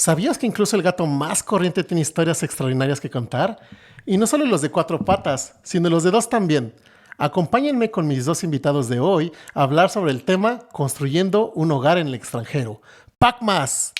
¿Sabías que incluso el gato más corriente tiene historias extraordinarias que contar? Y no solo los de cuatro patas, sino los de dos también. Acompáñenme con mis dos invitados de hoy a hablar sobre el tema Construyendo un hogar en el extranjero. ¡Pac-Más!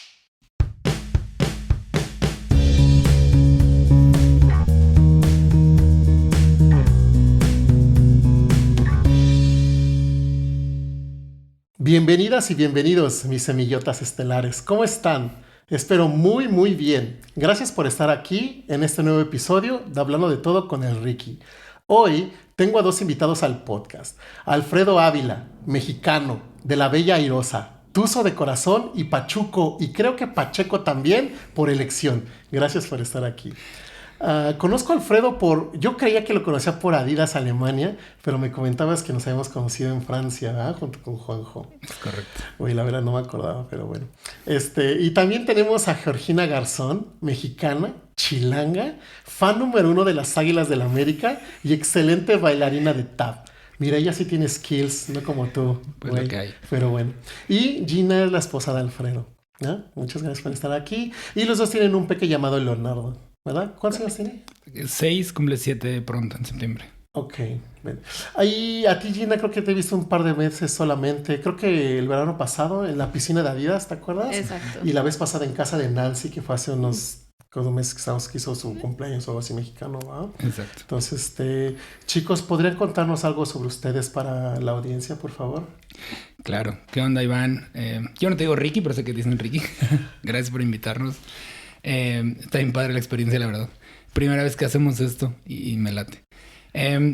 Bienvenidas y bienvenidos, mis semillotas estelares. ¿Cómo están? Espero muy bien. Gracias por estar aquí en este nuevo episodio de Hablando de Todo con el Ricky. Hoy tengo a dos invitados al podcast. Alfredo Ávila, mexicano, de la Bella Airosa, tuzo de corazón y pachuco, y creo que pacheco también por elección. Gracias por estar aquí. Conozco a Alfredo yo creía que lo conocía por Adidas Alemania, pero me comentabas que nos habíamos conocido en Francia, ¿verdad? Junto con Juanjo. Es correcto. Uy, la verdad no me acordaba, pero bueno. Y también tenemos a Georgina Garzón, mexicana, chilanga, fan número 1 de las Águilas del América y excelente bailarina de tap. Mira, ella sí tiene skills, no como tú. Pues lo que hay. Pero bueno. Y Gina es la esposa de Alfredo. ¿No? Muchas gracias por estar aquí. Y los dos tienen un peque llamado Leonardo, ¿verdad? ¿Cuántos años tiene? 6, cumple 7 pronto en septiembre. Ok. Bien. Ahí a ti, Gina, creo que te he visto un par de veces solamente. Creo que el verano pasado en la piscina de Adidas, ¿te acuerdas? Exacto. Y la vez pasada en casa de Nancy, que fue hace unos meses que hizo su cumpleaños o algo así mexicano, ¿verdad? Exacto. Entonces, chicos, ¿podrían contarnos algo sobre ustedes para la audiencia, por favor? Claro. ¿Qué onda, Iván? Yo no te digo Ricky, pero sé que te dicen Ricky. Gracias por invitarnos. Está bien padre la experiencia, la verdad. Primera vez que hacemos esto y me late.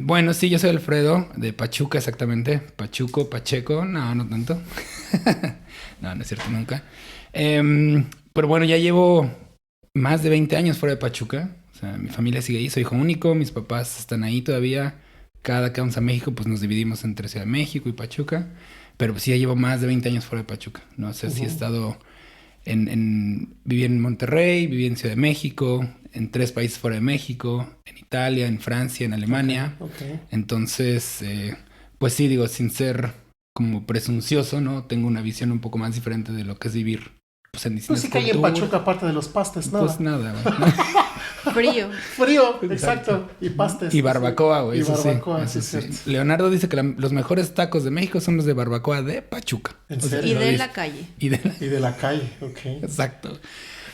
Bueno, sí, yo soy Alfredo, de Pachuca exactamente. Pachuco, Pacheco, no tanto. No es cierto, nunca. Pero bueno, ya llevo más de 20 años fuera de Pachuca. O sea, mi familia sigue ahí, soy hijo único, mis papás están ahí todavía. Cada que vamos a México, pues nos dividimos entre Ciudad de México y Pachuca. Pero pues sí, ya llevo más de 20 años fuera de Pachuca. No sé si he estado viví en Monterrey, viví en Ciudad de México, en 3 países fuera de México, en Italia, en Francia, en Alemania. Okay. Entonces, pues sí, digo, sin ser como presuncioso, ¿no? Tengo una visión un poco más diferente de lo que es vivir pues, en distintas Pues sí que hay en Pachuca, aparte de los pastes, ¿no? Pues nada, güey. Frío. Exacto. Y pastes. Y barbacoa, güey. Y eso barbacoa, sí. sí, Eso sí. cierto. Leonardo dice que los mejores tacos de México son los de barbacoa de Pachuca. ¿En O sea, serio? Y lo de dice. la calle. Y de la calle, ok. Exacto.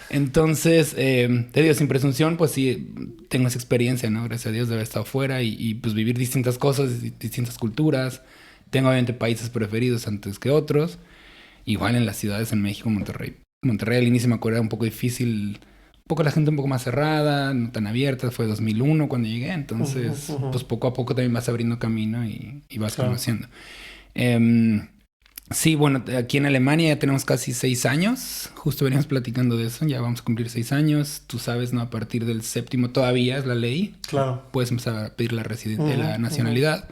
Entonces, te digo, sin presunción, pues sí, tengo esa experiencia, ¿no? Gracias a Dios de haber estado fuera y pues vivir distintas cosas, distintas culturas. Tengo obviamente países preferidos antes que otros. Igual en las ciudades en México, Monterrey. Monterrey al inicio me acuerdo era un poco difícil, un poco la gente un poco más cerrada, no tan abierta. Fue 2001 cuando llegué, entonces pues poco a poco también vas abriendo camino y vas conociendo. Sí, bueno, aquí en Alemania ya tenemos casi 6 años. Justo veníamos platicando de eso. Ya vamos a cumplir 6 años. Tú sabes, ¿no? A partir del 7º todavía es la ley. Claro. Puedes empezar a pedir la la nacionalidad.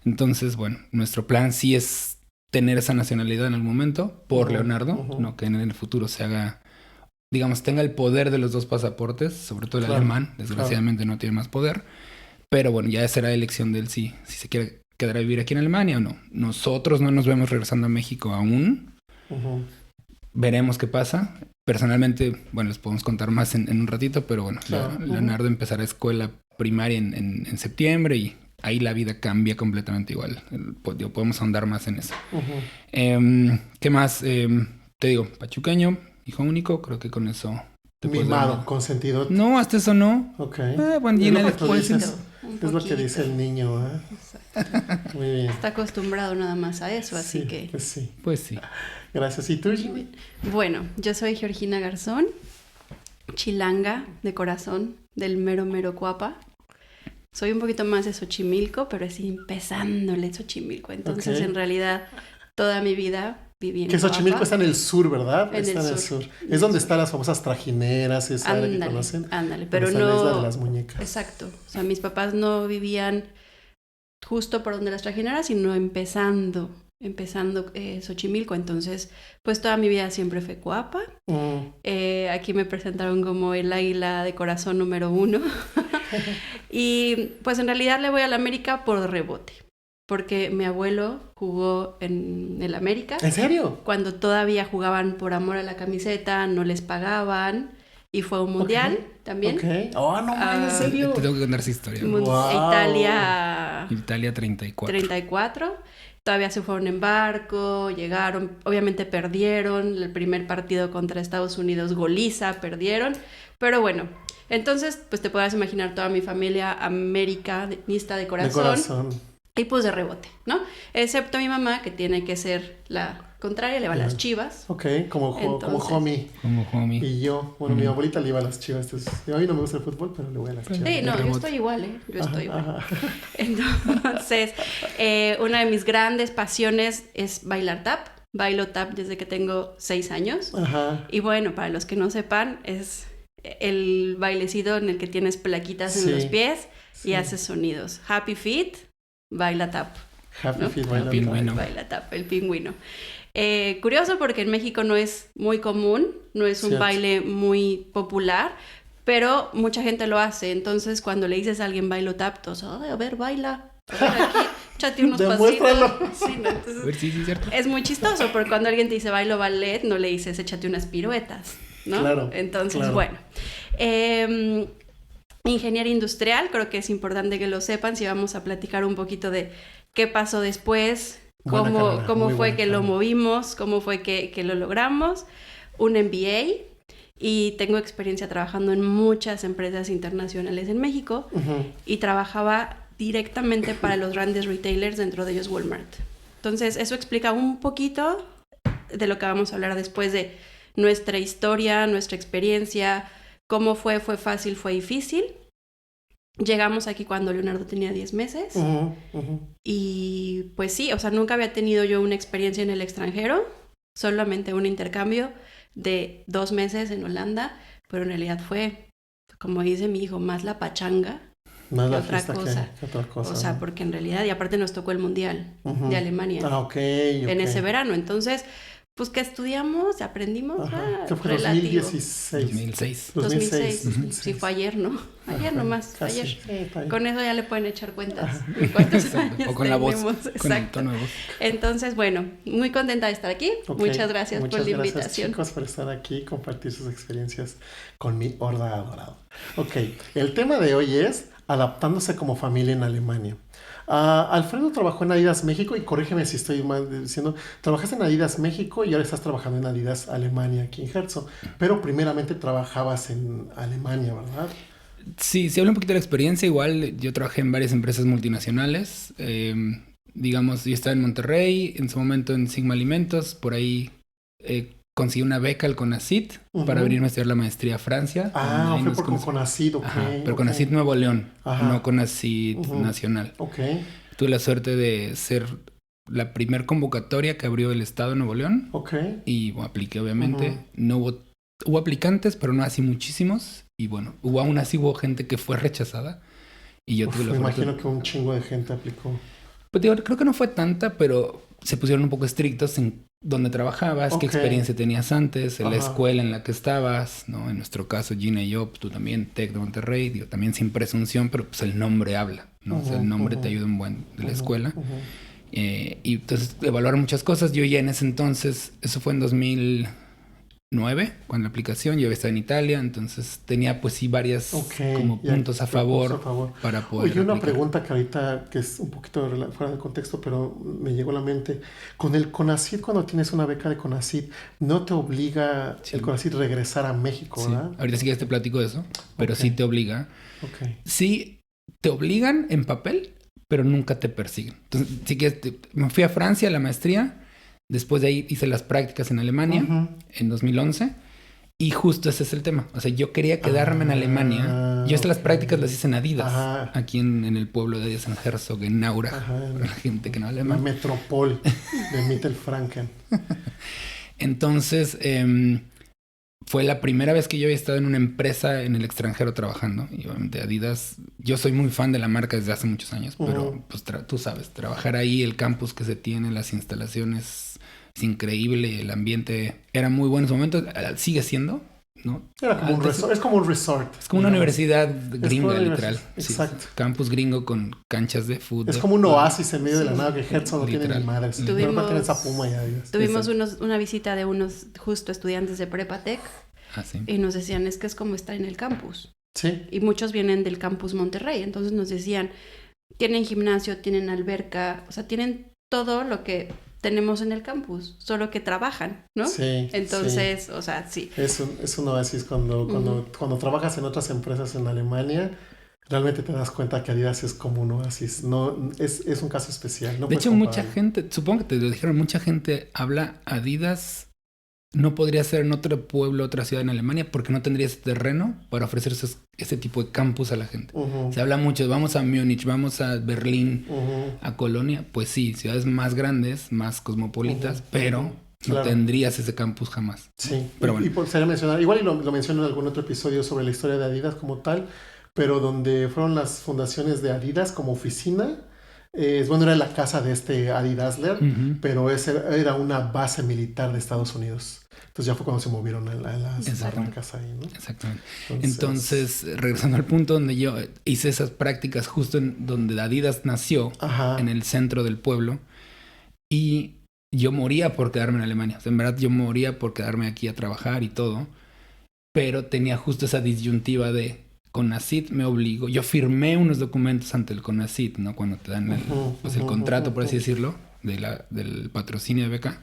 Entonces, bueno, nuestro plan sí es tener esa nacionalidad en el momento por Leonardo. No que en el futuro se haga, digamos, tenga el poder de los 2 pasaportes. Sobre todo el alemán. Desgraciadamente no tiene más poder. Pero bueno, ya será elección de él si se quiere quedar a vivir aquí en Alemania o no. Nosotros no nos vemos regresando a México aún. Veremos qué pasa. Personalmente, bueno, les podemos contar más en un ratito, pero bueno, Leonardo empezará escuela primaria en septiembre y ahí la vida cambia completamente igual. Podemos ahondar más en eso. ¿Qué más? Te digo, pachuqueño, hijo único, creo que con eso... Mimado, consentido. No, hasta eso no. Ok. Bueno, Es Gina lo que tú después... dices. Es lo que dice el niño, ¿eh? Muy bien. Está acostumbrado nada más a eso, así que... Pues sí. Pues sí. Gracias. ¿Y tú, Jimmy? Bueno, yo soy Georgina Garzón, chilanga de corazón, del mero Cuapa. Soy un poquito más de Xochimilco, pero así empezándole Xochimilco. Entonces, en realidad, toda mi vida viví en Que Xochimilco Coapa. está en el sur, ¿verdad? En está el en el sur. sur. Es donde están las famosas trajineras, esa área que conocen. Ándale, pero está en la no... isla de las muñecas. Exacto. O sea, mis papás no vivían justo por donde las trajineras, sino empezando Xochimilco. Entonces, pues toda mi vida siempre fue Coapa. Aquí me presentaron como el águila de corazón número 1. Y pues en realidad le voy a la América por rebote. porque mi abuelo jugó en el América. ¿En serio? Cuando todavía jugaban por amor a la camiseta, no les pagaban. Y fue un mundial también. Ok. Oh, no, ¿en Te serio? tengo que contar esa historia. Wow. Italia 34. 34. Todavía se fueron en barco, llegaron, obviamente perdieron. El primer partido contra Estados Unidos, goliza, perdieron. Pero bueno, entonces, pues te podrás imaginar toda mi familia americanista de corazón. De corazón. Y pues de rebote, ¿no? Excepto mi mamá, que tiene que ser la contraria, le va a las Chivas. Ok, como homie. Como homie. Y yo, bueno, mi abuelita le iba a las Chivas. Entonces, a mí no me gusta el fútbol, pero le voy a las Chivas. Sí, no, yo rebote. estoy igual, ¿eh? Yo estoy igual. Ajá. Entonces, una de mis grandes pasiones es bailar tap. Bailo tap desde que tengo 6 años. Ajá. Y bueno, para los que no sepan, es el bailecito en el que tienes plaquitas Sí, en los pies y sí. haces sonidos. Happy Feet, baila tap. Happy ¿no? Feet, baila Pingüino. tap. Baila tap, el pingüino. Curioso porque en México no es muy común, no es un Cierto. baile muy popular, pero mucha gente lo hace. Entonces, cuando le dices a alguien bailo tap, todos, ay, a ver, baila. A ver, aquí, échate unos Demuéstralo. pasitos. Sí, ¿no? A Entonces, ver, sí, cierto. es muy chistoso porque cuando alguien te dice bailo ballet, no le dices échate unas piruetas, ¿no? Claro, Entonces, claro. bueno. Ingeniería industrial, creo que es importante que lo sepan si vamos a platicar un poquito de qué pasó después, Buena carrera, cómo muy fue buena que lo carrera. movimos, cómo fue que lo logramos. Un MBA y tengo experiencia trabajando en muchas empresas internacionales en México Ujú. y trabajaba directamente para los grandes retailers, dentro de ellos Walmart. Entonces, eso explica un poquito de lo que vamos a hablar después, de nuestra historia, nuestra experiencia, cómo fue fácil, fue difícil. Llegamos aquí cuando Leonardo tenía 10 meses Ujú, ujú. y pues sí, o sea, nunca había tenido yo una experiencia en el extranjero, solamente un intercambio de 2 meses en Holanda, pero en realidad fue, como dice mi hijo, más la pachanga. Más la otra fiesta cosa. que otra cosa. O sea, ¿no? porque en realidad, y aparte nos tocó el Mundial Ujú. de Alemania Ah, ok. en Ok. ese verano. Entonces, pues que estudiamos, aprendimos, Ajá. ¿Qué fue? relativo. 2016. 2006. 2006. 2006. Sí, fue ayer, ¿no? Ayer Ajá, nomás, casi. ayer. Sí, está bien. Con eso ya le pueden echar cuentas. de ¿Cuántos Exacto. años O con la voz. tenemos? Con el Exacto. tono de voz. Entonces, bueno, muy contenta de estar aquí. Ok, Muchas gracias muchas por la gracias, invitación. chicos, por estar aquí y compartir sus experiencias con mi horda adorado. Ok, el tema de hoy es adaptándose como familia en Alemania. Alfredo trabajó en Adidas México y corrígeme si estoy mal diciendo, trabajaste en Adidas México y ahora estás trabajando en Adidas Alemania aquí en Herzo, pero primeramente trabajabas en Alemania, ¿verdad? Sí, si habla un poquito de la experiencia, igual yo trabajé en varias empresas multinacionales. Digamos, yo estaba en Monterrey, en su momento en Sigma Alimentos, por ahí conseguí una beca al CONACYT para Ujú. venirme a estudiar la maestría a Francia. Ah, Ahí fue nos por conocimos. CONACYT, ok. Ajá, pero ok. CONACYT Nuevo León, Ajá. no CONACYT Ujú. Nacional. Ok, Tuve la suerte de ser la primer convocatoria que abrió el Estado de Nuevo León ok. y bueno, apliqué obviamente. Ujú. No hubo aplicantes, pero no así muchísimos. Y bueno, aún así hubo gente que fue rechazada. Y yo Uf, tuve la me fortuna. imagino que un chingo de gente aplicó. Pues digo, creo que no fue tanta, pero se pusieron un poco estrictos en dónde trabajabas, qué Ok. experiencia tenías antes, en la Ajá. escuela en la que estabas, ¿no? En nuestro caso, Gina y yo, tú también, Tec de Monterrey, digo, también sin presunción, pero pues el nombre habla, ¿no? O sea, el Ujú, nombre ujú. te ayuda un buen de la Ujú, escuela. ujú. Y entonces evaluaron muchas cosas. Yo ya en ese entonces, eso fue en 2009, con la aplicación, yo había estado en Italia, entonces tenía pues sí varias Ok, como ya, puntos a puntos favor a favor. para poder Oye, una aplicar. pregunta que ahorita que es un poquito fuera de contexto, pero me llegó a la mente. Con el CONACYT, cuando tienes una beca de CONACYT, no te obliga Sí. el CONACYT regresar a México, Sí, ¿verdad? ahorita sí que te platico de eso, pero Ok. sí te obliga. Ok. Sí, te obligan en papel, pero nunca te persiguen. Entonces, sí que me fui a Francia a la maestría. Después de ahí hice las prácticas en Alemania Ujú. en 2011. Y justo ese es el tema. O sea, yo quería quedarme en Alemania. Yo las ok. prácticas las hice en Adidas. Ajá. Aquí en el pueblo de Adidas, en Herzog, en Naura. Ajá, Para la gente que no habla La alemán. metropol de Mittelfranken. Entonces, fue la primera vez que yo había estado en una empresa en el extranjero trabajando. Y obviamente Adidas, yo soy muy fan de la marca desde hace muchos años, pero Ujú. pues tú sabes, trabajar ahí, el campus que se tiene, las instalaciones, es increíble, el ambiente era muy bueno en su momento, sigue siendo, ¿no? Era como un Antes- resort, es como un resort. Es como una digamos. universidad como gringa, una literal. universidad, Sí, exacto. campus gringo con canchas de fútbol. Es como un oasis en medio de la Sí. nada que Hertz no tiene Literal. ni madre. Pero Tuvimos- pertenece a Puma y Adidas. Tuvimos una visita de unos justo estudiantes de Prepatec Ah, sí. y nos decían, es que es como estar en el campus. Sí. Y muchos vienen del campus Monterrey, entonces nos decían, tienen gimnasio, tienen alberca, o sea, tienen todo lo que tenemos en el campus, solo que trabajan, ¿no? Sí. Entonces, o sea, sí. sí. Es un oasis cuando trabajas en otras empresas en Alemania. Realmente te das cuenta que Adidas es como un oasis. No, es un caso especial. No De puedes hecho, mucha compararlo. gente, supongo que te lo dijeron, mucha gente habla Adidas. No podría ser en otro pueblo, otra ciudad en Alemania, porque no tendría ese terreno para ofrecer ese tipo de campus a la gente. Ujú, Se habla mucho, vamos a Múnich, vamos a Berlín, ujú. a Colonia. Pues sí, ciudades más grandes, más cosmopolitas, Ujú, pero ujú. no Claro. tendrías ese campus jamás. Sí, Pero y bueno. por sería mencionar, igual y lo menciono en algún otro episodio sobre la historia de Adidas como tal, pero donde fueron las fundaciones de Adidas como oficina, bueno, era la casa de este Adi Dassler, Ujú. pero era una base militar de Estados Unidos. Entonces ya fue cuando se movieron a las Exacto. barracas ahí, ¿no? Exactamente. Entonces, regresando al punto donde yo hice esas prácticas justo en donde Adidas nació, Ajá. en el centro del pueblo, y yo moría por quedarme en Alemania. O sea, en verdad yo moría por quedarme aquí a trabajar y todo, pero tenía justo esa disyuntiva de CONACYT me obligó. Yo firmé unos documentos ante el CONACYT, ¿no? Cuando te dan el contrato, por así decirlo, del patrocinio de beca,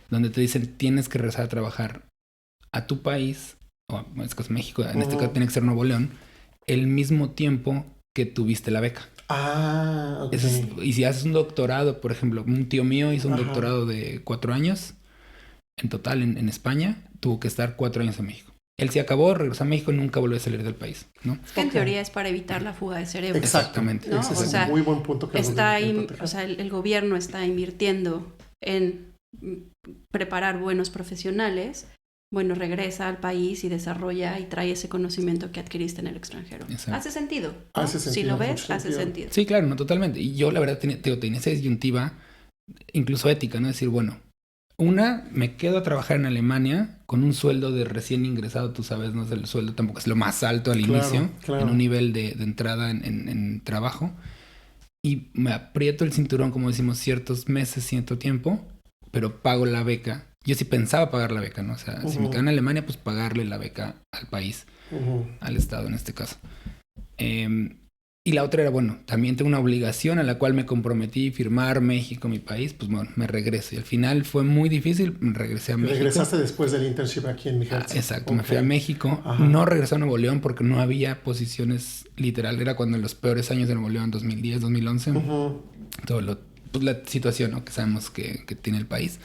donde te dicen tienes que regresar a trabajar a tu país, o en este caso México, en este caso tiene que ser Nuevo León, el mismo tiempo que tuviste la beca. Ah, ok. Y si haces un doctorado, por ejemplo, un tío mío hizo un Ajá. doctorado de 4 años, en total en España, tuvo que estar 4 años en México. Él se acabó, regresó a México y nunca volvió a salir del país, ¿no? Es que en Ok. teoría es para evitar la fuga de cerebro. Exactamente. ¿no? Ese O es sea, un muy buen punto que Está que in- proteger. o sea, el gobierno está invirtiendo en preparar buenos profesionales. Bueno, regresa al país y desarrolla y trae ese conocimiento que adquiriste en el extranjero. Exacto. Hace sentido. ¿no? Hace Si sentido, lo mucho ves, hace sentido. sentido. Sí, claro, no totalmente. Y yo la verdad tenía esa disyuntiva, incluso ética, ¿no? Decir, bueno, me quedo a trabajar en Alemania con un sueldo de recién ingresado, tú sabes, no es el sueldo tampoco es lo más alto al Claro, inicio, claro. en un nivel de entrada en trabajo. Y me aprieto el cinturón, como decimos, ciertos meses, cierto tiempo, pero pago la beca. Yo sí pensaba pagar la beca, ¿no? O sea, si me quedo en Alemania, pues pagarle la beca al país, Ujú. al Estado en este caso. Y la otra era, bueno, también tengo una obligación a la cual me comprometí, firmar México, mi país, pues bueno, me regreso. Y al final fue muy difícil, me regresé a México. Regresaste después del internship aquí en Hertz. Exacto, me Ok. fui a México. Ajá. No regresé a Nuevo León porque no había posiciones literal. Era cuando en los peores años de Nuevo León, 2010, 2011. Ujú. Pues la situación, ¿no? Que sabemos que tiene el país.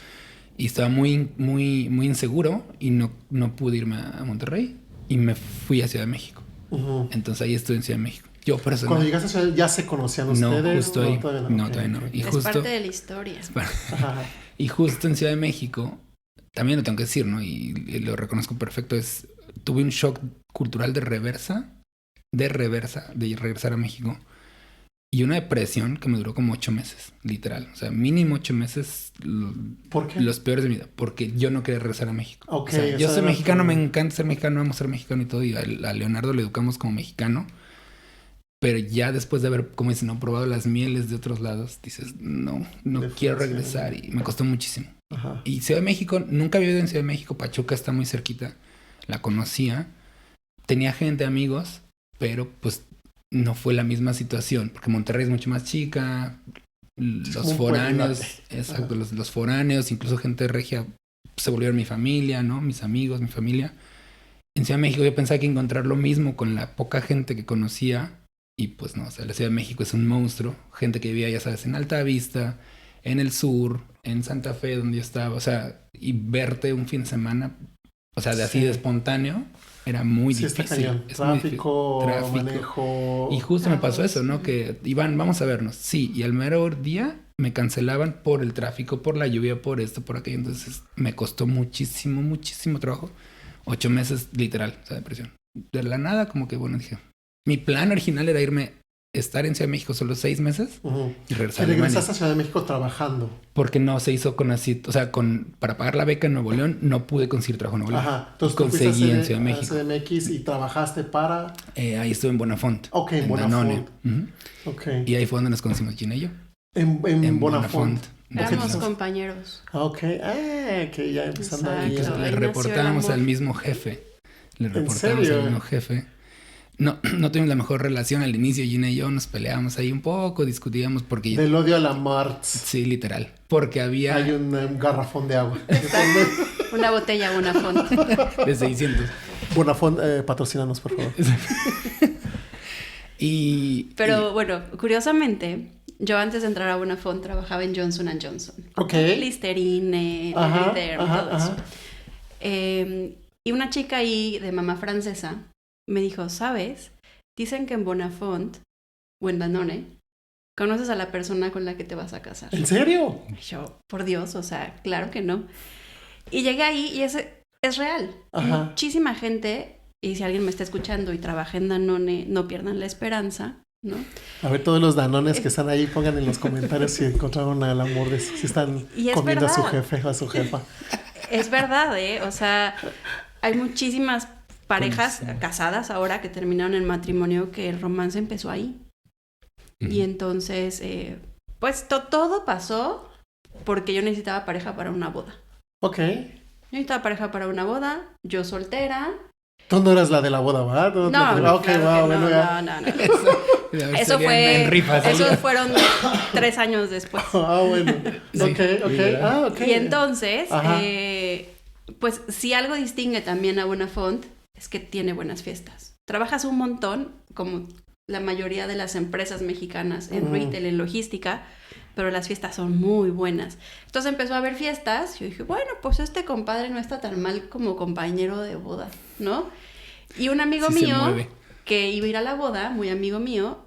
Y estaba muy, muy, muy inseguro y no pude irme a Monterrey. Y me fui a Ciudad de México. Ujú. Entonces ahí estuve en Ciudad de México. Yo personal. Cuando llegaste a Ciudad, ¿ya se conocían No, ustedes? justo ahí. todavía No, Ok, todavía no. ok. Y Es justo, parte de la historia. Ajá. y justo en Ciudad de México, también lo tengo que decir, ¿no? Y lo reconozco perfecto, tuve un shock cultural de regresar a México. Y una depresión que me duró como 8 meses, literal. O sea, mínimo 8 meses, ¿Por qué? los peores de mi vida. Porque yo no quería regresar a México. Ok, O sea, yo esa soy era mexicano, tu- me encanta ser mexicano, vamos a ser mexicano y todo. Y a Leonardo le educamos como mexicano. Pero ya después de haber, como dicen, ¿no? Probado las mieles de otros lados, dices, no quiero regresar. Y me costó muchísimo. Ajá. Y Ciudad de México, nunca había ido en Ciudad de México. Pachuca está muy cerquita. La conocía. Tenía gente, amigos, pero pues no fue la misma situación. Porque Monterrey es mucho más chica. Los como un foráneos, pueblote. exacto, los foráneos, incluso gente regia se volvieron mi familia, ¿no? Mis amigos, mi familia. En Ciudad de México yo pensaba que encontrar lo mismo con la poca gente que conocía. Y pues no, o sea, la Ciudad de México es un monstruo. Gente que vivía, ya sabes, en Alta Vista, en el sur, en Santa Fe, donde yo estaba. O sea, y verte un fin de semana, o sea, de así Sí. de espontáneo, era muy Sí, está difícil. cañón. Es muy difícil. Tráfico, manejo. Y justo me pasó Caos. eso, ¿no? Que, Iván, vamos a vernos. Sí, y al mero día me cancelaban por el tráfico, por la lluvia, por esto, por aquello. Entonces me costó muchísimo, muchísimo trabajo. 8 meses literal, o sea, depresión. De la nada, como que, bueno, dije... Mi plan original era irme estar en Ciudad de México solo 6 meses Ujú. y Y regresar a Alemania. regresaste a Ciudad de México trabajando. Porque no se hizo con así, o sea, para pagar la beca en Nuevo León no pude conseguir trabajo en Nuevo León. Ajá. Entonces tú fuiste Conseguí en a Ciudad de México. CDMX y trabajaste para... Ahí estuve en Bonafont. Ok, en Danone. Bonafont. Ujú. Ok. Y ahí fue donde nos conocimos Gina y yo. En Bonafont. Éramos Ok. compañeros. Ok. Que ya empezando ahí. Exacto. Entonces, Ahí le nació reportábamos el amor. al mismo jefe. Le reportábamos serio? al mismo jefe. No tuvimos la mejor relación al inicio. Gina y yo nos peleábamos ahí un poco, discutíamos porque... Del odio a la Martz. Sí, literal. Porque había Hay un garrafón de agua. Una botella, una fonte. de 600. Bonafont, patrocínanos, por favor. Pero bueno, curiosamente, yo antes de entrar a Bonafont trabajaba en Johnson & Johnson. Ok. Listerine, Ajá, Derm, ajá, todo eso. ajá. Y una chica ahí de mamá francesa me dijo, ¿sabes? Dicen que en Bonafont o en Danone conoces a la persona con la que te vas a casar. ¿En serio? Y yo, por Dios, o sea, claro que no. Y llegué ahí y es real. Ajá. Muchísima gente, y si alguien me está escuchando y trabaja en Danone, no pierdan la esperanza, ¿no? A ver, todos los danones que están ahí, pongan en los comentarios si encontraron al amor de si están Y es comiendo a su verdad. jefe o a su jefa. Es verdad, ¿eh? O sea, hay muchísimas parejas Buenísimo. casadas ahora que terminaron el matrimonio que el romance empezó ahí. Y entonces, pues todo pasó porque yo necesitaba pareja para una boda. Ok. Yo necesitaba pareja para una boda, yo soltera. Tú no eras la de la boda, ¿verdad? No, Ok, claro va, que bueno, ya. no. Eso fue, En rifas. esos fueron 3 años después. Ah, bueno. Sí, Ok. literal. Ah, ok. Y entonces, Ajá. pues si algo distingue también a Bonafont es que tiene buenas fiestas. Trabajas un montón, como la mayoría de las empresas mexicanas en retail, en logística, pero las fiestas son muy buenas. Entonces empezó a haber fiestas, yo dije, bueno, pues este compadre no está tan mal como compañero de boda, ¿no? Y un amigo Sí se mío, mueve. que iba a ir a la boda, muy amigo mío,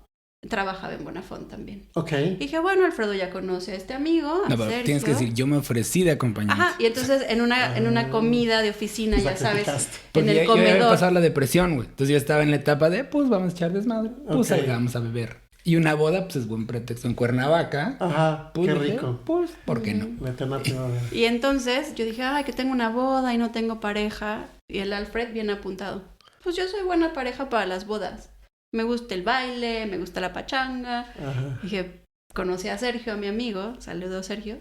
trabajaba en Bonafont también. Ok. Y dije, bueno, Alfredo ya conoce a este amigo, a No, pero Sergio. tienes que decir, yo me ofrecí de acompañante. Ajá, y entonces en una comida de oficina, ya sabes, Sacrificaste. Porque en el yo había comedor. pasado la depresión, güey. Entonces yo estaba en la etapa de, pues vamos a echar desmadre. Pues Ok. salgamos a beber. Y una boda, pues es buen pretexto. En Cuernavaca, Ajá, pues qué dije, rico. pues, ¿por qué no? La eterna primavera. Y entonces yo dije, ay, que tengo una boda y no tengo pareja. Y el Alfred bien apuntado. Pues yo soy buena pareja para las bodas. Me gusta el baile, me gusta la pachanga. Ajá. Dije, conocí a Sergio, a mi amigo, saludo Sergio.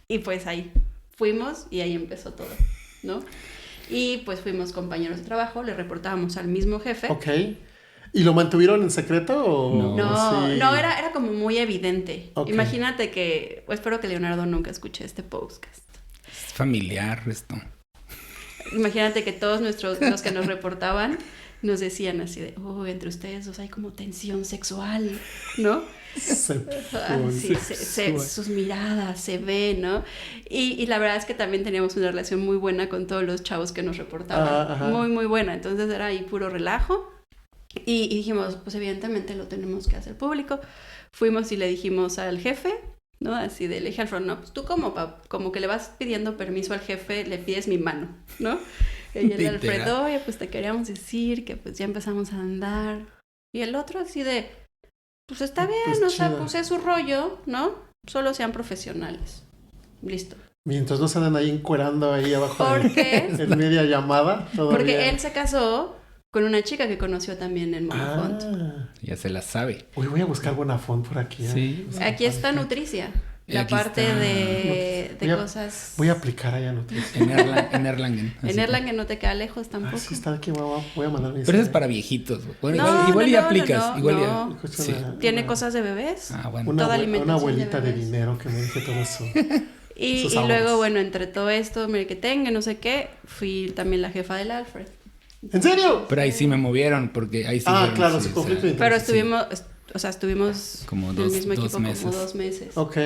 Y pues ahí fuimos y ahí empezó todo, ¿no? Y pues fuimos compañeros de trabajo, le reportábamos al mismo jefe. Ok. ¿Y lo mantuvieron en secreto o...? No, sí? no, era como muy evidente. Ok. Imagínate que, pues, espero que Leonardo nunca escuche este podcast. Es familiar esto. Imagínate que todos los que nos reportaban nos decían así de, oh, entre ustedes dos hay como tensión sexual, ¿no? Ah, sí, sus miradas se ven, ¿no? Y la verdad es que también teníamos una relación muy buena con todos los chavos que nos reportaban. Ajá. Muy, muy buena. Entonces era ahí puro relajo. Y dijimos, pues evidentemente lo tenemos que hacer público. Fuimos y le dijimos al jefe, ¿no? Así le dije al Alfredo, no, pues tú como que le vas pidiendo permiso al jefe, le pides mi mano, ¿no? Y el Literal. Alfredo, oye, pues te queríamos decir que pues ya empezamos a andar. Y el otro así de, pues está bien, Pues o sea, chido. pues es su rollo, ¿no? Solo sean profesionales. Listo. Mientras no se andan ahí encuerando ahí abajo Porque, en media llamada. Todavía. porque él se casó con una chica que conoció también en Bonafont. Ah. Ya se la sabe. Uy, voy a buscar Bonafont por aquí. Sí. Aquí está Nutricia. Y La aquí parte está. de Voy a- cosas... Voy a aplicar allá noticias. En Erlangen. En así. Erlangen no te queda lejos tampoco. Ah, sí, está aquí. Voy a mandar mi Pero eso es para viejitos, güey. Bueno, No, igual y no, no, aplicas. no, igual no. y... Sí. Tiene cosas de bebés. Ah, bueno. Una, toda una alimentación abuelita de de bebés. dinero que me dije todo eso. Y sus luego, ahorros. bueno, entre todo esto, mire que tenga, no sé qué, fui también la jefa del Alfred. ¿En serio? Pero ahí sí me movieron porque ahí sí. Ah, fueron, claro, sí, su o conflicto sea, de Pero intereses. estuvimos Como en el mismo dos equipo meses. como 2 meses. Ok.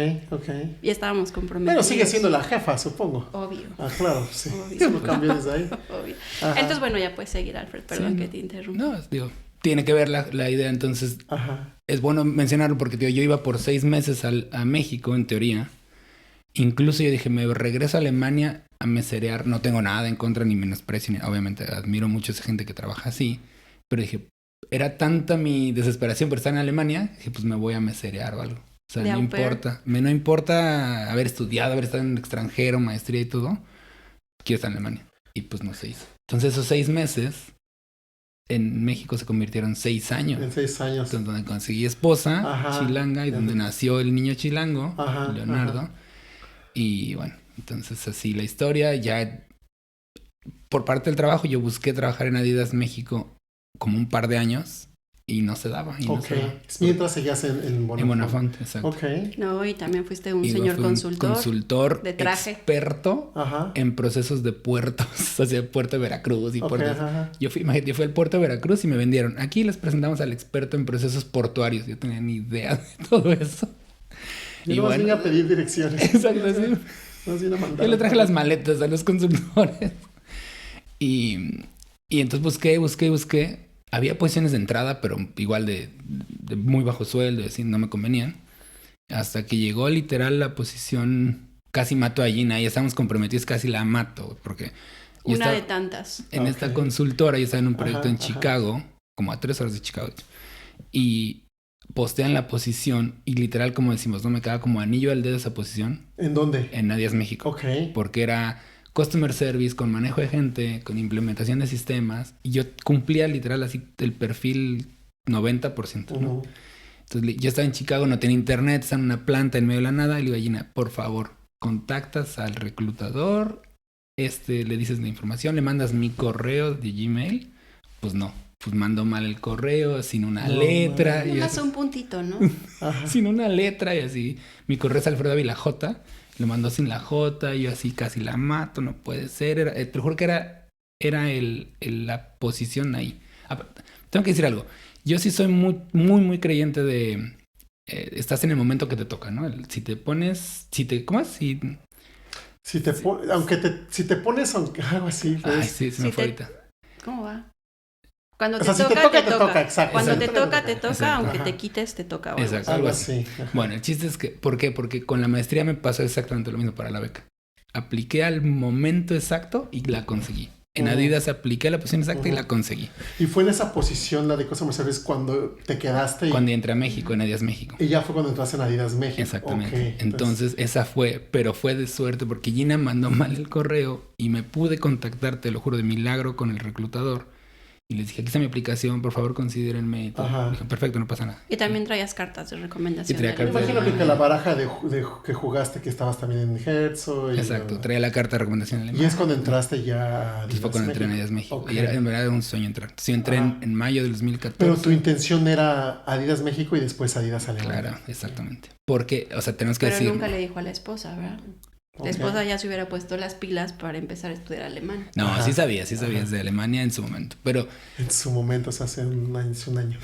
Y estábamos comprometidos. Pero sigue siendo la jefa, supongo. Obvio. Ah, claro, sí. Obvio. Solo cambió desde ahí. Obvio. Ajá. Entonces, bueno, ya puedes seguir, Alfred. Perdón Sí, que no. te interrumpa. No, digo, tiene que ver la idea. Entonces, Ajá. es bueno mencionarlo porque tío, yo iba por 6 meses a México, en teoría. Incluso yo dije, me regreso a Alemania a meserear. No tengo nada en contra ni menosprecio. Obviamente admiro mucho a esa gente que trabaja así. Pero dije, era tanta mi desesperación por estar en Alemania, que pues me voy a meserear o algo. O sea, De no au pair. importa. No importa haber estudiado, haber estado en el extranjero, maestría y todo. Quiero estar en Alemania. Y pues no se hizo. Entonces esos 6 meses en México se convirtieron 6 años. En 6 años. Entonces, donde conseguí esposa Ajá. chilanga y donde nació el niño chilango, Ajá, Leonardo. ajá. Y bueno, entonces así la historia. Ya por parte del trabajo, yo busqué trabajar en Adidas México como un par de años y no se daba. Y no Ok. se daba. Mientras seguías en Bonafont. En Bonafont, exacto. Ok. No, y también fuiste un Y señor fui un consultor. consultor de traje. experto Ajá. en procesos de puertos, o sea, puerto de Veracruz y Ok, puertos. ajá. Imagínate, yo fui al puerto de Veracruz y me vendieron. Aquí les presentamos al experto en procesos portuarios. Yo tenía ni idea de todo eso. Yo Y nomás bueno, vine a pedir direcciones. exacto, sí. Nomás vine a mandar. Yo le traje las maletas a los consultores. Y entonces busqué. Había posiciones de entrada, pero igual de muy bajo sueldo, y así no me convenían. Hasta que llegó literal la posición, casi mato a Gina, ya estamos comprometidos, casi la mato, porque yo Una estaba de tantas. en Ok. esta consultora, yo estaba en un proyecto Ajá, en ajá. Chicago, como a 3 horas de Chicago, y postean la posición, y literal, como decimos, no me quedaba como anillo al dedo esa posición ¿En dónde? en Adidas México. Ok. Porque era customer service, con manejo de gente, con implementación de sistemas. Y yo cumplía literal así el perfil 90%, ¿no? Ujú. Entonces yo estaba en Chicago, no tenía internet, estaba en una planta en medio de la nada. Y le digo a Gina, por favor, contactas al reclutador, le dices la información, le mandas mi correo de Gmail. Pues no, pues mandó mal el correo, sin una No letra. mames. Y Nomás así, un puntito, ¿no? Ajá. sin una letra y así. Mi correo es Alfredo Ávila J. Lo mandó sin la J, y yo así casi la mato, no puede ser. Te juro que era la posición ahí. Tengo que decir algo. Yo sí soy muy, muy, muy creyente de... estás en el momento que te toca, ¿no? Si te pones... ¿Cómo es? Si te pones algo así, pues. Ay, sí, se me Si fue te- ahorita. ¿Cómo va? Cuando O te sea, si te toca, toca, te te toca. toca, exacto. Cuando te Exacto. toca, te toca, Exacto. aunque Ajá. te quites, te toca. o algo Exacto. así. Algo Algo así. así. Ajá. Bueno, el chiste es que... ¿Por qué? Porque con la maestría me pasó exactamente lo mismo para la beca. Apliqué al momento exacto y la conseguí. En Adidas apliqué a la posición exacta y la conseguí. Y fue en esa posición, la de Customer Service, cuando te quedaste. Cuando entré a México, en Adidas México. Y ya fue cuando entraste en Adidas México. Exactamente. Ok, Entonces, esa fue, pero fue de suerte porque Gina mandó mal el correo y me pude contactar, te lo juro, de milagro con el reclutador. Y les dije, aquí está mi aplicación, por favor considérenme. Y todo. Ajá. Dijo, perfecto, no pasa nada. Y también traías cartas de recomendación. Y traía de la Me cartas de imagino empresa. que la baraja que jugaste, que estabas también en Herzo. Exacto, traía la carta de recomendación Y alemana. es cuando entraste ya a Entonces fue cuando entré en Adidas México. Ok. Y en verdad era un sueño entrar. Entonces yo entré Ajá. en mayo del 2014. Pero tu intención era Adidas México y después Adidas Alemania. Claro, exactamente. Porque, o sea, tenemos que Pero decir... nunca le dijo a la esposa, ¿verdad? Ok. La esposa ya se hubiera puesto las pilas para empezar a estudiar alemán. No, Ajá. sí sabía Ajá. de Alemania en su momento. Pero En su momento, o sea, hace un año.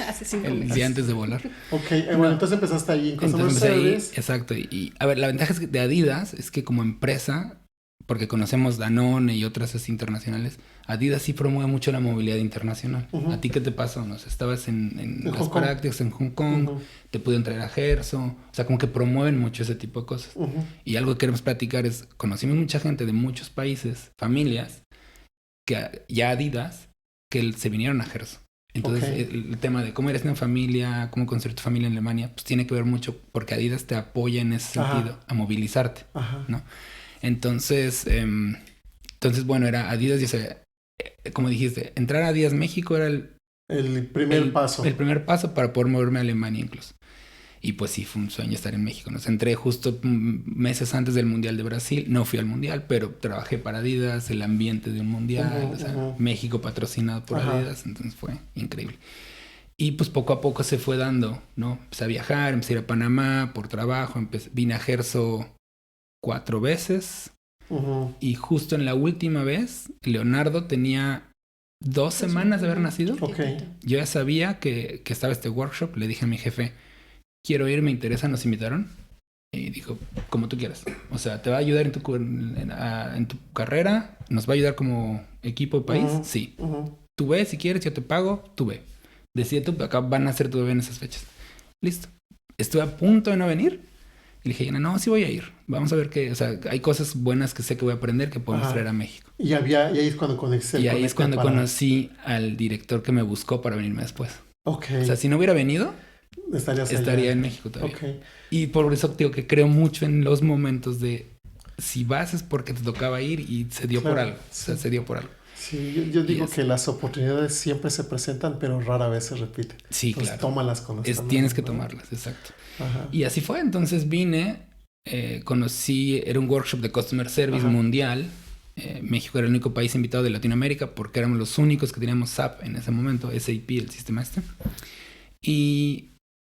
Hace 5 el meses. día antes de volar. Ok, bueno, entonces empezaste ahí en Customer Entonces ahí, Service. exacto. A ver, la ventaja es que de Adidas es que como empresa, porque conocemos Danone y otras así internacionales, Adidas sí promueve mucho la movilidad internacional. Ujú. ¿A ti qué te pasó? No sé, estabas en las Hong Kong. prácticas en Hong Kong, Ujú, te pudieron traer a Gerso, o sea, como que promueven mucho ese tipo de cosas. ujú. Y algo que queremos platicar es, conocimos mucha gente de muchos países, familias, que ya Adidas, que se vinieron a Gerso. Entonces, Ok. el tema de cómo eres una familia, cómo construir tu familia en Alemania, pues tiene que ver mucho porque Adidas te apoya en ese Ajá. sentido, a movilizarte, Ajá. ¿no? Entonces, bueno, era Adidas, ya sabía, como dijiste, entrar a Adidas México era El primer paso. el primer paso para poder moverme a Alemania incluso. Y pues sí, fue un sueño estar en México. Nos entré justo meses antes del Mundial de Brasil. No fui al Mundial, pero trabajé para Adidas, el ambiente de un Mundial. Ujú, o sea, ujú. México patrocinado por Ajá. Adidas. Entonces fue increíble. Y pues poco a poco se fue dando, ¿no? Empecé a viajar, empecé a ir a Panamá por trabajo. Vine a Gerso 4 veces. Ujú. Y justo en la última vez, Leonardo tenía 2 semanas de haber nacido. Ok. Yo ya sabía que estaba este workshop. Le dije a mi jefe, quiero ir, me interesa, nos invitaron. Y dijo, como tú quieras. O sea, ¿te va a ayudar en tu carrera? ¿Nos va a ayudar como equipo de país? Ujú. Sí. Ujú. Tú ve, si quieres, yo te pago, tú ve. Decide tú, acá van a hacer tu bebé en esas fechas. Listo. Estuve a punto de no venir. Y le dije, Gina, no, sí voy a ir. Vamos a ver qué, o sea, hay cosas buenas que sé que voy a aprender que podemos traer a México. Y ahí es cuando conecté. Y ahí es cuando conocí al director que me buscó para venirme después. Ok. O sea, si no hubiera venido, estaría en México todavía. Okay. Y por eso digo que creo mucho en los momentos de si vas es porque te tocaba ir y se dio por algo. Sí. O sea, se dio por algo. Sí, yo digo que las oportunidades siempre se presentan, pero rara vez se repiten. Sí, entonces, claro. Tómalas con tienes que tomarlas, exacto. Ajá. Y así fue. Entonces vine, conocí, era un workshop de Customer Service mundial. México era el único país invitado de Latinoamérica porque éramos los únicos que teníamos SAP en ese momento, SAP, el sistema este. Y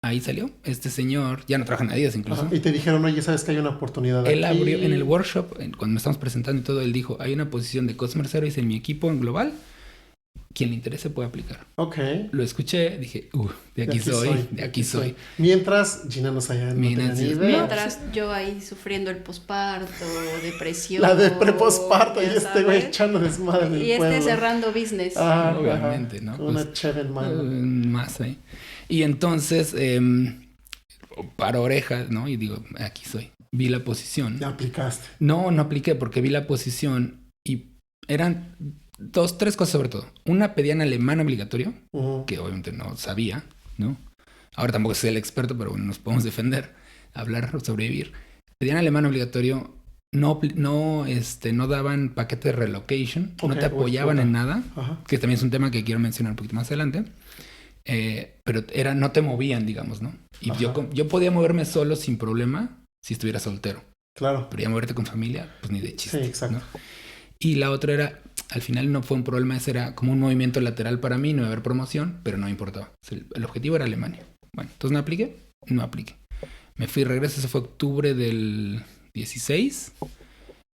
ahí salió este señor, ya no trabaja en Adidas incluso. Ajá. Y te dijeron, oye, ¿sabes que hay una oportunidad Él aquí? abrió en el workshop, cuando me estamos presentando y todo, él dijo, hay una posición de Customer Service en mi equipo en global. Quien le interese puede aplicar. Ok. Lo escuché, dije, de aquí soy. Mientras Gina no sabía Mientras yo ahí sufriendo el posparto, depresión. La de preposparto y este güey echando desmadre en el y pueblo. cerrando business. Obviamente, ¿no? Con una cheve en mano. Más ahí. Y entonces, paro orejas, ¿no? Y digo, aquí soy. Vi la posición. ¿Ya aplicaste? No apliqué porque vi la posición y eran 3 cosas sobre todo. Una, pedían alemán obligatorio, que obviamente no sabía, ¿no? Ahora tampoco soy el experto, pero bueno, nos podemos defender, hablar, sobrevivir. Pedían alemán obligatorio, no daban paquete de relocation, no te apoyaban en nada, que también es un tema que quiero mencionar un poquito más adelante. Pero no te movían, digamos, ¿no? Y yo podía moverme solo sin problema si estuviera soltero. Claro. Pero ya moverte con familia, pues ni de chiste. Sí, exacto. ¿no? Y la otra era, al final no fue un problema, ese era como un movimiento lateral para mí, no iba a haber promoción, pero no importaba. El objetivo era Alemania. Bueno, entonces no apliqué. Me fui, regreso, eso fue octubre del 16.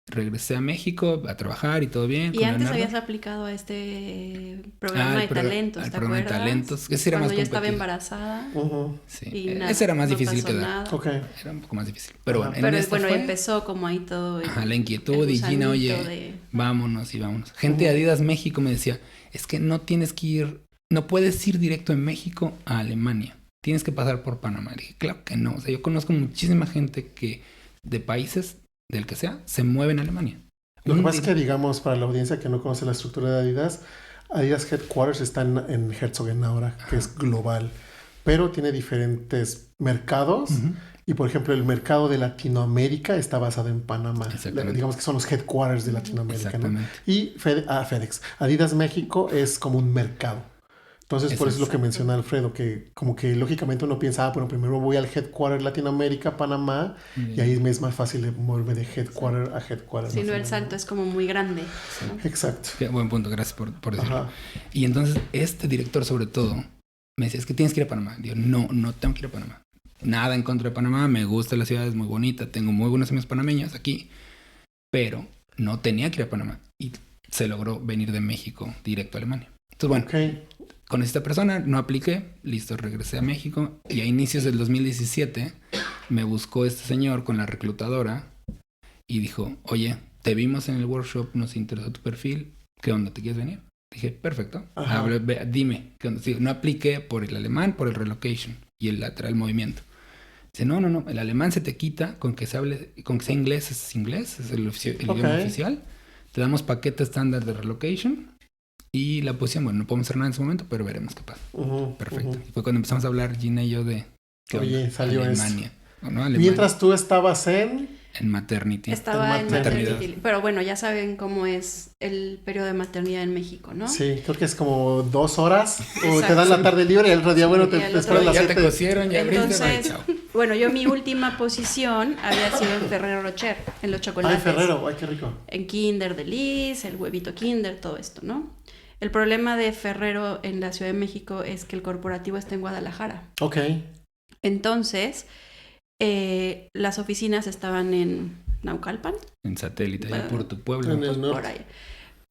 Regresé a México a trabajar y todo bien. Y antes habías aplicado a este programa de talentos, ¿te acuerdas? De talentos. Ese era cuando más yo estaba embarazada. Sí. Ese era más difícil que dar. Era un poco más difícil. Pero bueno, empezó como ahí todo. La inquietud y Gina, oye, vámonos. Gente de Adidas México me decía, es que no tienes que ir, no puedes ir directo en México a Alemania. Tienes que pasar por Panamá. Y dije, claro que no. O sea, yo conozco muchísima gente que de países del que sea, se mueve en Alemania. Lo que pasa es que, digamos, para la audiencia que no conoce la estructura de Adidas Headquarters está en Herzogenaurach, que es global, pero tiene diferentes mercados. Y, por ejemplo, el mercado de Latinoamérica está basado en Panamá. Digamos que son los headquarters de Latinoamérica, ¿no? Y FedEx. Adidas México es como un mercado. Entonces, por eso es lo que menciona Alfredo, que como que lógicamente uno piensa, bueno, primero voy al headquarter Latinoamérica, Panamá, y ahí me es más fácil de moverme de headquarter a headquarter. Si no, el salto es como muy grande, ¿no? Exacto. Qué buen punto, gracias por decirlo. Y entonces, este director, sobre todo, me decía, es que tienes que ir a Panamá. Digo, no tengo que ir a Panamá. Nada en contra de Panamá, me gusta la ciudad, es muy bonita, tengo muy buenos amigos panameños aquí, pero no tenía que ir a Panamá. Y se logró venir de México directo a Alemania. Entonces, bueno, con esta persona no apliqué, listo, regresé a México y a inicios del 2017 me buscó este señor con la reclutadora y dijo, oye, te vimos en el workshop, nos interesó tu perfil, ¿qué onda, te quieres venir? Dije, perfecto, dime, ¿qué onda? Sí, no apliqué por el alemán, por el relocation y el lateral movimiento. Dice, no, el alemán se te quita con que sea inglés, es el idioma oficial, te damos paquete estándar de relocation. Y la posición, bueno, no podemos hacer nada en ese momento, pero veremos qué pasa. Perfecto. Y fue cuando empezamos a hablar Gina y yo de salió Alemania. ¿No? Alemania. Mientras tú estabas en maternity. Estaba en maternity. Pero bueno, ya saben cómo es el periodo de maternidad en México, ¿no? Sí, creo que es como 2 horas. O te dan la tarde libre y el otro día, bueno, te esperan las 7. Ya te cosieron, ya entonces, bueno, yo mi última posición había sido en Ferrero Rocher, en los chocolates. Ferrero, qué rico. En Kinder de Lis, el huevito Kinder, todo esto, ¿no? El problema de Ferrero en la Ciudad de México es que el corporativo está en Guadalajara. Ok. Entonces, las oficinas estaban en Naucalpan. En Satélite, allá por tu pueblo. En el norte. Por ahí.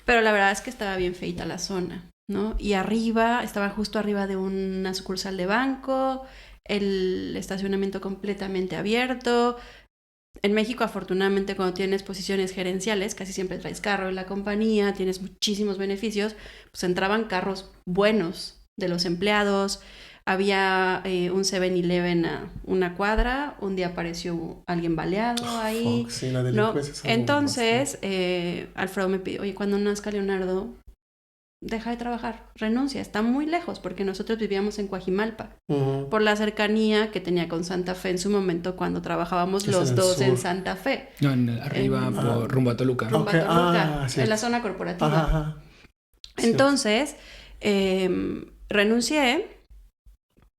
Pero la verdad es que estaba bien feita la zona, ¿no? Y estaba justo arriba de una sucursal de banco, el estacionamiento completamente abierto. En México, afortunadamente, cuando tienes posiciones gerenciales, casi siempre traes carro en la compañía, tienes muchísimos beneficios, pues entraban carros buenos de los empleados, Había un 7-Eleven a una cuadra, un día apareció alguien baleado ahí. Sí, la ¿no? delincuencia es algo Entonces, Alfredo me pidió, oye, cuando nazca Leonardo, deja de trabajar, renuncia, está muy lejos, porque nosotros vivíamos en Coajimalpa, por la cercanía que tenía con Santa Fe en su momento cuando trabajábamos Es los en el dos sur. en Santa Fe, No, arriba, rumbo a Toluca. rumbo Ok, a Toluca, sí. en la zona corporativa. Ajá, ajá. Entonces, renuncié,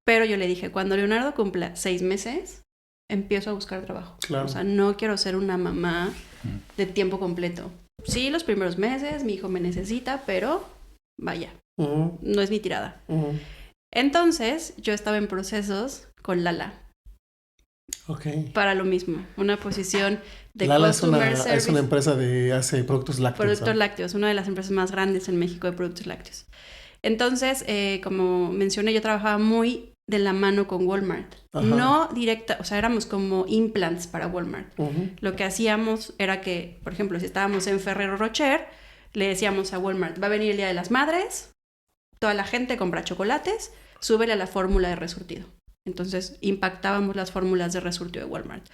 pero yo le dije, cuando Leonardo cumpla 6 meses, empiezo a buscar trabajo. Claro. O sea, no quiero ser una mamá de tiempo completo. Sí, los primeros meses, mi hijo me necesita, pero vaya, Ujú, no es mi tirada. ujú. Entonces, yo estaba en procesos con Lala Ok. para lo mismo, una posición de Lala es Customer una Service. empresa hace productos lácteos. Productos ¿no? lácteos, una de las empresas más grandes en México de productos lácteos. Entonces, como mencioné, yo trabajaba muy de la mano con Walmart. Ajá. No directa, o sea, éramos como implants para Walmart. Ujú. Lo que hacíamos era que, por ejemplo, si estábamos en Ferrero Rocher, le decíamos a Walmart, va a venir el Día de las Madres, toda la gente compra chocolates, súbele a la fórmula de resurtido. Entonces, impactábamos las fórmulas de resurtido de Walmart.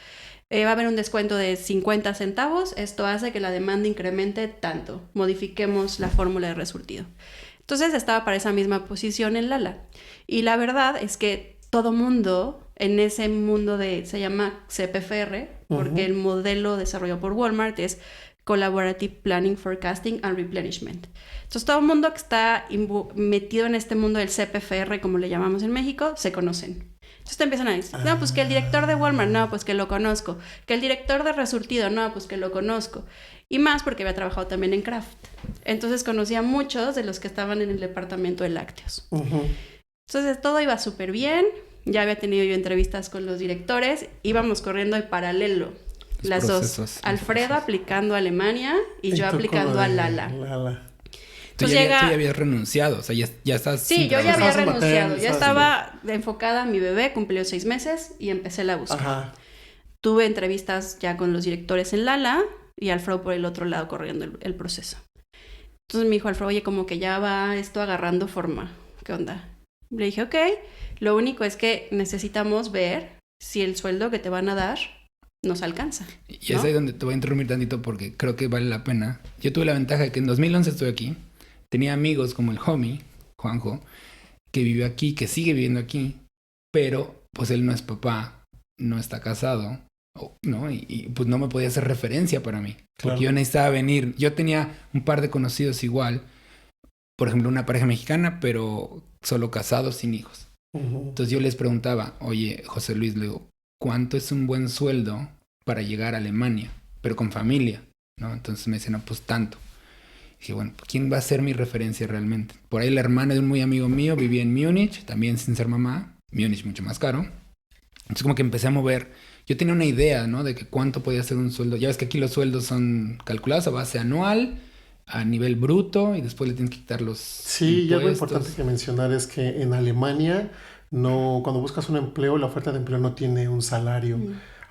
Va a haber un descuento de 50 centavos, esto hace que la demanda incremente tanto. Modifiquemos la fórmula de resurtido. Entonces estaba para esa misma posición en Lala. Y la verdad es que todo mundo en ese mundo se llama CPFR, porque el modelo desarrollado por Walmart es Collaborative Planning, Forecasting and Replenishment. Entonces todo el mundo que está metido en este mundo del CPFR, como le llamamos en México, se conocen. Entonces te empiezan a decir, no, pues que el director de Walmart, no, pues que lo conozco. Que el director de Resurtido, no, pues que lo conozco. Y más porque había trabajado también en Kraft. Entonces conocía a muchos de los que estaban en el departamento de lácteos. Ujú. Entonces todo iba súper bien. Ya había tenido yo entrevistas con los directores. Íbamos corriendo en paralelo. Las dos. Alfredo aplicando a Alemania y yo tú aplicando como a de Lala. Lala. Tú Entonces ya habías renunciado, o sea, ya estás... Sí, sin yo ya trabajo. había Estabas en renunciado. papel, Ya ¿sabes? estaba enfocada en mi bebé, cumplió 6 meses y empecé la búsqueda. Ajá. Tuve entrevistas ya con los directores en Lala y Alfredo por el otro lado corriendo el proceso. Entonces me dijo Alfredo, oye, como que ya va esto agarrando forma. ¿Qué onda? Le dije, ok, lo único es que necesitamos ver si el sueldo que te van a dar nos alcanza. Y es ahí donde te voy a interrumpir tantito porque creo que vale la pena. Yo tuve la ventaja de que en 2011 estuve aquí. Tenía amigos como el homie, Juanjo, que vivió aquí, que sigue viviendo aquí, pero pues él no es papá, no está casado, ¿no? Y pues no me podía hacer referencia para mí. Porque Claro. yo necesitaba venir. Yo tenía un par de conocidos igual, por ejemplo, una pareja mexicana, pero solo casados, sin hijos. Ujú. Entonces yo les preguntaba, oye, José Luis, le digo, ¿cuánto es un buen sueldo para llegar a Alemania, pero con familia? ¿No? Entonces me decían, no, pues tanto. Dije, bueno, ¿quién va a ser mi referencia realmente? Por ahí la hermana de un muy amigo mío vivía en Múnich, también sin ser mamá. Múnich mucho más caro. Entonces como que empecé a mover. Yo tenía una idea, ¿no? De que cuánto podía ser un sueldo. Ya ves que aquí los sueldos son calculados a base anual, a nivel bruto, y después le tienes que quitar los Sí, y algo impuestos. importante que mencionar es que en Alemania no, cuando buscas un empleo, la oferta de empleo no tiene un salario.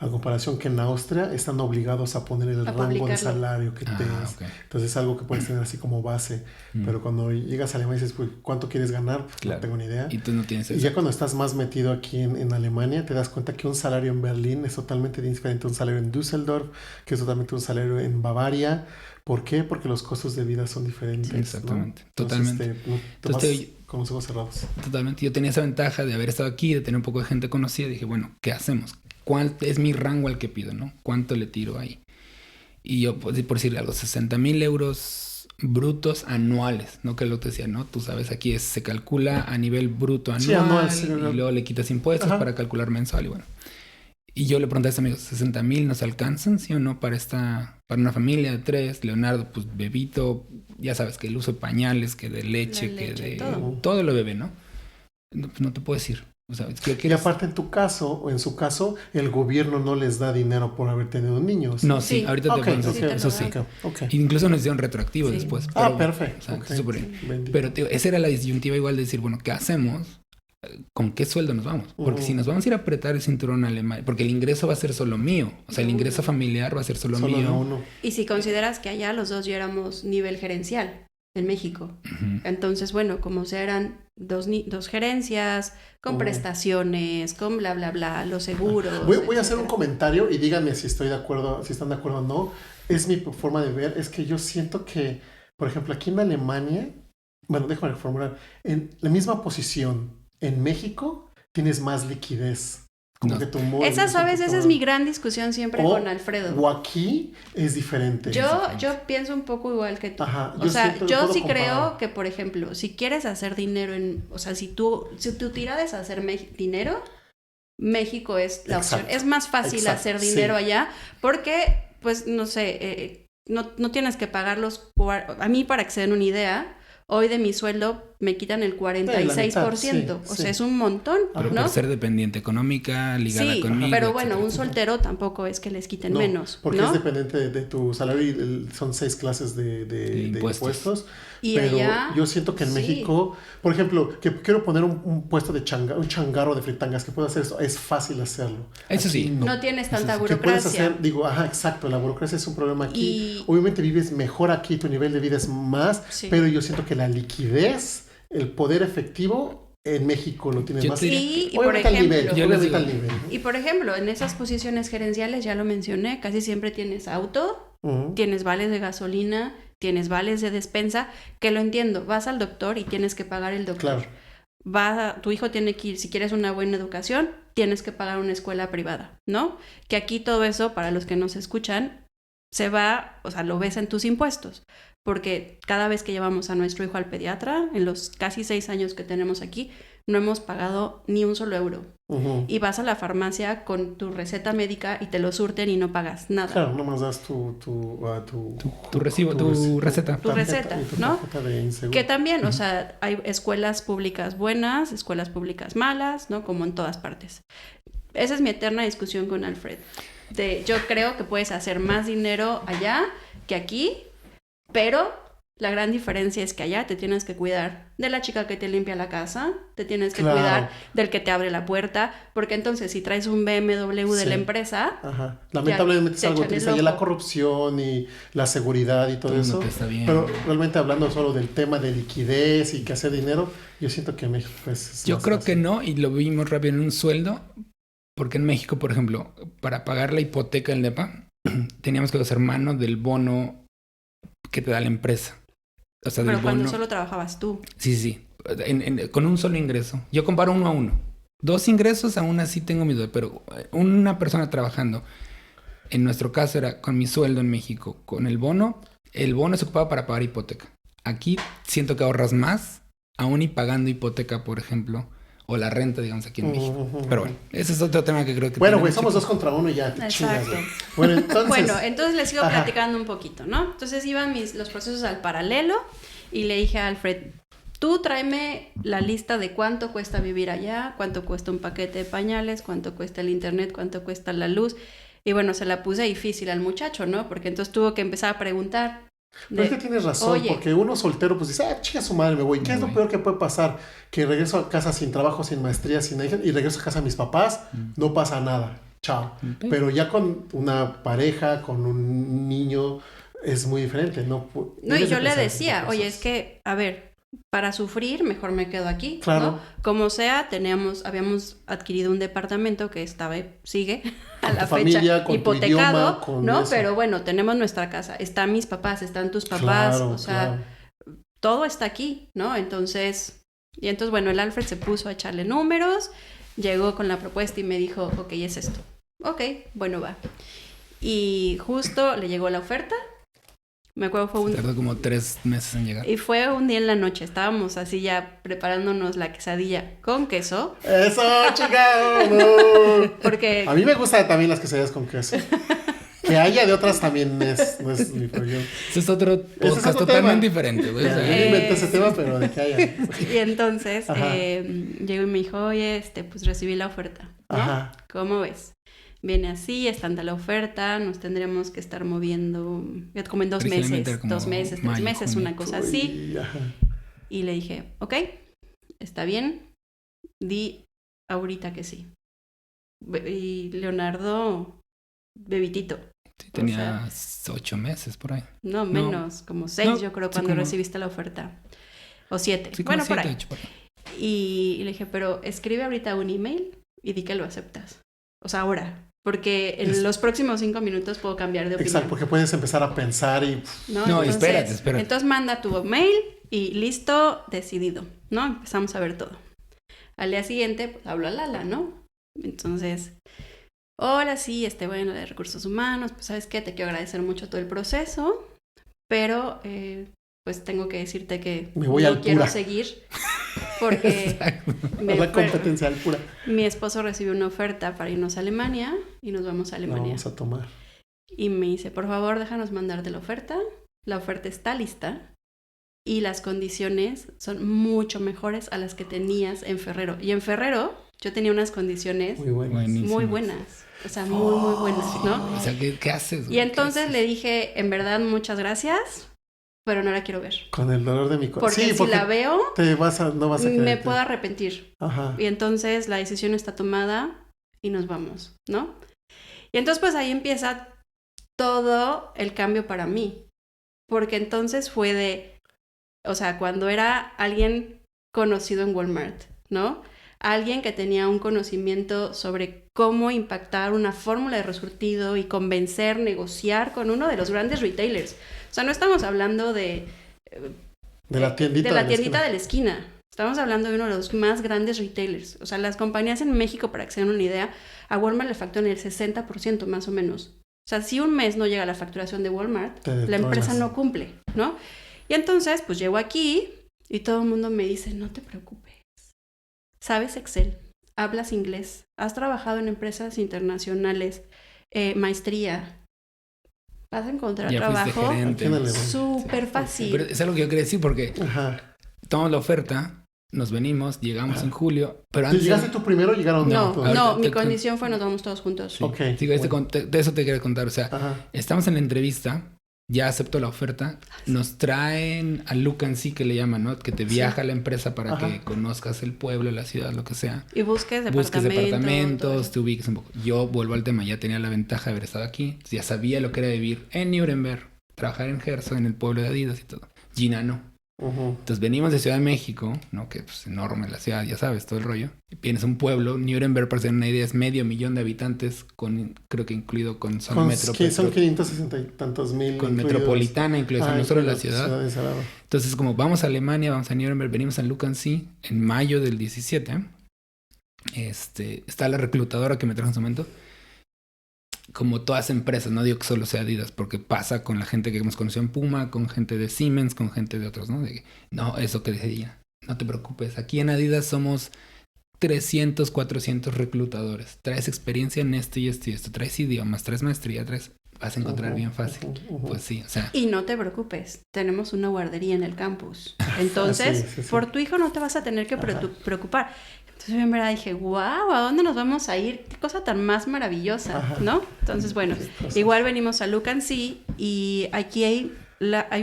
A comparación que en Austria están obligados a poner el A rango de publicarlo. salario que te es. Ok. Entonces es algo que puedes tener así como base. Pero cuando llegas a Alemania y dices, pues, ¿cuánto quieres ganar? Pues, Claro. no tengo ni idea. Y tú no tienes Y eso. ya cuando estás más metido aquí en Alemania, te das cuenta que un salario en Berlín es totalmente diferente a un salario en Düsseldorf, que es totalmente un salario en Bavaria. ¿Por qué? Porque los costos de vida son diferentes. ¿no? Exactamente, Entonces, totalmente. no, te Entonces, vas con los ojos cerrados. Totalmente. Yo tenía esa ventaja de haber estado aquí, de tener un poco de gente conocida. Dije, bueno, ¿qué hacemos? ¿Cuál es mi rango al que pido, no? ¿Cuánto le tiro ahí? Y yo, pues, por decirle algo, 60,000 euros brutos anuales, ¿no? Que es lo que decía, ¿no? Tú sabes, aquí se calcula a nivel bruto anual, Sí, anual, sí, y luego le quitas impuestos Ajá. para calcular mensual y bueno. Y yo le pregunté a este amigo, ¿60,000 nos alcanzan, sí o no, para una familia de 3? Leonardo, pues bebito, ya sabes que el uso de pañales, que de leche, La que leche, de... todo. Todo lo bebe, ¿no? No, pues no te puedo decir. O sea, creo que Y aparte en tu caso, o en su caso, el gobierno no les da dinero por haber tenido niños. No, sí, Sí. ahorita Ok, te cuento. ok, Eso sí. ok. Incluso nos hicieron retroactivo Sí. después. Perfecto. O sea, ok. súper bien. Bendito. Pero tío, esa era la disyuntiva igual de decir, bueno, ¿qué hacemos? ¿Con qué sueldo nos vamos? Porque si nos vamos a ir a apretar el cinturón alemán, porque el ingreso va a ser solo mío. O sea, el No, ingreso no. familiar va a ser solo Solo de mío. uno. Y si consideras que allá los dos ya éramos nivel gerencial. en México. Entonces, bueno, como sea, eran dos gerencias, con prestaciones, con bla, bla, bla, los seguros. Voy a hacer un comentario y díganme si estoy de acuerdo, si están de acuerdo o no. Es mi forma de ver, es que yo siento que, por ejemplo, aquí en Alemania, bueno, déjame reformular, en la misma posición en México tienes más liquidez. Como No. que tu humor Esa, es un ¿sabes? poquito Esa es más- mi gran discusión siempre O- con Alfredo. O aquí es diferente. Yo pienso un poco igual que tú. Ajá, O sea, siento que yo puedo sí comparar. creo que, por ejemplo, si quieres hacer dinero o sea, si tu tirada es hacer dinero, México es la opción. Exacto, Es más fácil exacto, hacer sí. dinero allá porque, pues, no sé, no tienes que pagar a mí, para que se den una idea, hoy de mi sueldo me quitan el 46%. Sí, O sí. sea, es un montón, Pero ¿no? por ser dependiente económica, ligada Sí, conmigo, pero bueno, etcétera, un etcétera. soltero tampoco es que les quiten No, menos, porque ¿no? es dependiente de tu salario y son 6 clases de impuestos. Y pero allá, yo siento que en sí. México, por ejemplo, que quiero poner un puesto de un changarro de fritangas, que puedo hacer esto, es fácil hacerlo. Eso Aquí sí. No tienes tanta Que puedes burocracia. hacer, digo, ajá, exacto, la burocracia es un problema aquí. Y- Obviamente vives mejor aquí, tu nivel de vida es más, Sí. pero yo siento que la liquidez, el poder efectivo, en México lo tienes Yo más. te diría- Y, por Obviamente al nivel, ejemplo, Yo les obviamente digo- al nivel. ¿no? y por ejemplo, en esas posiciones gerenciales, ya lo mencioné, casi siempre tienes auto, Ujú. tienes vales de gasolina, tienes vales de despensa, que lo entiendo, vas al doctor y tienes que pagar el doctor. Claro. Tu hijo tiene que ir, si quieres una buena educación, tienes que pagar una escuela privada, ¿no? Que aquí todo eso, para los que nos escuchan, se va, o sea, lo ves en tus impuestos. Porque cada vez que llevamos a nuestro hijo al pediatra, en los casi 6 años que tenemos aquí, no hemos pagado ni un solo euro. Ujú. Y vas a la farmacia con tu receta médica y te lo surten y no pagas nada. Claro, nomás das tu recibo, tu receta. Tu receta, y tu ¿no? tarjeta de inseguro. Que también, o sea, hay escuelas públicas buenas, escuelas públicas malas, ¿no? Como en todas partes. Esa es mi eterna discusión con Alfred. Yo creo que puedes hacer más dinero allá que aquí, pero la gran diferencia es que allá te tienes que cuidar de la chica que te limpia la casa, te tienes que Claro. cuidar del que te abre la puerta, porque entonces si traes un BMW de Sí. la empresa, Ajá. Lamentablemente es te algo echan el triste. Y la ojo. corrupción y la seguridad y todo Todo eso. no te está bien. Pero realmente hablando solo del tema de liquidez y que hacer dinero, yo siento que México es Yo más creo fácil. que no, y lo vimos rápido en un sueldo, porque en México, por ejemplo, para pagar la hipoteca del DEPA, teníamos que hacer mano del bono que te da la empresa. O sea, del pero cuando bono. solo trabajabas tú. Sí, sí. Con un solo ingreso. Yo comparo 1 a 1. 2 ingresos, aún así tengo mi duda, pero una persona trabajando, en nuestro caso era con mi sueldo en México, con el bono se ocupaba para pagar hipoteca. Aquí siento que ahorras más, aún y pagando hipoteca, por ejemplo, o la renta, digamos, aquí en México. Ujú. Pero bueno, ese es otro tema que creo que... Bueno, tiene güey, mucho somos que- 2 contra 1 y ya te chingas, Exacto. güey. Bueno, entonces... Bueno, entonces les sigo Ajá. platicando un poquito, ¿no? Entonces iban los procesos al paralelo y le dije a Alfred, tú tráeme la lista de cuánto cuesta vivir allá, cuánto cuesta un paquete de pañales, cuánto cuesta el internet, cuánto cuesta la luz. Y bueno, se la puse difícil al muchacho, ¿no? Porque entonces tuvo que empezar a preguntar. Pero es que tienes razón, Oye. porque uno soltero pues dice, chica su madre, me voy. ¿Qué es lo voy. peor que puede pasar? Que regreso a casa sin trabajo, sin maestría, sin hija, y regreso a casa a mis papás, no pasa nada. Chao. Ok. Pero ya con una pareja, con un niño, es muy diferente, ¿no? No, y Debes de yo le pensar decía, esas oye, cosas. es que, a ver, para sufrir mejor me quedo aquí, Claro. ¿no? Como sea, habíamos adquirido un departamento que sigue a Con la tu familia, fecha con tu hipotecado, idioma, con ¿no? eso. Pero bueno, tenemos nuestra casa, están mis papás, están tus papás, Claro, o sea, claro. todo está aquí, ¿no? Entonces, bueno, el Alfred se puso a echarle números, llegó con la propuesta y me dijo, ok, es esto. Ok, bueno, va. Y justo le llegó la oferta. Me acuerdo fue Tardó como 3 meses en llegar. y fue un día en la noche, estábamos así ya preparándonos la quesadilla con queso, ¡Eso, chica! No. porque A mí me gustan también las quesadillas con queso. Que haya de otras también no es mi problema. Ese es otro podcast otro totalmente tema. diferente, güey. Ya, O sea, yo no inventé ese tema, pero de que haya. y entonces Ajá. llegó y me dijo, oye, pues recibí la oferta, ¿no? Ajá. ¿Cómo ves? Viene así, es tanta la oferta, nos tendremos que estar moviendo como en 2 Originalmente meses, era como 2 meses, 3 mayo, meses, junio. una cosa así. Uy, ajá. Y le dije, ok, está bien, di ahorita que sí. Y Leonardo, bebitito. Sí, tenía 8 meses por ahí. No, menos, como 6 yo creo, sí, cuando como... recibiste la oferta. O 7. Sí, bueno, como por 7, ahí. 8 por ahí. Y le dije, pero escribe ahorita un email y di que lo aceptas. O sea, ahora. Porque en los próximos 5 minutos puedo cambiar de opinión. Exacto, porque puedes empezar a pensar y... No, entonces, espérate. Entonces manda tu mail y listo, decidido, ¿no? Empezamos a ver todo. Al día siguiente, pues hablo a Lala, ¿no? Entonces, hola, sí, bueno, de recursos humanos, pues ¿sabes qué? Te quiero agradecer mucho todo el proceso, pero pues tengo que decirte que me voy no quiero seguir porque la competencia al pura. Mi esposo recibió una oferta para irnos a Alemania y nos vamos a Alemania. La vamos a tomar. Y me dice, por favor, déjanos mandarte la oferta. La oferta está lista y las condiciones son mucho mejores a las que tenías en Ferrero. Y en Ferrero yo tenía unas condiciones muy buenas. O sea, muy buenas, ¿no? O sea, ¿qué haces? Y entonces le dije, en verdad, muchas gracias, pero no la quiero ver. Con el dolor de mi corazón. Porque si la veo, no vas a me puedo arrepentir. Ajá. Y entonces la decisión está tomada y nos vamos, ¿no? Y entonces pues ahí empieza todo el cambio para mí. Porque entonces fue o sea, cuando era alguien conocido en Walmart, ¿no? Alguien que tenía un conocimiento sobre cómo impactar una fórmula de resurtido y convencer, negociar con uno de los grandes retailers. O sea, no estamos hablando de la tiendita, de la esquina. Estamos hablando de uno de los más grandes retailers. O sea, las compañías en México, para que se den una idea, a Walmart le facturan el 60% más o menos. O sea, si un mes no llega la facturación de Walmart, la empresa no cumple, ¿no? Y entonces, pues llego aquí y todo el mundo me dice, no te preocupes. ¿Sabes Excel? ¿Hablas inglés? ¿Has trabajado en empresas internacionales? Maestría. Vas a encontrar trabajo súper fácil. Sí, pero es algo que yo quería decir porque tomamos la oferta, nos venimos, llegamos en julio, pero antes... ¿Llegaste tú primero o llegaron todos? No, mi condición fue nos vamos todos juntos. Sí. Ok. Digo, de eso te quería contar, o sea, estamos en la entrevista, ya acepto la oferta, nos traen a Look and See, que le llaman, ¿no? Que te viaja a la empresa para que conozcas el pueblo, la ciudad, lo que sea. Y busques departamentos, te ubiques un poco. Yo vuelvo al tema, ya tenía la ventaja de haber estado aquí, ya sabía lo que era vivir en Nuremberg, trabajar en Herzog, en el pueblo de Adidas y todo. Gina no. Entonces venimos de Ciudad de México, ¿no? Que pues enorme la ciudad, ya sabes, todo el rollo. Vienes a un pueblo, Nuremberg, para tener una idea, es 500,000 de habitantes, creo que incluido con zona metropolitana. Son 560 y tantos mil. Con incluidos, metropolitana, incluso no solo la ciudad. Entonces, como vamos a Alemania, vamos a Nuremberg, venimos a Look and See en mayo del 17. Está la reclutadora que me trajo en su momento. Como todas empresas, no digo que solo sea Adidas, porque pasa con la gente que hemos conocido en Puma, con gente de Siemens, con gente de otros, ¿no? No, eso que decía ella, no te preocupes, aquí en Adidas somos 300, 400 reclutadores. Traes experiencia en esto y esto y esto, traes idiomas, traes maestría, vas a encontrar bien fácil. Pues sí, o sea... Y no te preocupes, tenemos una guardería en el campus. Entonces, por tu hijo no te vas a tener que preocupar. Entonces yo en verdad dije, wow, ¿a dónde nos vamos a ir? Qué cosa tan más maravillosa, ¿no? Entonces, bueno, igual venimos a Look and See y aquí hay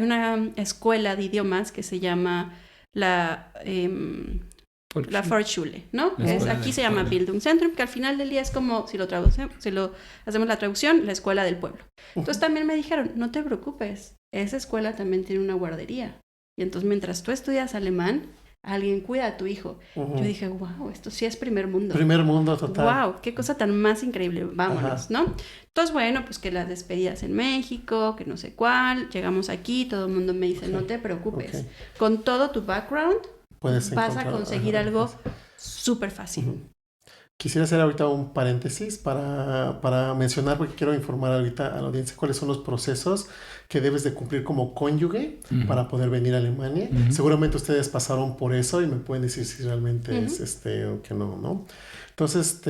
una escuela de idiomas que se llama la Volksschule, ¿no? Aquí se llama Bildungszentrum, que al final del día es como, si lo hacemos la traducción, la escuela del pueblo. Entonces también me dijeron, no te preocupes, esa escuela también tiene una guardería. Y entonces mientras tú estudias alemán, alguien cuida a tu hijo. Yo dije, wow, esto sí es primer mundo. Primer mundo total. Wow, qué cosa tan más increíble. Vámonos, ¿no? Entonces, bueno, pues que las despedidas en México, que no sé cuál. Llegamos aquí, todo el mundo me dice, no te preocupes. Con todo tu background, vas a conseguir algo súper fácil. Quisiera hacer ahorita un paréntesis para mencionar, porque quiero informar ahorita a la audiencia cuáles son los procesos que debes de cumplir como cónyuge para poder venir a Alemania. Seguramente ustedes pasaron por eso y me pueden decir si realmente es o que no, ¿no? Entonces,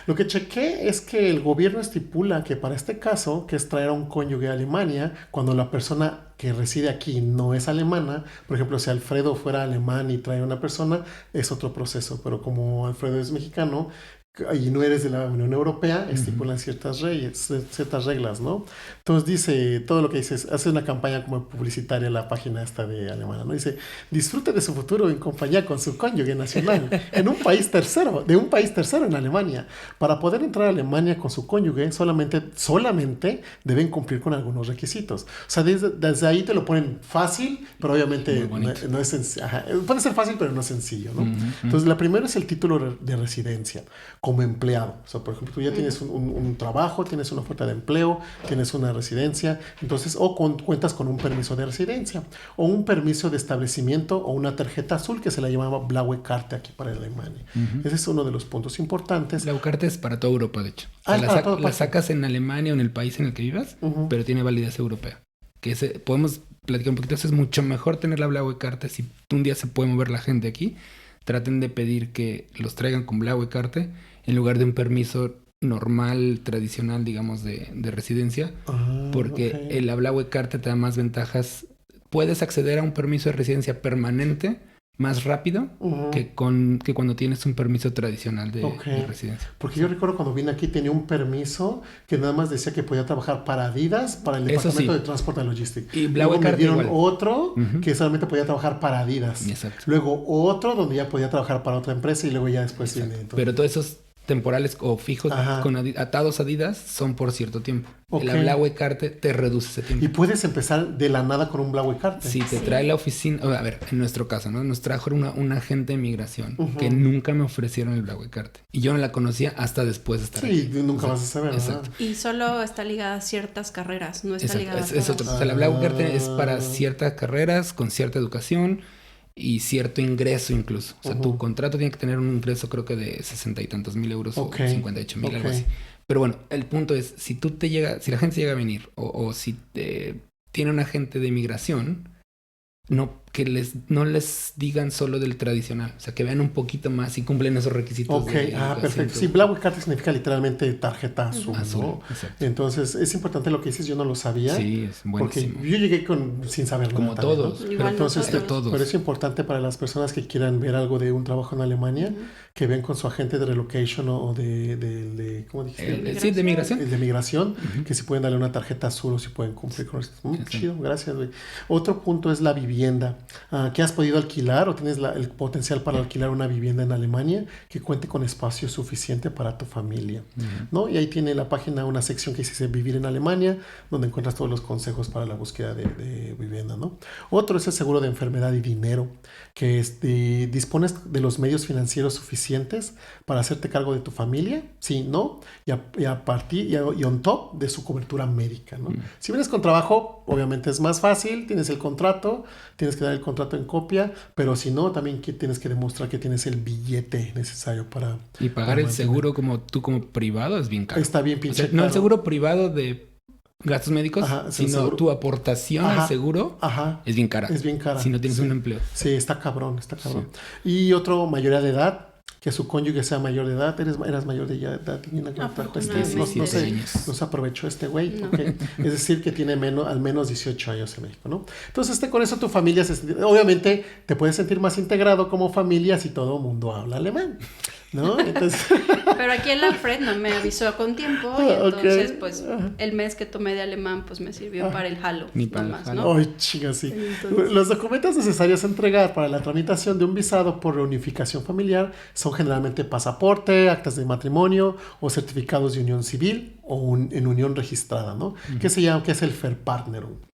lo que chequé es que el gobierno estipula que para este caso, que es traer a un cónyuge a Alemania, cuando la persona que reside aquí no es alemana, por ejemplo, si Alfredo fuera alemán y trae a una persona, es otro proceso, pero como Alfredo es mexicano, y no eres de la Unión Europea, estipulan ciertas reglas, ¿no? Entonces dice, todo lo que dice, hace una campaña como publicitaria la página esta de Alemania, ¿no? Dice, disfrute de su futuro en compañía con su cónyuge nacional en un país tercero en Alemania. Para poder entrar a Alemania con su cónyuge, solamente deben cumplir con algunos requisitos. O sea, desde ahí te lo ponen fácil, pero obviamente no es sencillo. Puede ser fácil, pero no es sencillo, ¿no? Entonces, la primera es el título de residencia como empleado. O sea, por ejemplo, tú ya tienes un trabajo, tienes una oferta de empleo, tienes una residencia, entonces, cuentas con un permiso de residencia, o un permiso de establecimiento, o una tarjeta azul que se la llamaba Blaue Karte aquí para Alemania. Ese es uno de los puntos importantes. Blaue Karte es para toda Europa, de hecho. O sea, la sacas en Alemania o en el país en el que vivas, pero tiene validez europea. Podemos platicar un poquito. Es mucho mejor tener la Blaue Karte. Si un día se puede mover la gente aquí, traten de pedir que los traigan con Blaue Karte en lugar de un permiso normal, tradicional, digamos, de residencia, porque la Blaue Karte te da más ventajas. Puedes acceder a un permiso de residencia permanente más rápido que cuando tienes un permiso tradicional de residencia. Porque yo recuerdo cuando vine aquí tenía un permiso que nada más decía que podía trabajar para Adidas, para el departamento de transporte y logística. Y Blaue Karte me dieron igual. Otro que solamente podía trabajar para Adidas. Exacto. Luego otro donde ya podía trabajar para otra empresa y luego ya después viene. Pero todos esos temporales o fijos atados a Adidas son por cierto tiempo. La Blaue Karte te reduce ese tiempo. Y puedes empezar de la nada con un Blaue Karte. Sí, te trae la oficina. A ver, en nuestro caso, ¿no? Nos trajo un agente de migración que nunca me ofrecieron el Blaue Karte. Y yo no la conocía hasta después de estar aquí. Sí, nunca vas a saber, ¿verdad? Exacto. Y solo está ligada a ciertas carreras, no está ligada a todas. Es otro. O sea, la Blaue Karte es para ciertas carreras, con cierta educación y cierto ingreso incluso. O sea, tu contrato tiene que tener un ingreso creo que de 60 y tantos mil euros o 58,000, algo así. Pero bueno, el punto es, si la gente llega a venir o si tiene un agente de migración, no les digan solo del tradicional. O sea, que vean un poquito más y cumplen esos requisitos. Perfecto. Sí, Blaue Karte significa literalmente tarjeta azul, ¿no? Exacto. Entonces, es importante lo que dices, yo no lo sabía. Sí, es buenísimo. Porque yo llegué sin saber nada. Como todos. ¿No? Pero es importante para las personas que quieran ver algo de un trabajo en Alemania, que ven con su agente de relocation o de ¿cómo dijiste? Sí, de migración. El de migración, que si pueden darle una tarjeta azul o si pueden cumplir con esto. Chido, gracias, güey. Otro punto es la vivienda. ¿Qué has podido alquilar o tienes el potencial para alquilar una vivienda en Alemania que cuente con espacio suficiente para tu familia? ¿No? Y ahí tiene la página una sección que dice Vivir en Alemania, donde encuentras todos los consejos para la búsqueda de vivienda, ¿no? Otro es el seguro de enfermedad y dinero, que dispones de los medios financieros suficientes para hacerte cargo de tu familia, sí, ¿no? Y a partir y on top de su cobertura médica, ¿no? Si vienes con trabajo, obviamente es más fácil, tienes el contrato, tienes que dar el contrato en copia, pero si no, también tienes que demostrar que tienes el billete necesario para... Y pagar el seguro como privado es bien caro. Está bien pinche caro. No el seguro privado de gastos médicos, sino tu aportación al seguro es bien cara. Es bien cara. Si no tienes un empleo. Sí, está cabrón. Sí. Y otro, mayoría de edad, que su cónyuge sea mayor de edad. Eras mayor de edad. No se aprovechó este güey. No. Okay. Es decir, que tiene al menos 18 años en México, ¿no? Entonces, con eso tu familia obviamente te puedes sentir más integrado como familia si todo el mundo habla alemán, ¿no? Entonces... Pero aquí en la FRED no me avisó con tiempo y entonces pues el mes que tomé de alemán pues me sirvió para el Halo. Ni para el Halo. ¿No? Ay, chinga, sí. Entonces... Los documentos necesarios a entregar para la tramitación de un visado por reunificación familiar son generalmente pasaporte, actas de matrimonio o certificados de unión civil o en unión registrada, ¿no? Que es el Verpartnerung.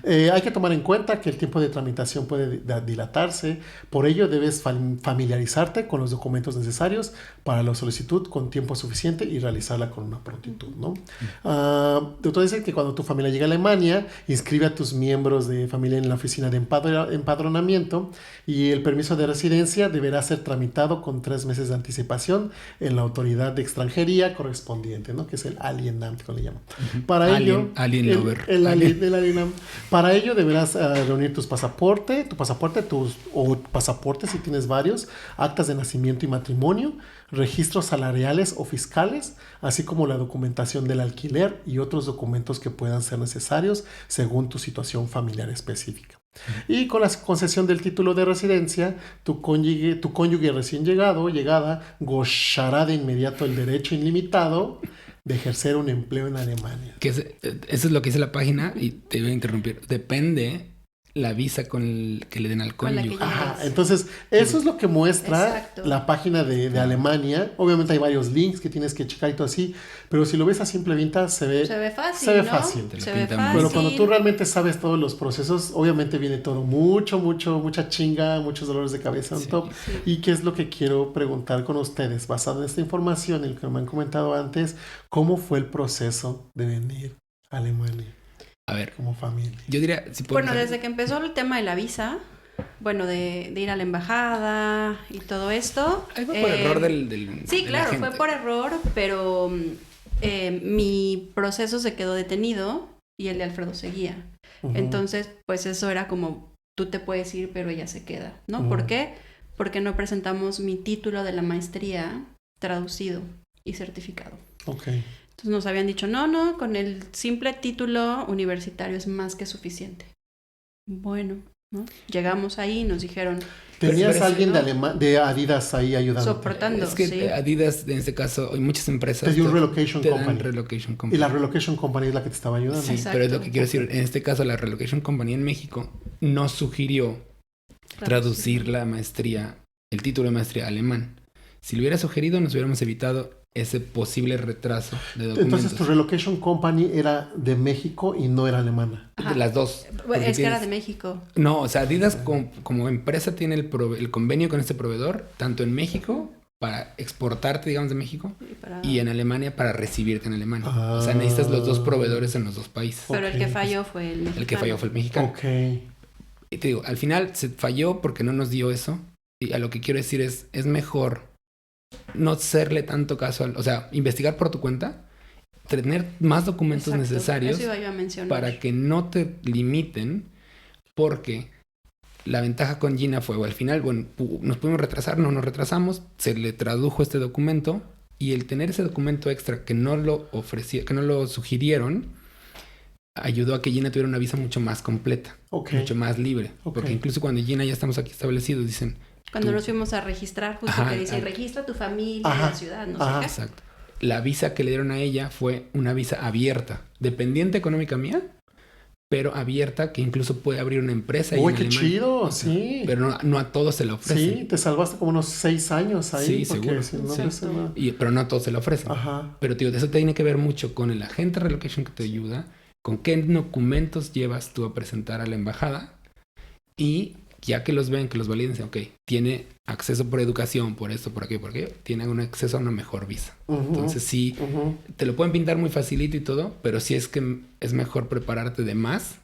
Hay que tomar en cuenta que el tiempo de tramitación puede dilatarse, por ello debes familiarizarte con los documentos necesarios para la solicitud con tiempo suficiente y realizarla con una prontitud, ¿no? Te dice que cuando tu familia llegue a Alemania, inscribe a tus miembros de familia en la oficina de empadronamiento y el permiso de residencia deberá ser tramitado con 3 meses de anticipación en la autoridad de extranjería correspondiente, ¿no? Que es el Alienamt, como le llaman. Para ello, el Alienamt. Para ello deberás reunir tu pasaporte si tienes varios, actas de nacimiento y matrimonio, registros salariales o fiscales, así como la documentación del alquiler y otros documentos que puedan ser necesarios según tu situación familiar específica. Y con la concesión del título de residencia, tu cónyuge recién llegado o llegada gozará de inmediato el derecho ilimitado de ejercer un empleo en Alemania. Eso es lo que dice la página y te voy a interrumpir. Depende la visa que le den al Con la que cónyuge. llegues. Entonces, eso es lo que muestra Exacto. la página de Alemania. Obviamente hay varios links que tienes que checar y todo así, pero si lo ves a simple vista Se ve fácil, se ve ¿no? fácil. Te lo Se ve pintan muy fácil. Pero cuando tú realmente sabes todos los procesos, obviamente viene todo mucha chinga, muchos dolores de cabeza on Sí. top. Sí. Y qué es lo que quiero preguntar con ustedes, basado en esta información y lo que me han comentado antes, ¿cómo fue el proceso de venir a Alemania A ver, como familia? yo diría... Si podemos- Bueno, desde que empezó el tema de la visa, bueno, de ir a la embajada y todo esto. Ahí fue por error del Sí, del claro, agente. fue por error, pero mi proceso se quedó detenido y el de Alfredo seguía. Ujú. Entonces, pues eso era como, tú te puedes ir, pero ella se queda, ¿no? Ujú. ¿Por qué? Porque no presentamos mi título de la maestría traducido y certificado. Ok. Entonces nos habían dicho, no, con el simple título universitario es más que suficiente. Bueno, ¿no? Llegamos ahí y nos dijeron, ¿Tenías pero alguien ¿no? de Adidas ahí ayudando? soportando, Es que sí. Adidas, en este caso, hay muchas empresas... Te dio un relocation te dan company. relocation Y company. la relocation company es la que te estaba ayudando. Sí, Exacto. pero es lo que quiero decir. En este caso, la relocation company en México no sugirió traducir la maestría, el título de maestría a alemán. Si lo hubiera sugerido, nos hubiéramos evitado ese posible retraso de documentos. Entonces tu relocation company era de México y no era alemana. Ajá. De las dos. Bueno, Porque es que era tienes- de México. No, o sea, Adidas como empresa tiene el convenio con este proveedor, tanto en México para exportarte, digamos, de México, y en Alemania para recibirte en Alemania. O sea, necesitas los dos proveedores en los dos países. Pero el Ok. que falló fue el mexicano. El que falló fue el mexicano. Ok. Y te digo, al final se falló porque no nos dio eso. Y a lo que quiero decir es mejor no hacerle tanto caso o sea, investigar por tu cuenta, tener más documentos Exacto, necesarios eso iba yo a mencionar. para que no te limiten, porque la ventaja con Gina fue, al final, bueno, nos pudimos retrasar, no nos retrasamos, se le tradujo este documento y el tener ese documento extra que no lo ofrecía, que no lo sugirieron, ayudó a que Gina tuviera una visa mucho más completa, Ok. mucho más libre. Ok. Porque incluso cuando Gina ya estamos aquí establecidos, dicen, Cuando tú- nos fuimos a registrar, justo Ajá, que dice, ajá. registra tu familia, Ajá, la ciudad, no ajá. sé qué. exacto. La visa que le dieron a ella fue una visa abierta, dependiente económica mía, pero abierta, que incluso puede abrir una empresa. ahí Uy, en qué Alemania. chido, sí. Pero no a todos se la ofrecen. Sí, te salvaste como unos 6 años ahí. Sí, porque seguro. si no, Sí. pues, no. Pero no a todos se la ofrecen. Ajá. Pero tío, eso tiene que ver mucho con el agente de relocation que te ayuda, con qué documentos llevas tú a presentar a la embajada y ya que los ven, que los validen, dicen, ok, tiene acceso por educación, por esto, por aquello, tiene un acceso a una mejor visa. Ujú, Entonces sí, ujú. te lo pueden pintar muy facilito y todo, pero sí es que es mejor prepararte de más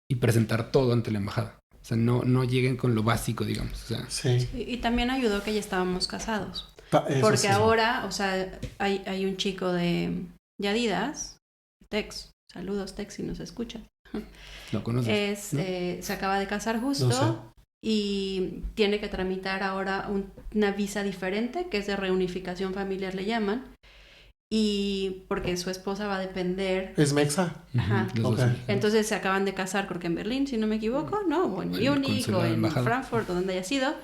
y presentar todo ante la embajada. O sea, no lleguen con lo básico, digamos. O sea, Sí. Y también ayudó que ya estábamos casados. Eso Porque sí. ahora, o sea, hay un chico de Adidas, Tex, saludos Tex si nos escucha. lo conoces. ¿no? Se acaba de casar justo No sé. y tiene que tramitar ahora una visa diferente, que es de reunificación familiar, le llaman. Y porque su esposa va a depender. ¿Es Mexa? Ajá. Los dos Ok. son- Entonces se acaban de casar, creo que en Berlín, si no me equivoco, ¿no? O en En el Múnich, consulado o de en embajada. Frankfurt, o donde haya sido.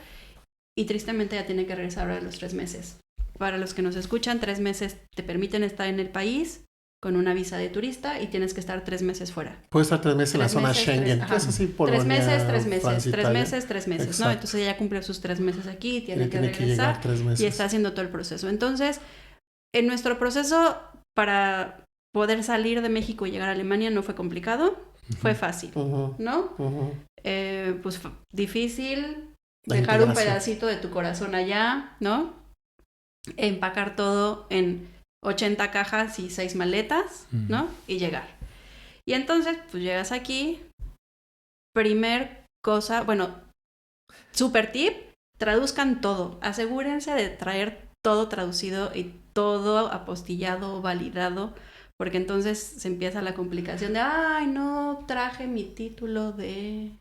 Y tristemente ya tiene que regresar ahora a los 3 meses. Para los que nos escuchan, 3 meses te permiten estar en el país con una visa de turista y tienes que estar 3 meses fuera. Puede estar 3 meses en la 3 zona meses, Schengen. ajá. Eso sí, 3 Polonia, meses, 3 meses, Francia, 3 Italia. meses, 3 meses, ¿no? Exacto. Entonces ella cumple sus 3 meses aquí, tiene Y que tiene que regresar llegar 3 meses. y está haciendo todo el proceso. Entonces, en nuestro proceso para poder salir de México y llegar a Alemania no fue complicado, fue fácil, Ujú, ¿no? ujú. Pues difícil La dejar un integración. pedacito de tu corazón allá, ¿no? Empacar todo en 80 cajas y 6 maletas, ¿no? Y llegar. Y entonces, pues llegas aquí. Primer cosa, bueno, super tip, traduzcan todo. Asegúrense de traer todo traducido y todo apostillado, validado, porque entonces se empieza la complicación de, ay, no traje mi título de...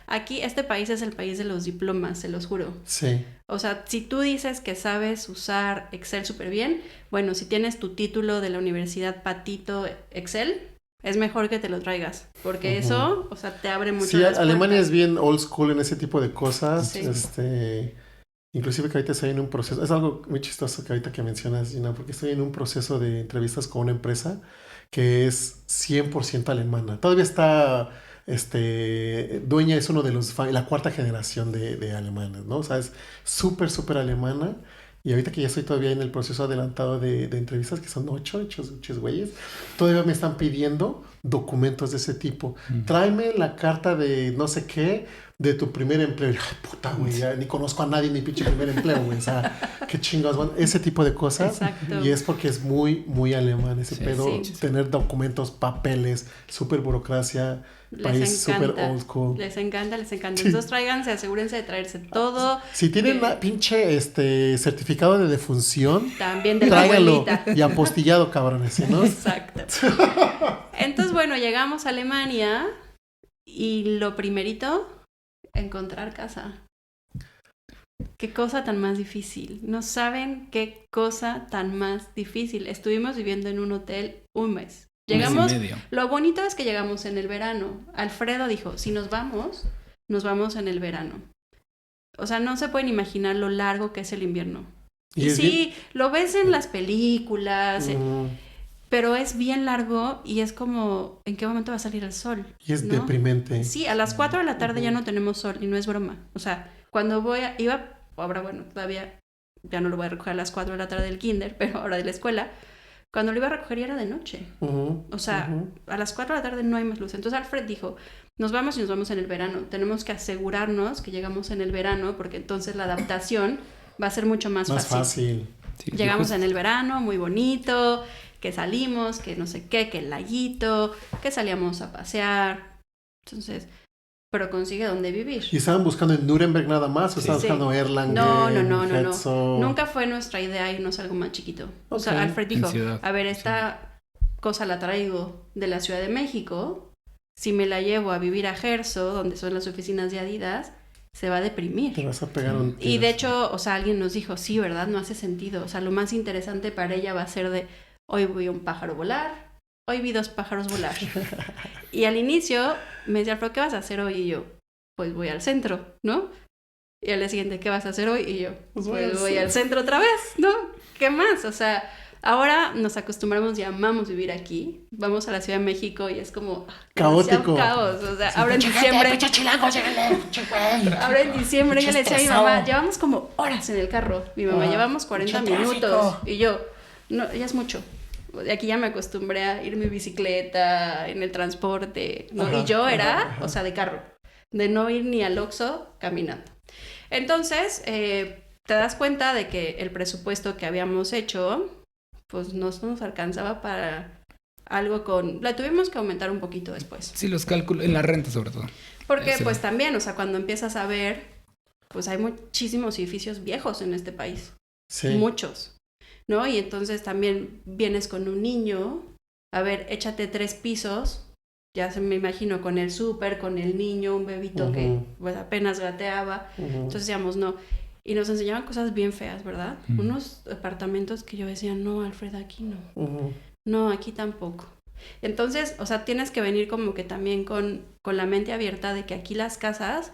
Aquí, este país es el país de los diplomas, se los juro. Sí. O sea, si tú dices que sabes usar Excel súper bien, bueno, si tienes tu título de la Universidad Patito Excel, es mejor que te lo traigas, porque eso, o sea, te abre mucho Sí, las Alemania puertas. es bien old school en ese tipo de cosas. Sí. Inclusive que ahorita estoy en un proceso, es algo muy chistoso que ahorita que mencionas, Gina, porque estoy en un proceso de entrevistas con una empresa que es 100% alemana. Todavía está, dueña es uno de la cuarta generación de alemanes, ¿no? O sea, es súper, súper alemana. Y ahorita que ya estoy todavía en el proceso adelantado de entrevistas, que son ocho güeyes, todavía me están pidiendo documentos de ese tipo. Tráeme la carta de no sé qué, de tu primer empleo. Y, ay, puta, güey, ya ni conozco a nadie en mi pinche primer empleo, güey. O sea, qué chingados, bueno, ese tipo de cosas. Exacto. Y es porque es muy, muy alemán ese pedo. Sí. Tener documentos, papeles, súper burocracia, país súper old school. Les encanta. Sí. Entonces tráiganse, asegúrense de traerse todo. Si tienen que- una pinche certificado de defunción, También de la tráiganlo abuelita. y apostillado, cabrones, ¿sí, no? Exacto. Entonces, bueno, llegamos a Alemania y lo primerito, encontrar casa. Qué cosa tan más difícil. No saben qué cosa tan más difícil. Estuvimos viviendo en un hotel un mes. Llegamos, mes y medio. lo bonito es que llegamos en el verano. Alfredo dijo, si nos vamos en el verano. O sea, no se pueden imaginar lo largo que es el invierno. Y es sí, lo ves en las películas, bien- pero es bien largo y es como, ¿en qué momento va a salir el sol? y es ¿no? deprimente. Sí, a las 4 de la tarde ya no tenemos sol y no es broma. O sea, cuando ahora bueno, todavía ya no lo voy a recoger a las 4 de la tarde del kinder, pero ahora de la escuela, cuando lo iba a recoger ya era de noche. O sea, a las 4 de la tarde no hay más luz. Entonces Alfred dijo, nos vamos en el verano. Tenemos que asegurarnos que llegamos en el verano porque entonces la adaptación va a ser mucho más fácil. Sí, Llegamos justo. en el verano, muy bonito, que salimos, que no sé qué, que el laguito, que salíamos a pasear. Entonces, pero consigue dónde vivir. ¿Y estaban buscando en Nuremberg nada más o estaban Sí. buscando Erlangen, No. Hetzo? Nunca fue nuestra idea irnos a algo más chiquito. O sea, Ok. Alfred dijo, En ciudad. a ver, esta cosa la traigo de la Ciudad de México. Si me la llevo a vivir a Gerso, donde son las oficinas de Adidas, se va a Te deprimir. vas a pegar un Y de tiro. hecho, o sea, alguien nos dijo, sí, ¿verdad? No hace sentido. O sea, lo más interesante para ella va a ser de, hoy vi un pájaro volar, hoy vi 2 pájaros volar. Y al inicio me decía, Alfredo, ¿qué vas a hacer hoy? Y yo, pues voy al centro, ¿no? Y al día siguiente, ¿qué vas a hacer hoy? Y yo, Pues pues voy al centro otra vez, ¿no? ¿Qué más? O sea, ahora nos acostumbramos y amamos vivir aquí. Vamos a la Ciudad de México y es como Caótico. demasiado caos. O sea, ahora en diciembre, ahora en diciembre yo le decía a mi mamá, llevamos como horas en el carro. Mi mamá, llevamos 40 minutos. Y yo, no, ya es mucho. De aquí ya me acostumbré a ir en mi bicicleta, en el transporte, ¿no? Ajá, Y yo era, ajá. o sea, de carro, de no ir ni al Oxxo caminando. Entonces, te das cuenta de que el presupuesto que habíamos hecho, pues no nos alcanzaba para algo con... La tuvimos que aumentar un poquito después. Sí, los cálculos, en la renta sobre todo. Porque Sí. pues también, o sea, cuando empiezas a ver, pues hay muchísimos edificios viejos en este país. Sí. Muchos, ¿no? Y entonces también vienes con un niño, a ver, échate 3 pisos, ya se me imagino con el súper, con el niño, un bebito que Ujú. pues apenas gateaba. Ujú. Entonces decíamos, no. Y nos enseñaban cosas bien feas, ¿verdad? Ujú. Unos departamentos que yo decía, no, Alfred, aquí no. Ujú. No, aquí tampoco. Entonces, o sea, tienes que venir como que también con la mente abierta de que aquí las casas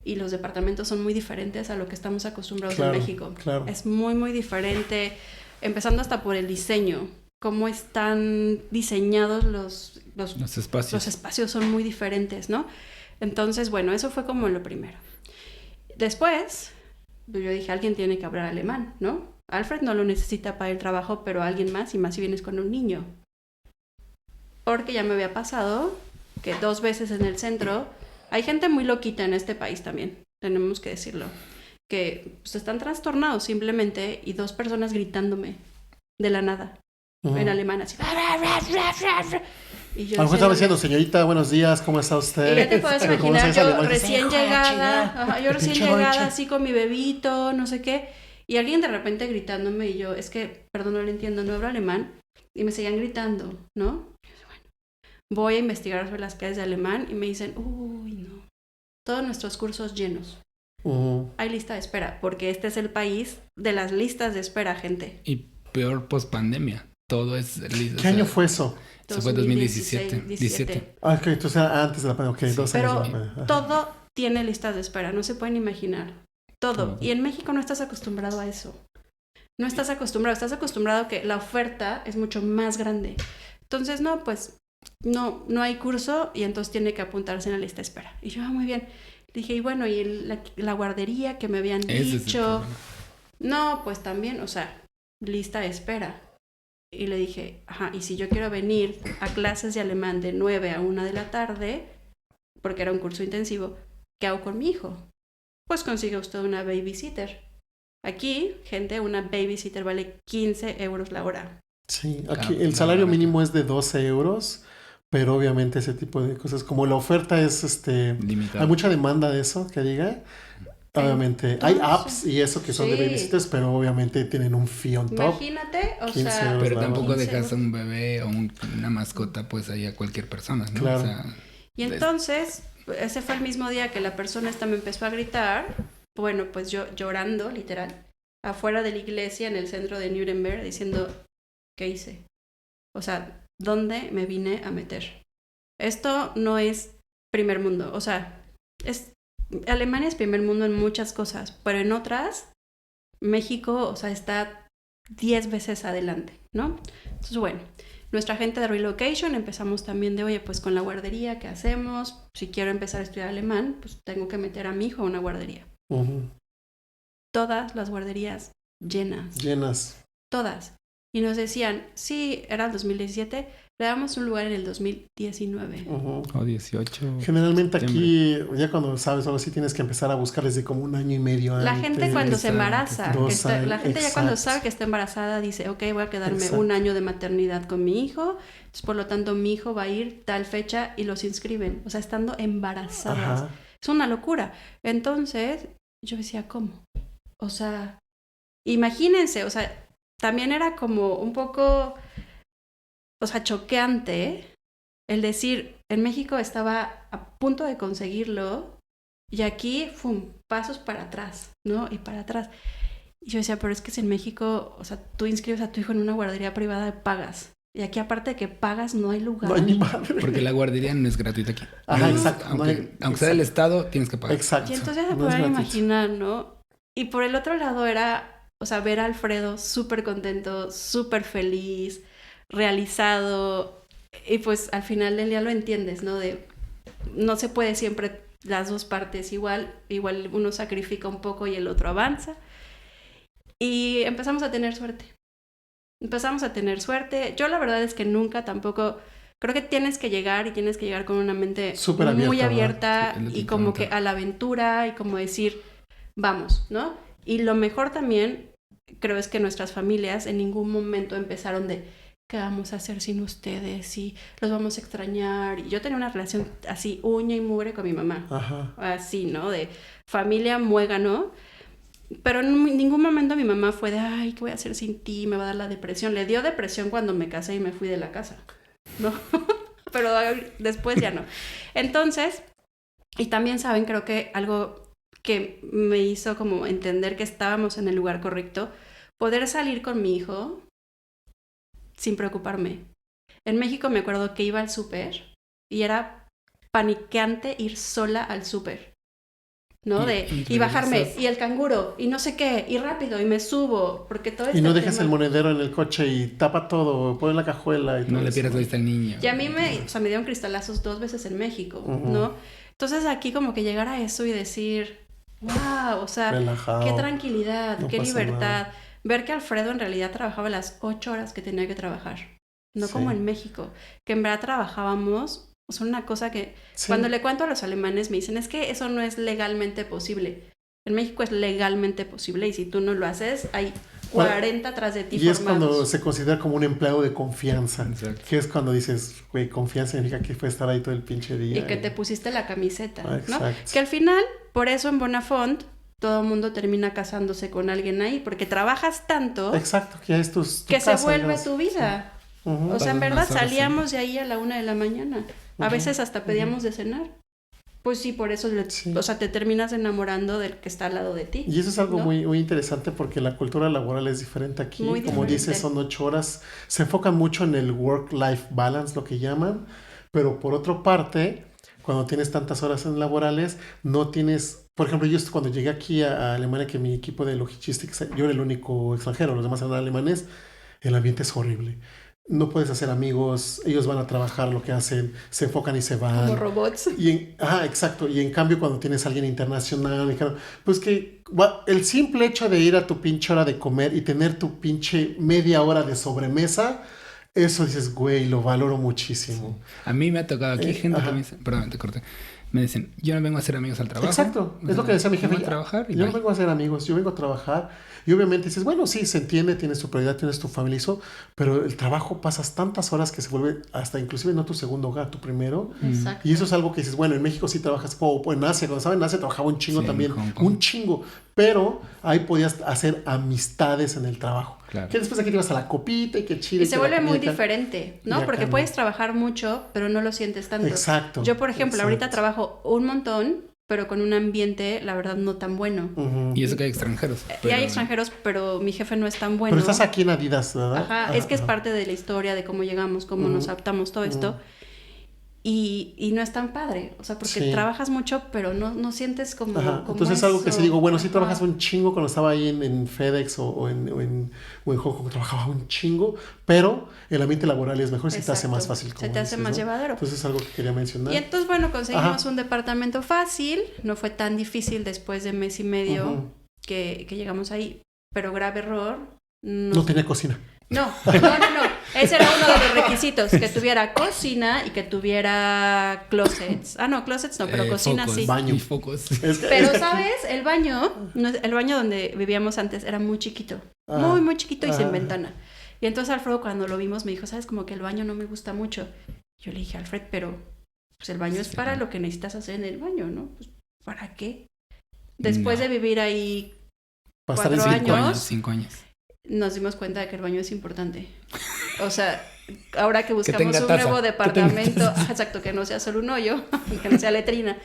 y los departamentos son muy diferentes a lo que estamos acostumbrados Claro, en México. claro. Es muy, muy diferente, empezando hasta por el diseño. Cómo están diseñados los Los espacios son muy diferentes, ¿no? Entonces, bueno, eso fue como lo primero. Después, pues yo dije, alguien tiene que hablar alemán, ¿no? Alfred no lo necesita para el trabajo, pero alguien más, y más si vienes con un niño. Porque ya me había pasado que 2 veces en el centro, hay gente muy loquita en este país también, tenemos que decirlo, que pues, están trastornados simplemente y 2 personas gritándome de la nada, Ujú. en alemán, así. Y yo A lo mejor estaba diciéndole- diciendo, señorita, buenos días, ¿cómo está usted? y ya te puedes Pero como imaginar, se dice yo alemán, recién dice, llegada, ajá, yo el recién pinche llegada Deutsche. así con mi bebito, no sé qué, y alguien de repente gritándome y yo, es que, perdón, no lo entiendo, no hablo alemán, y me seguían gritando, ¿no? Y yo, bueno, voy a investigar sobre las clases de alemán y me dicen, uy, no, todos nuestros cursos llenos, Ujú. hay lista de espera, porque este es el país de las listas de espera, gente. Y peor post pandemia. Todo es... ¿Qué año fue eso? Eso fue 2017. 17. Ah, ok, entonces era antes de la pandemia. Ok, 2 años Pero de la pandemia. Ajá. todo tiene listas de espera, no se pueden imaginar. Todo. Todo. Y en México no estás acostumbrado a eso. No estás acostumbrado a que la oferta es mucho más grande. Entonces, no, pues no hay curso y entonces tiene que apuntarse en la lista de espera. Y yo, muy bien. Dije, y bueno, y la guardería que me habían Ese es el dicho. problema. No, pues también, o sea, lista de espera. Y le dije, ajá, y si yo quiero venir a clases de alemán de 9 a 1 de la tarde, porque era un curso intensivo, ¿qué hago con mi hijo? Pues consigue usted una babysitter. Aquí, gente, una babysitter vale 15 euros la hora. Sí, aquí el salario mínimo es de 12 euros, pero obviamente ese tipo de cosas, como la oferta es, Limitado. hay mucha demanda de eso, que diga. Obviamente, hay apps y eso que son de Sí. babysitters, pero obviamente tienen un fee on top. Imagínate, o 15 sea... euros. Pero Nada tampoco más. dejas a un bebé o una mascota pues ahí a cualquier persona, ¿no? Claro. O sea, Y entonces, ese fue el mismo día que la persona esta me empezó a gritar, bueno, pues yo llorando, literal, afuera de la iglesia en el centro de Nuremberg, diciendo, ¿qué hice? O sea, ¿dónde me vine a meter? Esto no es primer mundo, o sea, Alemania es primer mundo en muchas cosas, pero en otras, México, o sea, está 10 veces adelante, ¿no? Entonces, bueno, nuestra gente de Relocation empezamos también de, oye, pues con la guardería, ¿qué hacemos? Si quiero empezar a estudiar alemán, pues tengo que meter a mi hijo a una guardería. Ujú. Todas las guarderías llenas, Llenas. todas. Y nos decían, sí, era el 2017, le damos un lugar en el 2019. Ujú. o 18. Generalmente septiembre. aquí, ya cuando sabes algo así, tienes que empezar a buscar desde como un año y medio La antes. gente cuando se embaraza, Dos años, la gente ya cuando exacto. sabe que está embarazada dice, ok, voy a quedarme Exacto. un año de maternidad con mi hijo, entonces por lo tanto mi hijo va a ir tal fecha y los inscriben, o sea, estando embarazadas. Ajá. Es una locura. Entonces, yo decía, ¿cómo? O sea, imagínense, o sea, también era como un poco, o sea, choqueante el decir, en México estaba a punto de conseguirlo y aquí, ¡fum!, pasos para atrás, ¿no? Y para atrás. Y yo decía, pero es que si en México, o sea, tú inscribes a tu hijo en una guardería privada y pagas. Y aquí aparte de que pagas, no hay lugar. No hay ni madre. Porque la guardería no es gratuita aquí. Ajá, No es- exacto. No Aunque, hay- aunque sea del Estado, tienes que pagar. Exacto. Y entonces ya se No es podrán gratuito. imaginar, ¿no? Y por el otro lado era, o sea, ver a Alfredo súper contento, súper feliz, realizado. Y pues al final del día lo entiendes, ¿no? No se puede siempre las dos partes igual uno sacrifica un poco y el otro avanza. Y empezamos a tener suerte. Yo la verdad es que nunca tampoco... Creo que tienes que llegar con una mente Súper muy abierta, abierta ¿verdad? Sí, es lo que y como que preguntaba. a la aventura y como decir, vamos, ¿no? Y lo mejor también, creo, es que nuestras familias en ningún momento empezaron de, ¿qué vamos a hacer sin ustedes? Y los vamos a extrañar. Y yo tenía una relación así, uña y mugre con mi mamá. Ajá. Así, ¿no? De familia muégano. Pero en ningún momento mi mamá fue de, ay, ¿qué voy a hacer sin ti? Me va a dar la depresión. Le dio depresión cuando me casé y me fui de la casa, ¿no? Pero después ya no. Entonces, y también saben, creo que algo que me hizo como entender que estábamos en el lugar correcto, poder salir con mi hijo sin preocuparme. En México me acuerdo que iba al súper y era paniqueante ir sola al súper. ¿No? Y bajarme, regresas. y el canguro, y no sé qué, y rápido, y me subo, porque todo Y no este dejes tema- el monedero en el coche y tapa todo, pon en la cajuela y todo No le eso. pierdas la vista al niño. Y a mí me dieron cristalazos 2 veces en México, Ujú. ¿no? Entonces aquí como que llegar a eso y decir, wow, o sea, Relajado. qué tranquilidad, No qué pasa libertad. nada. Ver que Alfredo en realidad trabajaba las 8 horas que tenía que trabajar, no Sí. como en México, que en verdad trabajábamos, o sea, una cosa que Sí. cuando le cuento a los alemanes me dicen, es que eso no es legalmente posible. En México es legalmente posible y si tú no lo haces, hay 40 tras de ti Y es formados. cuando se considera como un empleado de confianza. Exacto. Que es cuando dices, güey, confianza significa que fue estar ahí todo el pinche día. Y que te pusiste la camiseta, Ah, ¿no? exacto. Que al final, por eso en Bonafont, todo el mundo termina casándose con alguien ahí, porque trabajas tanto Exacto, que ya es tu que casa, se vuelve ya. tu vida. Ujú. O sea, en Pasas verdad más horas, salíamos de ahí a la 1 de la mañana. A Ujú, veces hasta pedíamos de cenar. Pues sí, por eso, Sí. o sea, te terminas enamorando del que está al lado de ti. Y eso es algo ¿no? muy, muy interesante porque la cultura laboral es diferente aquí. Muy Como diferente. dices, son 8 horas. Se enfocan mucho en el work-life balance, lo que llaman. Pero por otra parte, cuando tienes tantas horas en laborales, no tienes... Por ejemplo, yo cuando llegué aquí a Alemania, que mi equipo de logistics, yo era el único extranjero, los demás eran alemanes, el ambiente es horrible. No puedes hacer amigos, ellos van a trabajar lo que hacen, se enfocan y se Como van. robots. Exacto. Y en cambio, cuando tienes a alguien internacional, pues que el simple hecho de ir a tu pinche hora de comer y tener tu pinche media hora de sobremesa, eso dices, güey, lo valoro muchísimo. A mí me ha tocado aquí gente ajá. que me dice, perdón, te corté. Me dicen, yo no vengo a hacer amigos al trabajo. Exacto, es lo que decía mi jefe. Vengo a trabajar y Yo no bye. vengo a hacer amigos, yo vengo a trabajar. Y obviamente dices, bueno, sí, se entiende, tienes tu prioridad, tienes tu familia, eso, pero el trabajo pasas tantas horas que se vuelve hasta inclusive no tu segundo hogar, tu primero. Exacto. Y eso es algo que dices, bueno, en México sí trabajas, o en Asia, cuando estaba en Asia trabajaba un chingo Sí, también, en Hong Kong. un chingo, pero ahí podías hacer amistades en el trabajo. Claro. Que después aquí te vas a la copita y que chido. Y se vuelve muy diferente, ¿no? Ya Porque cambia. puedes trabajar mucho, pero no lo sientes tanto. Exacto. Yo, por ejemplo, ahorita exacto. trabajo un montón, pero con un ambiente, la verdad, no tan bueno. Ujú. Y eso que hay extranjeros. Y hay extranjeros, pero mi jefe no es tan bueno. Pero estás aquí en Adidas, ¿verdad? Ajá, es que es parte de la historia de cómo llegamos, cómo nos adaptamos, todo esto. Y no es tan padre, o sea, porque Sí. trabajas mucho, pero no sientes como... Ajá. como Entonces es algo que eso. sí digo, bueno, sí Ajá. trabajas un chingo cuando estaba ahí en FedEx o en Hong Kong, trabajaba un chingo, pero el ambiente laboral es mejor, se te hace Exacto. más fácil. Como Se te hace dices, más ¿no? llevadero. Entonces es algo que quería mencionar. Y entonces, bueno, conseguimos Ajá. un departamento fácil, no fue tan difícil después de mes y medio Ujú. que llegamos ahí, pero grave error. No tenía cocina. No. Ese era uno de los requisitos, que tuviera cocina y que tuviera closets. Ah, no, closets no, pero cocina focos, sí. Baño. Y focos. Es que- Pero, es que aquí- ¿sabes? El baño donde vivíamos antes era muy chiquito. Ah, Muy, muy chiquito y sin ah. ventana. Y entonces Alfredo cuando lo vimos me dijo, ¿sabes? Como que el baño no me gusta mucho. Yo le dije, Alfred, pero pues el baño es Sí. para lo que necesitas hacer en el baño, ¿no? Pues, ¿para qué? Después No. de vivir ahí, Para estar en 4 cinco años. 5 años. nos dimos cuenta de que el baño es importante. O sea, ahora que buscamos tenga un taza, nuevo que tenga departamento, taza. exacto, que no sea solo un hoyo, que no sea letrina.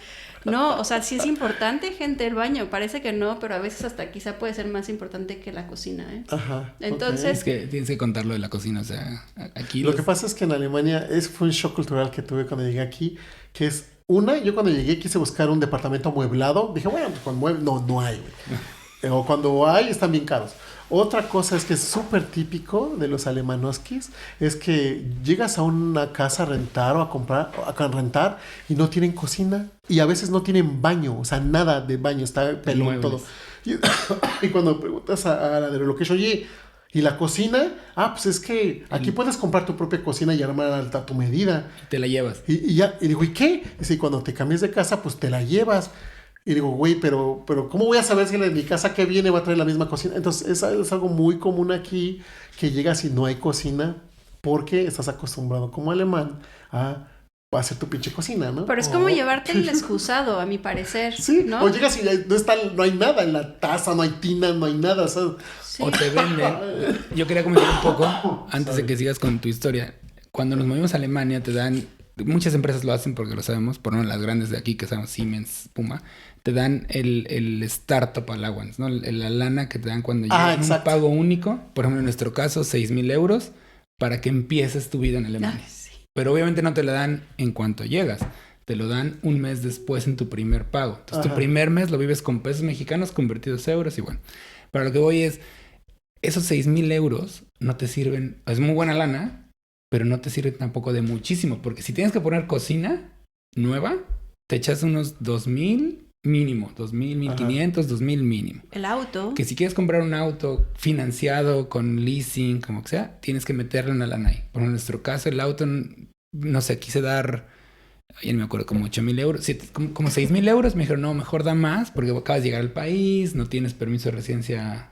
No, o sea, sí es importante, gente, el baño. Parece que no, pero a veces hasta quizá puede ser más importante que la cocina, ¿eh? Ajá. Entonces- Es que tienes que contar lo de la cocina, o sea, aquí Lo que pasa es que en Alemania fue un shock cultural que tuve cuando llegué aquí, que es yo cuando llegué quise buscar un departamento amueblado, dije, bueno, pues con muebles, no hay, güey. O cuando hay, están bien caros. Otra cosa es que es súper típico de los alemanoskis, es que llegas a una casa a rentar o a rentar y no tienen cocina y a veces no tienen baño, o sea, nada de baño, está pelón Muebles. todo. Y cuando preguntas a la de relocation, oye, ¿y la cocina? Ah, pues es que aquí puedes comprar tu propia cocina y armar a tu medida. te la llevas. Y ya, y digo, ¿y qué? Dice, cuando te cambies de casa, pues te la llevas. Y digo, güey, pero ¿cómo voy a saber si la de mi casa que viene va a traer la misma cocina? Entonces, es algo muy común aquí, que llegas y no hay cocina, porque estás acostumbrado como alemán a hacer tu pinche cocina, ¿no? Pero es como llevarte el excusado, a mi parecer, Sí, ¿no? o llegas y no hay nada en la taza, no hay tina, no hay nada, o sea, Sí. O te venden. Yo quería comentar un poco, antes de que sigas con tu historia. Cuando nos movimos a Alemania, te dan. Muchas empresas lo hacen porque lo sabemos, por lo menos las grandes de aquí, que son Siemens, Puma, te dan el Startup Allowance, ¿no? La lana que te dan cuando llega un exacto. pago único, por ejemplo, en nuestro caso, 6,000 euros, para que empieces tu vida en Alemania. Ay, sí. Pero obviamente no te lo dan en cuanto llegas. Te lo dan un mes después en tu primer pago. Entonces, Ajá. tu primer mes lo vives con pesos mexicanos convertidos a euros y bueno. Para lo que voy es, esos 6,000 euros no te sirven, es muy buena lana, pero no te sirve tampoco de muchísimo. Porque si tienes que poner cocina nueva, te echas unos 2,000 mínimo, 2,000, 1,500, 2,000 mínimo. El auto. Que si quieres comprar un auto financiado con leasing, como que sea, tienes que meterle una lana ahí. Por nuestro caso, el auto, no sé, quise dar, ya no me acuerdo, como 8,000 euros, como 6,000 euros. Me dijeron, no, mejor da más porque acabas de llegar al país, no tienes permiso de residencia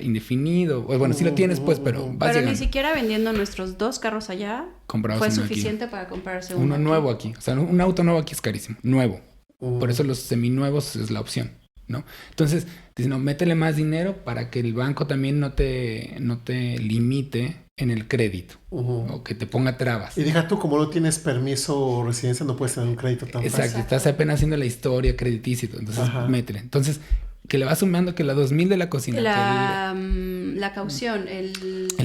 indefinido. O bueno, sí lo tienes, pues, pero vas Pero ni llegando. siquiera vendiendo nuestros 2 carros allá Comprabas fue uno aquí. suficiente para comprarse Uno aquí. nuevo aquí. O sea, un auto nuevo aquí es carísimo. Nuevo. Por eso los seminuevos es la opción, ¿no? Entonces, dicen, no, métele más dinero para que el banco también no te limite en el crédito o que te ponga trabas. Y deja tú, como no tienes permiso o residencia, no puedes tener un crédito tan fácil. Exacto, estás apenas haciendo la historia crediticia, entonces métele. Entonces, que le vas sumando que la 2,000 de la cocina. La caución, el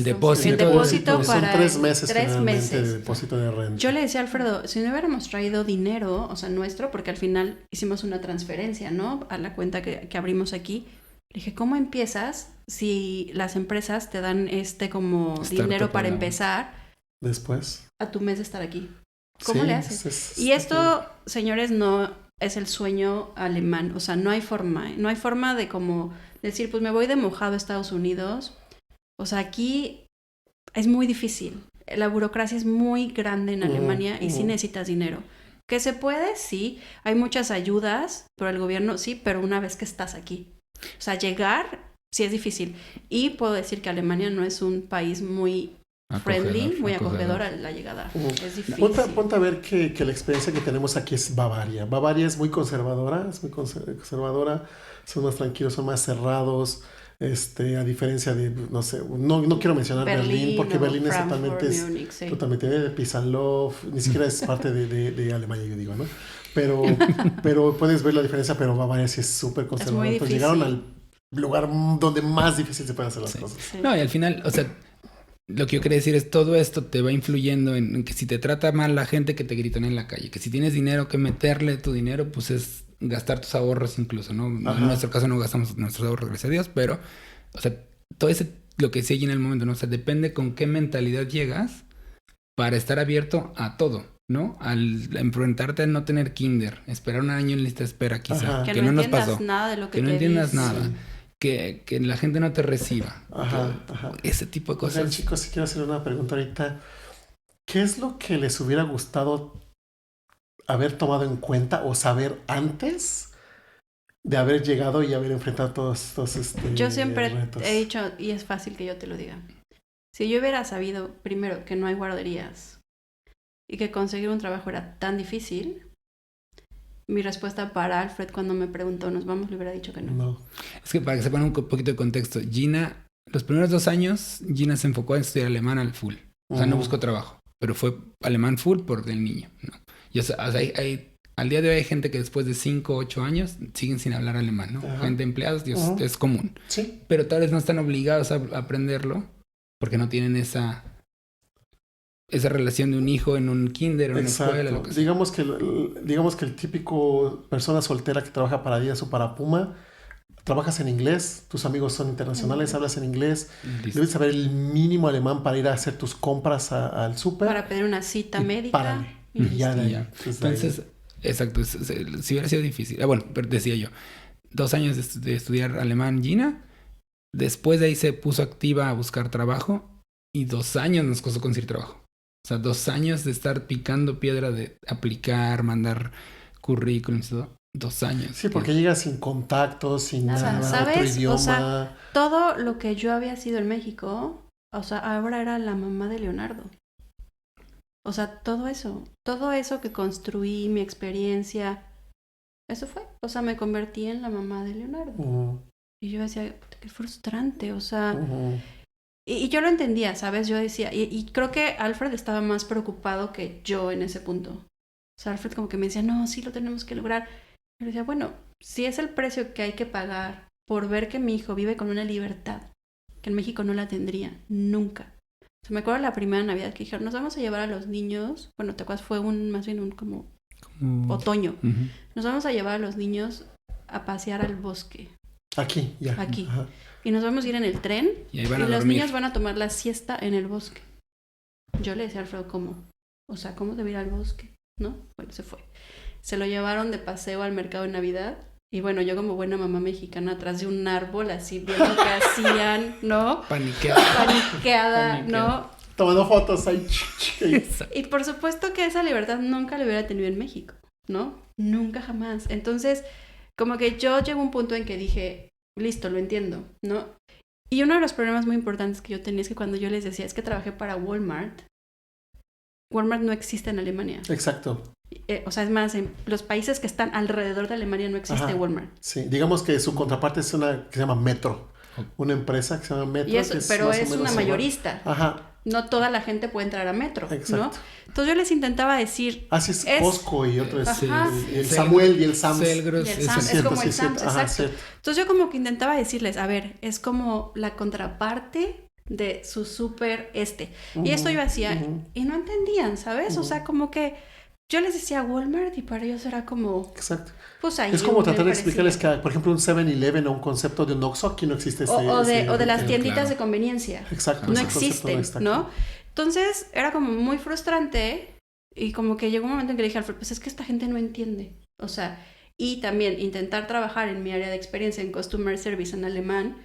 depósito. El depósito son para 3 meses. 3 meses. De depósito de renta. Yo le decía a Alfredo, si no hubiéramos traído dinero, o sea, nuestro, porque al final hicimos una transferencia, ¿no? A la cuenta que abrimos aquí. Le dije, ¿cómo empiezas si las empresas te dan como dinero para empezar? Después. A tu mes de estar aquí. ¿Cómo Sí, le haces? Y esto, señores, no es el sueño alemán. O sea, no hay forma. No hay forma de como decir, pues me voy de mojado a Estados Unidos. O sea, aquí es muy difícil. La burocracia es muy grande en Alemania y sí necesitas dinero. ¿Que se puede? Sí. Hay muchas ayudas por el gobierno, sí, pero una vez que estás aquí. O sea, llegar sí es difícil. Y puedo decir que Alemania no es un país muy friendly, muy acogedor a la llegada. Es difícil. Ponte a ver que la experiencia que tenemos aquí es Bavaria. Bavaria es muy conservadora, son más tranquilos, son más cerrados. A diferencia de, no sé, no quiero mencionar Berlín porque Berlín es totalmente de Pisanlov, ni siquiera es parte de Alemania, yo digo, ¿no? Pero puedes ver la diferencia, pero Bavaria sí es súper conservador. Entonces llegaron al lugar donde más difícil se pueden hacer las cosas. Sí. No, y al final, o sea, lo que yo quería decir es todo esto te va influyendo en que si te trata mal la gente que te gritan en la calle, que si tienes dinero que meterle tu dinero, pues es gastar tus ahorros incluso, ¿no? En nuestro caso no gastamos nuestros ahorros, gracias a Dios, pero, o sea, todo ese, lo que se oye en el momento, ¿no? O sea, depende con qué mentalidad llegas para estar abierto a todo, ¿no? Al enfrentarte a no tener kinder, esperar un año en lista de espera quizá, que no nos pasó. Nada de lo que no entiendas nada. Sí. Que la gente no te reciba. Ese tipo de cosas. Oigan, chicos, si quiero hacer una pregunta ahorita. ¿Qué es lo que les hubiera gustado haber tomado en cuenta o saber antes de haber llegado y haber enfrentado todos estos Yo siempre retos? he dicho, y es fácil que yo te lo diga, si yo hubiera sabido primero que no hay guarderías y que conseguir un trabajo era tan difícil, mi respuesta para Alfred cuando me preguntó, ¿nos vamos? Le hubiera dicho que no. No. Es que para que sepan un poquito de contexto, Gina, los primeros 2 años, Gina se enfocó en estudiar alemán al full. O sea, no buscó trabajo, pero fue alemán full por el niño, ¿no? Y o sea, al día de hoy hay gente que después de 5 o 8 años siguen sin hablar alemán, ¿no? Gente empleados, es común. Sí. Pero tal vez no están obligados a aprenderlo porque no tienen esa relación de un hijo en un kinder o en una escuela, lo que sea. Digamos que el típico persona soltera que trabaja para Adidas o para Puma, trabajas en inglés, tus amigos son internacionales, hablas en inglés, debes saber el mínimo alemán para ir a hacer tus compras al súper. Para pedir una cita médica. Párale. Y ya. Entonces, exacto, si hubiera sido difícil. Bueno, pero decía yo, 2 años de estudiar alemán Gina, después de ahí se puso activa a buscar trabajo y 2 años nos costó conseguir trabajo. O sea, 2 años de estar picando piedra, de aplicar, mandar currículums, todo. 2 años. Sí, porque llegas sin contactos, sin nada, ¿sabes? otro idioma. O sea, todo lo que yo había sido en México, o sea, ahora era la mamá de Leonardo. O sea, todo eso que construí, mi experiencia, eso fue. O sea, me convertí en la mamá de Leonardo. Y yo decía, qué frustrante, o sea... Y yo lo entendía, ¿sabes? Yo decía, y creo que Alfred estaba más preocupado que yo en ese punto. O sea, Alfred como que me decía, no, sí lo tenemos que lograr. Yo decía, bueno, si es el precio que hay que pagar por ver que mi hijo vive con una libertad que en México no la tendría, nunca. O sea, me acuerdo la primera Navidad que dijeron, nos vamos a llevar a los niños, bueno, ¿te acuerdas? Fue más bien un como otoño. Nos vamos a llevar a los niños a pasear al bosque. Aquí, ya. Aquí. Ajá. Y nos vamos a ir en el tren y los niños van a tomar la siesta en el bosque. Yo le decía a Alfredo, ¿cómo? O sea, ¿cómo debe ir al bosque? ¿No? Bueno, se fue. Se lo llevaron de paseo al mercado de Navidad. Y bueno, yo como buena mamá mexicana atrás de un árbol, así viendo qué hacían, ¿no? Paniqueada, ¿no? Tomando fotos ahí. Y por supuesto que esa libertad nunca la hubiera tenido en México, ¿no? Nunca jamás. Entonces, como que yo llego a un punto en que dije, listo, lo entiendo, ¿no? Y uno de los problemas muy importantes que yo tenía es que cuando yo les decía, es que trabajé para Walmart no existe en Alemania. Exacto. O sea, es más, en los países que están alrededor de Alemania no existe Walmart. Sí, digamos que su contraparte es una que se llama Metro. Una empresa que se llama Metro. Pero es una mayorista. Ajá. no toda la gente puede entrar a metro, Exacto. ¿no? Entonces yo les intentaba decir... Así es Costco y otro es Ajá. el Samuel y el Sams. Selgros, Y el eso Sams, sí. es como el cierto. Sams, Ajá, exacto. cierto. Entonces yo como que intentaba decirles, a ver, es como la contraparte de su súper Y esto yo hacía y no entendían, ¿sabes? O sea, como que yo les decía Walmart y para ellos era como... Exacto. Pues ahí Es como me tratar de parecía. explicarles que, por ejemplo, un 7-Eleven o un concepto de un Oxxo, aquí no existe ese... O de las tienditas claro. de conveniencia. Exacto. No ese concepto existen, está aquí. ¿no? Entonces era como muy frustrante y como que llegó un momento en que le dije a Alfred, pues es que esta gente no entiende. O sea, y también intentar trabajar en mi área de experiencia en Customer Service en alemán.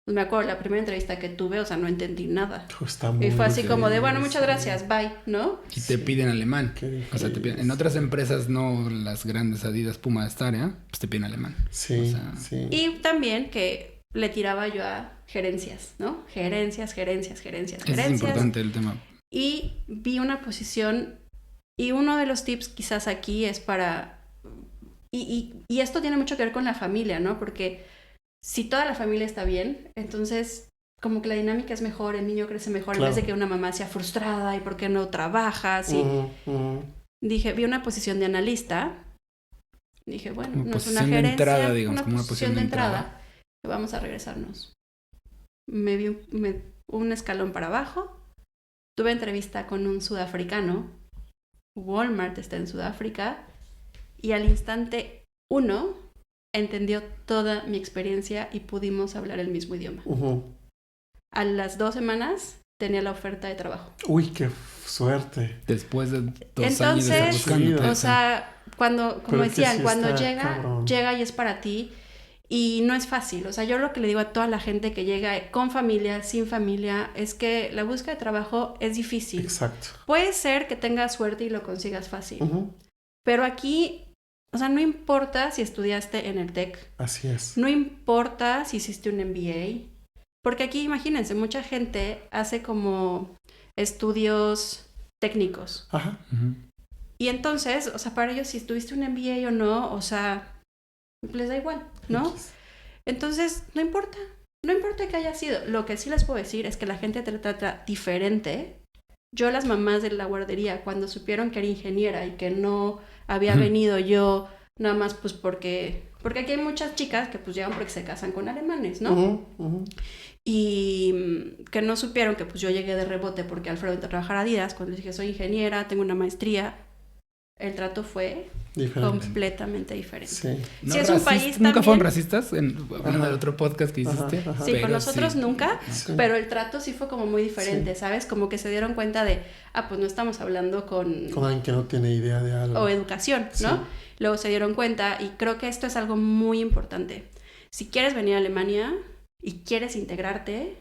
Pues me acuerdo, la primera entrevista que tuve, o sea, no entendí nada. Está muy Y fue así como de, bueno, difícil. muchas gracias, bye, ¿no? Y te piden alemán. Qué O sea, te piden, en otras empresas, no las grandes Adidas, Puma, Star, pues te piden alemán. Sí, O sea, sí. Y también que le tiraba yo a gerencias, ¿no? Gerencias. Ese es importante el tema. Y vi una posición, y uno de los tips quizás aquí es para... Y esto tiene mucho que ver con la familia, ¿no? Porque si toda la familia está bien, entonces como que la dinámica es mejor, el niño crece mejor, Claro. en vez de que una mamá sea frustrada y por qué no trabajas. Y dije, vi una posición de analista. Dije, bueno, Como no es una posición de gerencia, entrada, digamos, como una posición de entrada. Vamos a regresarnos. Me vi un escalón para abajo. Tuve entrevista con un sudafricano. Walmart está en Sudáfrica. Y al instante 1 entendió toda mi experiencia y pudimos hablar el mismo idioma. A las 2 semanas tenía la oferta de trabajo. Uy, qué suerte. Después de 2 años de estar Entonces, buscando. o sea, cuando, como Pero es que decían, sí cuando está llega, cabrón. llega y es para ti. Y no es fácil. O sea, yo lo que le digo a toda la gente que llega con familia, sin familia, es que la búsqueda de trabajo es difícil. Exacto. Puede ser que tengas suerte y lo consigas fácil. Pero aquí, o sea, no importa si estudiaste en el TEC. Así es. No importa si hiciste un MBA. Porque aquí, imagínense, mucha gente hace como estudios técnicos. Ajá. Y entonces, o sea, para ellos si tuviste un MBA o no, o sea, les da igual, ¿no? Entonces, no importa que haya sido. Lo que sí les puedo decir es que la gente te trata diferente. Yo, las mamás de la guardería, cuando supieron que era ingeniera y que no había venido yo nada más pues porque aquí hay muchas chicas que pues llegan porque se casan con alemanes, ¿no? Y que no supieron que pues yo llegué de rebote porque Alfredo entró a trabajar a Adidas. Cuando les dije soy ingeniera, tengo una maestría, el trato fue completamente diferente. Sí. No Si es un país ¿Nunca también... fueron racistas? Hablando del otro podcast que hiciste. Sí, con nosotros sí. nunca, Sí. pero el trato sí fue como muy diferente, ¿sabes? Como que se dieron cuenta de, pues no estamos hablando con alguien que no tiene idea de algo. O educación, ¿no? Sí. Luego se dieron cuenta y creo que esto es algo muy importante. Si quieres venir a Alemania y quieres integrarte,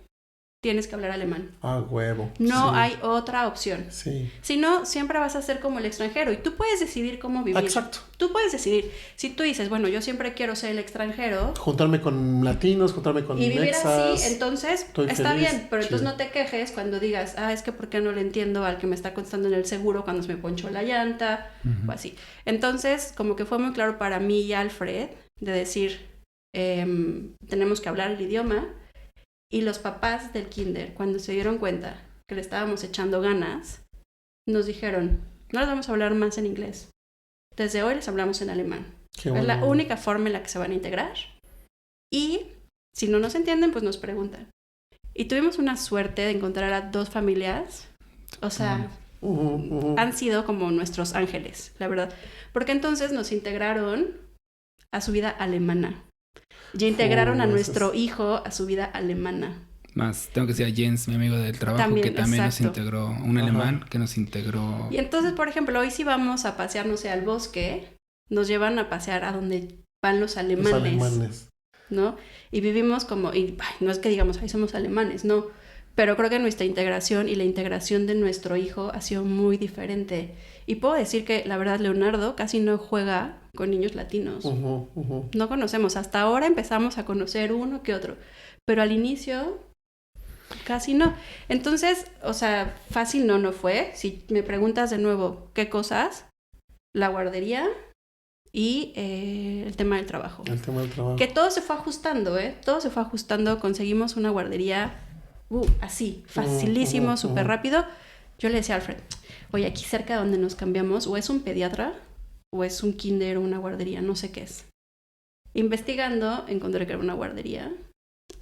tienes que hablar alemán. Huevo. No Sí. hay otra opción. Sí. Si no, siempre vas a ser como el extranjero y tú puedes decidir cómo vivir. Exacto. Tú puedes decidir. Si tú dices, bueno, yo siempre quiero ser el extranjero Juntarme con latinos, juntarme con y vivir mexas. así, entonces Estoy está feliz. bien, pero entonces Chido. no te quejes cuando digas, es que ¿por qué no le entiendo al que me está contestando en el seguro cuando se me ponchó la llanta? O así. Entonces, como que fue muy claro para mí y Alfred de decir, tenemos que hablar el idioma. Y los papás del kinder, cuando se dieron cuenta que le estábamos echando ganas, nos dijeron, no les vamos a hablar más en inglés. Desde hoy les hablamos en alemán. Qué Es la bueno. única forma en la que se van a integrar. Y si no nos entienden, pues nos preguntan. Y tuvimos una suerte de encontrar a 2 familias. O sea, han sido como nuestros ángeles, la verdad. Porque entonces nos integraron a su vida alemana. Y integraron a nuestro hijo a su vida alemana. Más, tengo que decir a Jens, mi amigo del trabajo, También, que también exacto. nos integró, un alemán que nos integró. Y entonces, por ejemplo, hoy si vamos a pasear, no sé, al bosque, nos llevan a pasear a donde van los alemanes. Los alemanes. ¿No? Y vivimos como, no es que digamos, ahí somos alemanes, no, pero creo que nuestra integración y la integración de nuestro hijo ha sido muy diferente. Y puedo decir que, la verdad, Leonardo casi no juega con niños latinos. No conocemos, hasta ahora empezamos a conocer uno que otro, pero al inicio casi no. Entonces, o sea, fácil no fue. Si me preguntas de nuevo, ¿qué cosas? La guardería y el tema del trabajo. El tema del trabajo. Que todo se fue ajustando, Todo se fue ajustando. Conseguimos una guardería así, facilísimo, súper rápido. Yo le decía a Alfred, oye, aquí cerca de donde nos cambiamos, o es un pediatra, o es un kinder o una guardería, no sé qué es. Investigando, encontré que era una guardería.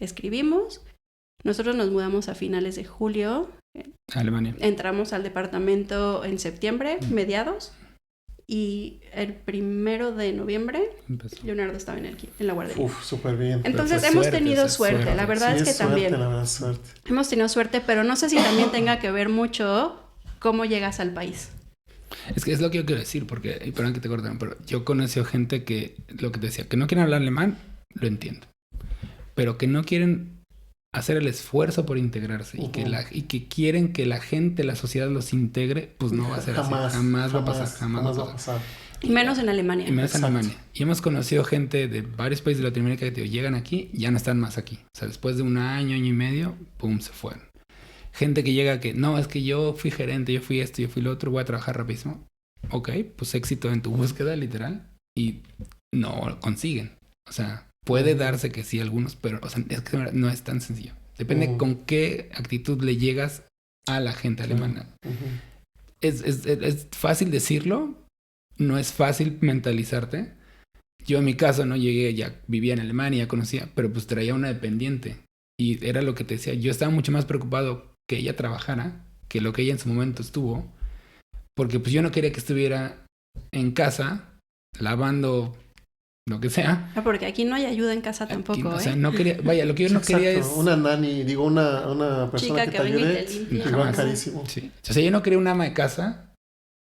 Escribimos. Nosotros nos mudamos a finales de julio. Alemania. Entramos al departamento en septiembre, mediados. Y el 1 de noviembre, Leonardo estaba en la guardería. Súper bien. Entonces hemos tenido suerte. La verdad es que también. La verdad, suerte. Hemos tenido suerte, pero no sé si también tenga que ver mucho cómo llegas al país. Es que es lo que yo quiero decir, porque, y perdón que te cortaron, pero yo conocí gente que, lo que te decía, que no quieren hablar alemán, lo entiendo. Pero que no quieren hacer el esfuerzo por integrarse y que quieren que la gente, la sociedad los integre, pues no va a ser así. Jamás va a pasar. Y menos en Alemania. Y menos en Alemania. Y hemos conocido gente de varios países de Latinoamérica que llegan aquí, ya no están más aquí. O sea, después de un año y medio, pum, se fueron. Gente que llega que, no, es que yo fui gerente, yo fui esto, yo fui lo otro, voy a trabajar rapidísimo. Ok, pues éxito en tu búsqueda, literal. Y no lo consiguen. O sea, puede darse que sí algunos, pero o sea, es que no es tan sencillo. Depende con qué actitud le llegas a la gente alemana. Es fácil decirlo, no es fácil mentalizarte. Yo en mi caso no llegué, ya vivía en Alemania, ya conocía, pero pues traía una dependiente. Y era lo que te decía, yo estaba mucho más preocupado que ella trabajara que lo que ella en su momento estuvo, porque pues yo no quería que estuviera en casa lavando lo que sea. Porque aquí no hay ayuda en casa tampoco, O sea, no quería, vaya, lo que yo no quería es una nani, digo, una persona chica que te ayude, igual carísimo. Sí. O sea, yo no quería una ama de casa,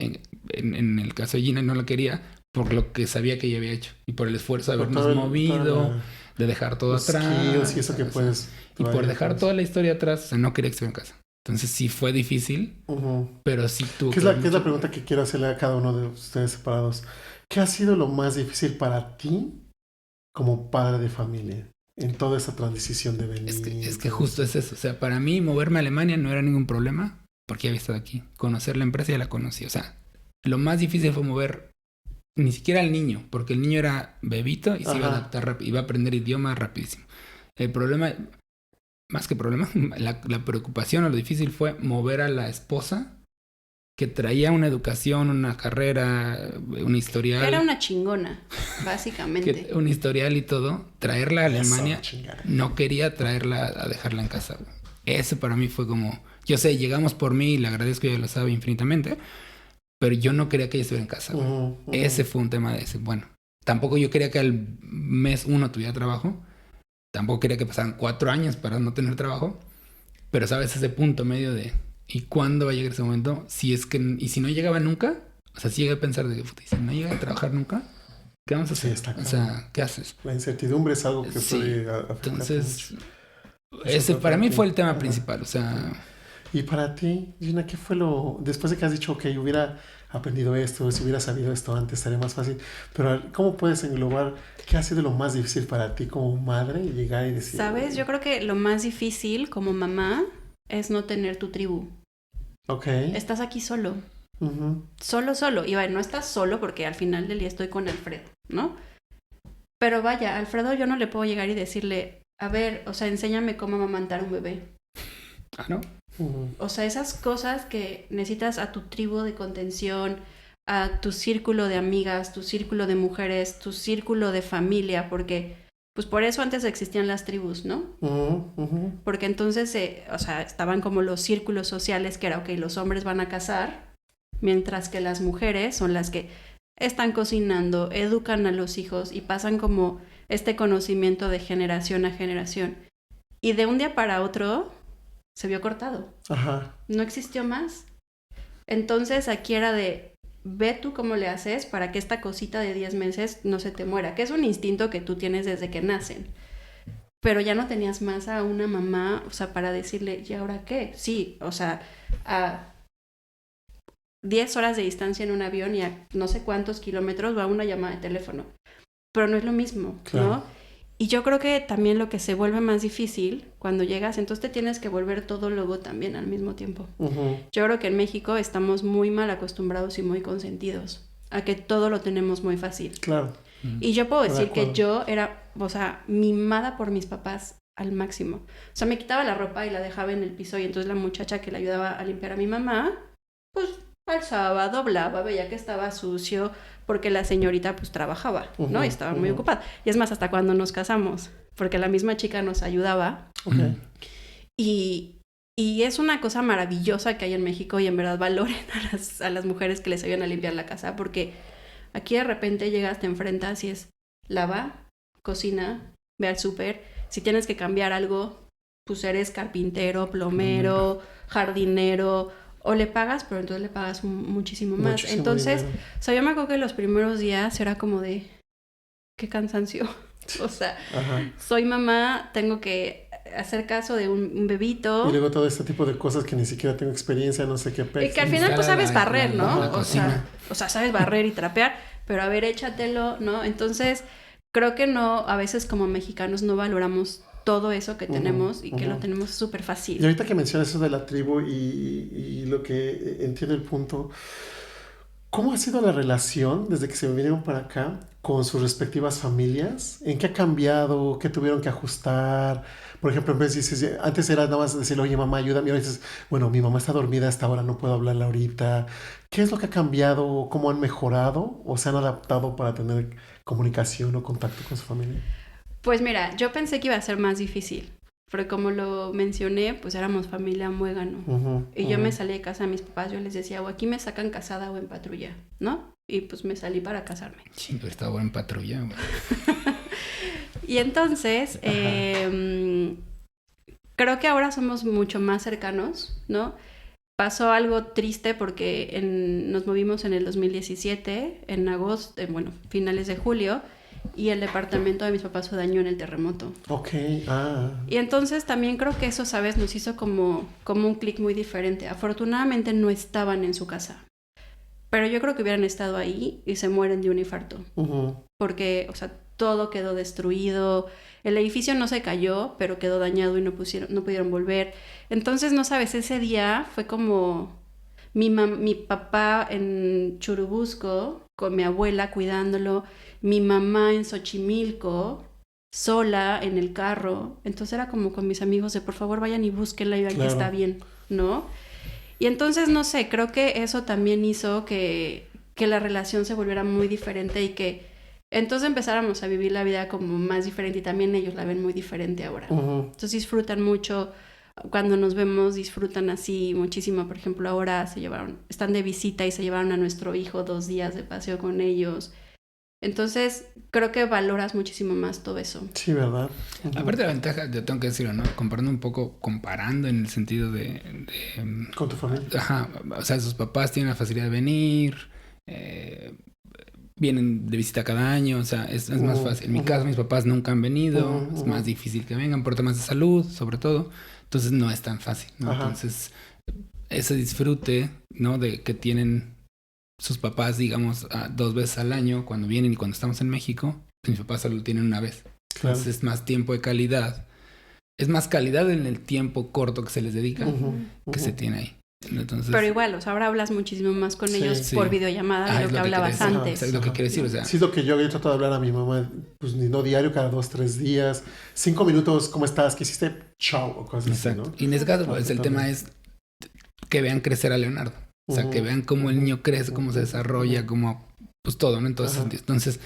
en el caso de Gina no la quería por lo que sabía que ella había hecho y por el esfuerzo de habernos movido, de dejar todo atrás. Y eso que puedes. Y por dejar toda la historia atrás, o sea, no quería que estuviera en casa. Entonces sí fue difícil, pero sí tuvo ¿Qué es la pregunta que quiero hacerle a cada uno de ustedes separados? ¿Qué ha sido lo más difícil para ti como padre de familia en toda esa transición de venir? Es que justo es eso. O sea, para mí moverme a Alemania no era ningún problema porque ya había estado aquí. Conocer la empresa ya la conocí. O sea, lo más difícil fue mover ni siquiera al niño, porque el niño era bebito y se iba a adaptar rápido, iba a aprender idioma rapidísimo. El problema, más que problema, la preocupación o lo difícil fue mover a la esposa que traía una educación, una carrera, un historial. Era una chingona, básicamente. Un historial y todo. Traerla a Alemania, no quería traerla a dejarla en casa. Eso para mí fue como... Yo sé, llegamos por mí y le agradezco, ella lo sabe infinitamente, pero yo no quería que ella estuviera en casa. Ese fue un tema de ese. Bueno, tampoco yo quería que al mes 1 tuviera trabajo. Tampoco quería que pasaran 4 años para no tener trabajo. Pero sabes, ese punto medio de... ¿Y cuándo va a llegar ese momento? Si es que... Y si no llegaba nunca... O sea, si llega a pensar de... Si no llega a trabajar nunca... ¿Qué vamos a hacer? Está o sea, ¿qué haces? La incertidumbre es algo que puede afectar. Entonces... Ese para mí fue el tema principal. O sea... Y para ti, Gina, ¿qué fue lo... Después de que has dicho, ok, hubiera aprendido esto, si hubiera sabido esto antes, sería más fácil. Pero ¿cómo puedes englobar qué ha sido lo más difícil para ti como madre y llegar y decir... ¿Sabes? Yo creo que lo más difícil como mamá es no tener tu tribu. Ok. Estás aquí solo. Solo. Y vaya, no estás solo porque al final del día estoy con Alfredo, ¿no? Pero vaya, Alfredo yo no le puedo llegar y decirle, a ver, o sea, enséñame cómo amamantar un bebé. Ah, ¿no? O sea, esas cosas que necesitas a tu tribu de contención, a tu círculo de amigas, tu círculo de mujeres, tu círculo de familia, porque pues por eso antes existían las tribus, ¿no? Porque entonces, o sea, estaban como los círculos sociales que era, ok, los hombres van a cazar, mientras que las mujeres son las que están cocinando, educan a los hijos y pasan como este conocimiento de generación a generación. Y de un día para otro se vio cortado. No existió más. Entonces aquí era de, ve tú cómo le haces para que esta cosita de 10 meses no se te muera, que es un instinto que tú tienes desde que nacen. Pero ya no tenías más a una mamá, o sea, para decirle, ¿y ahora qué? Sí, o sea, a 10 horas de distancia en un avión y a no sé cuántos kilómetros va una llamada de teléfono. Pero no es lo mismo, claro, ¿no? Y yo creo que también lo que se vuelve más difícil cuando llegas, entonces te tienes que volver todólogo también al mismo tiempo. Yo creo que en México estamos muy mal acostumbrados y muy consentidos a que todo lo tenemos muy fácil. Claro. Y yo puedo decir que yo era, o sea, mimada por mis papás al máximo. O sea, me quitaba la ropa y la dejaba en el piso y entonces la muchacha que le ayudaba a limpiar a mi mamá, pues alzaba, doblaba, veía que estaba sucio porque la señorita pues trabajaba, ¿no? Y estaba muy ocupada. Y es más, hasta cuando nos casamos, porque la misma chica nos ayudaba. Okay. Y es una cosa maravillosa que hay en México y en verdad valoren a las mujeres que les ayudan a limpiar la casa porque aquí de repente llegas, te enfrentas y es lava, cocina, ve al súper. Si tienes que cambiar algo, pues eres carpintero, plomero, jardinero, o le pagas, pero entonces le pagas muchísimo más. Muchísimo entonces, dinero. o sea, yo me acuerdo que los primeros días era como de, qué cansancio. O sea, Ajá. soy mamá, tengo que hacer caso de un bebito. Y luego todo este tipo de cosas que ni siquiera tengo experiencia, no sé qué Y que al final pues sabes barrer, ¿no? la cocina. O sea, sabes barrer y trapear, pero a ver, échatelo, ¿no? Entonces, creo que no, a veces como mexicanos no valoramos todo eso que tenemos y que lo tenemos súper Y fácil. ahorita que mencionas eso de la tribu y lo que entiendo el punto, ¿cómo ha sido la relación desde que se vinieron para acá con sus respectivas familias? ¿En qué ha cambiado? ¿Qué tuvieron que ajustar? Por ejemplo, en vez dices, antes era nada más decirle, oye mamá, ayúdame, y ahora dices, bueno, mi mamá está dormida hasta ahora, no puedo hablarla ahorita. ¿Qué es lo que ha cambiado? ¿Cómo han mejorado o se han adaptado para tener comunicación o contacto con su familia? Pues mira, yo pensé que iba a ser más difícil, pero como lo mencioné, pues éramos familia muégano. Y yo me salí de casa de mis papás, yo les decía, o aquí me sacan casada o en patrulla, ¿no? Y pues me salí para casarme. Sí, pero estaba en patrulla, güey. Y entonces, creo que ahora somos mucho más cercanos, ¿no? Pasó algo triste porque nos movimos en el 2017, en agosto, bueno, finales de julio, y el departamento de mis papás se dañó en el terremoto. Ok, Y entonces también creo que eso, ¿sabes? Nos hizo como un clic muy diferente. Afortunadamente no estaban en su casa, pero yo creo que hubieran estado ahí y se mueren de un infarto. Porque, o sea, todo quedó destruido, el edificio no se cayó, pero quedó dañado y no pudieron volver. Entonces, no sabes, ese día fue como mi papá en Churubusco, con mi abuela cuidándolo, mi mamá en Xochimilco, sola en el carro. Entonces era como con mis amigos de por favor vayan y búsquenla y vean que está bien, ¿no? Y entonces, no sé, creo que eso también hizo que la relación se volviera muy diferente y que entonces empezáramos a vivir la vida como más diferente y también ellos la ven muy diferente ahora. Entonces disfrutan mucho, cuando nos vemos disfrutan así muchísimo. Por ejemplo, ahora están de visita y se llevaron a nuestro hijo 2 días de paseo con ellos. Entonces, creo que valoras muchísimo más todo eso. Sí, ¿verdad? Aparte la ventaja, yo tengo que decirlo, ¿no? Comparando en el sentido de Con tu familia. Ajá, o sea, sus papás tienen la facilidad de venir, vienen de visita cada año, o sea, es más fácil. En mi caso, mis papás nunca han venido, es más difícil que vengan por temas de salud, sobre todo, entonces no es tan fácil, ¿no? Entonces, ese disfrute, ¿no? De que tienen sus papás, digamos, 2 veces al año, cuando vienen y cuando estamos en México, pues mis papás solo lo tienen una vez. Claro. Entonces es más tiempo de calidad. Es más calidad en el tiempo corto que se les dedica que se tiene ahí. Entonces, pero igual, o sea, ahora hablas muchísimo más con ellos por videollamada de lo que hablabas antes. antes. Es lo que quiero decir, o sea. Sí, es lo que yo trato de hablar a mi mamá, pues no diario, cada 2, 3 días. 5 minutos, ¿cómo estás? ¿Qué hiciste? Chao, o cosas Exacto. así, ¿no? Y en ese caso, pues, el tema es que vean crecer a Leonardo. O sea, que vean cómo el niño crece, cómo se desarrolla, cómo, pues todo, ¿no? Entonces,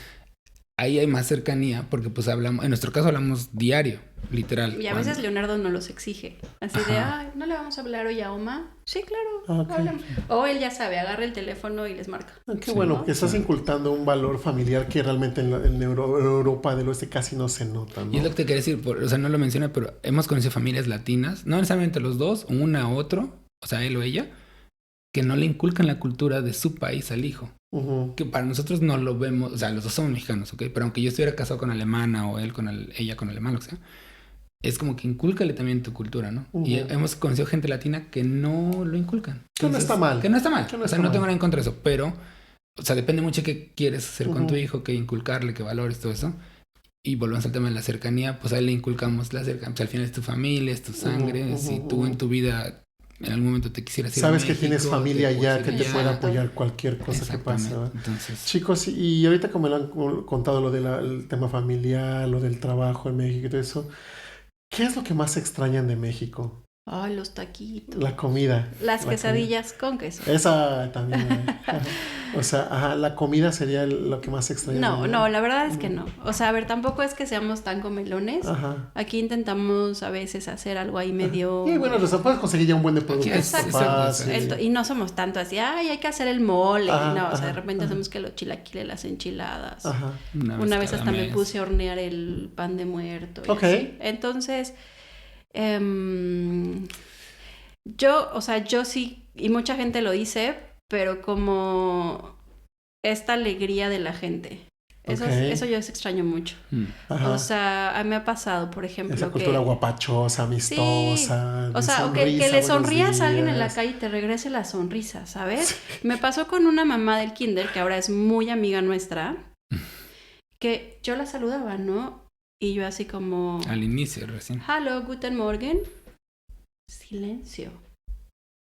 ahí hay más cercanía porque pues hablamos, en nuestro caso hablamos diario, literal. Y a veces Leonardo no los exige. Así de, ay, ¿no le vamos a hablar hoy a Oma? Sí, claro, hablamos. O él ya sabe, agarra el teléfono y les marca. Qué bueno, que estás incultando un valor familiar que realmente en Europa del Oeste casi no se nota, ¿no? Y es lo que te quería decir, o sea, no lo menciona, pero hemos conocido familias latinas, no necesariamente los dos, una a otro, o sea, él o ella, que no le inculcan la cultura de su país al hijo. Que para nosotros no lo vemos, o sea, los dos somos mexicanos, ¿ok? Pero aunque yo estuviera casado con alemana o él ella con alemán, lo que sea, es como que incúlcale también tu cultura, ¿no? Y hemos conocido gente latina que no lo inculcan. Que no está mal. Que no está mal. O sea, no tengo nada en contra de eso, pero, o sea, depende mucho de qué quieres hacer con tu hijo, qué inculcarle, qué valores, todo eso. Y volvemos al tema de la cercanía, pues a él le inculcamos la cercanía. Pues al final es tu familia, es tu sangre. Si tú en tu vida en algún momento te quisieras ir sabes a México, que tienes familia allá que te puede Exacto. apoyar cualquier cosa que pase, ¿verdad? Entonces, Chicos, y ahorita como me lo han contado lo del tema familiar, lo del trabajo en México y todo eso, ¿Qué es lo que más extrañan de México? Ay, los taquitos. La comida. Las La quesadillas con queso. comida. Esa también. O sea, ajá, la comida sería lo que más extrañan. No, la verdad es que no. O sea, a ver, tampoco es que seamos tan comelones. Ajá. Aquí intentamos a veces hacer algo ahí medio... Y bueno, puedes conseguir ya un buen de productos. Exacto. Fácil. Y no somos tanto así, ay, hay que hacer el mole. Ajá, No, o sea, ajá, de repente ajá. hacemos que los chilaquiles, las enchiladas. Ajá. Una vez cada hasta me mes. puse a hornear el pan de muerto. Y Ok. así. Entonces, yo sí, y mucha gente lo dice, pero como esta alegría de la gente. Eso, Ok. eso yo extraño mucho. Ajá. O sea, a mí me ha pasado, por ejemplo, Esa que... cultura guapachosa, amistosa. O sea, o que sonrisa, le buenos sonrías a alguien en la días. calle y te regrese la sonrisa, ¿sabes? Me pasó con una mamá del kinder, que ahora es muy amiga nuestra, que yo la saludaba, ¿no? Y yo así como... Al inicio, recién. Hallo, guten Morgen. Silencio.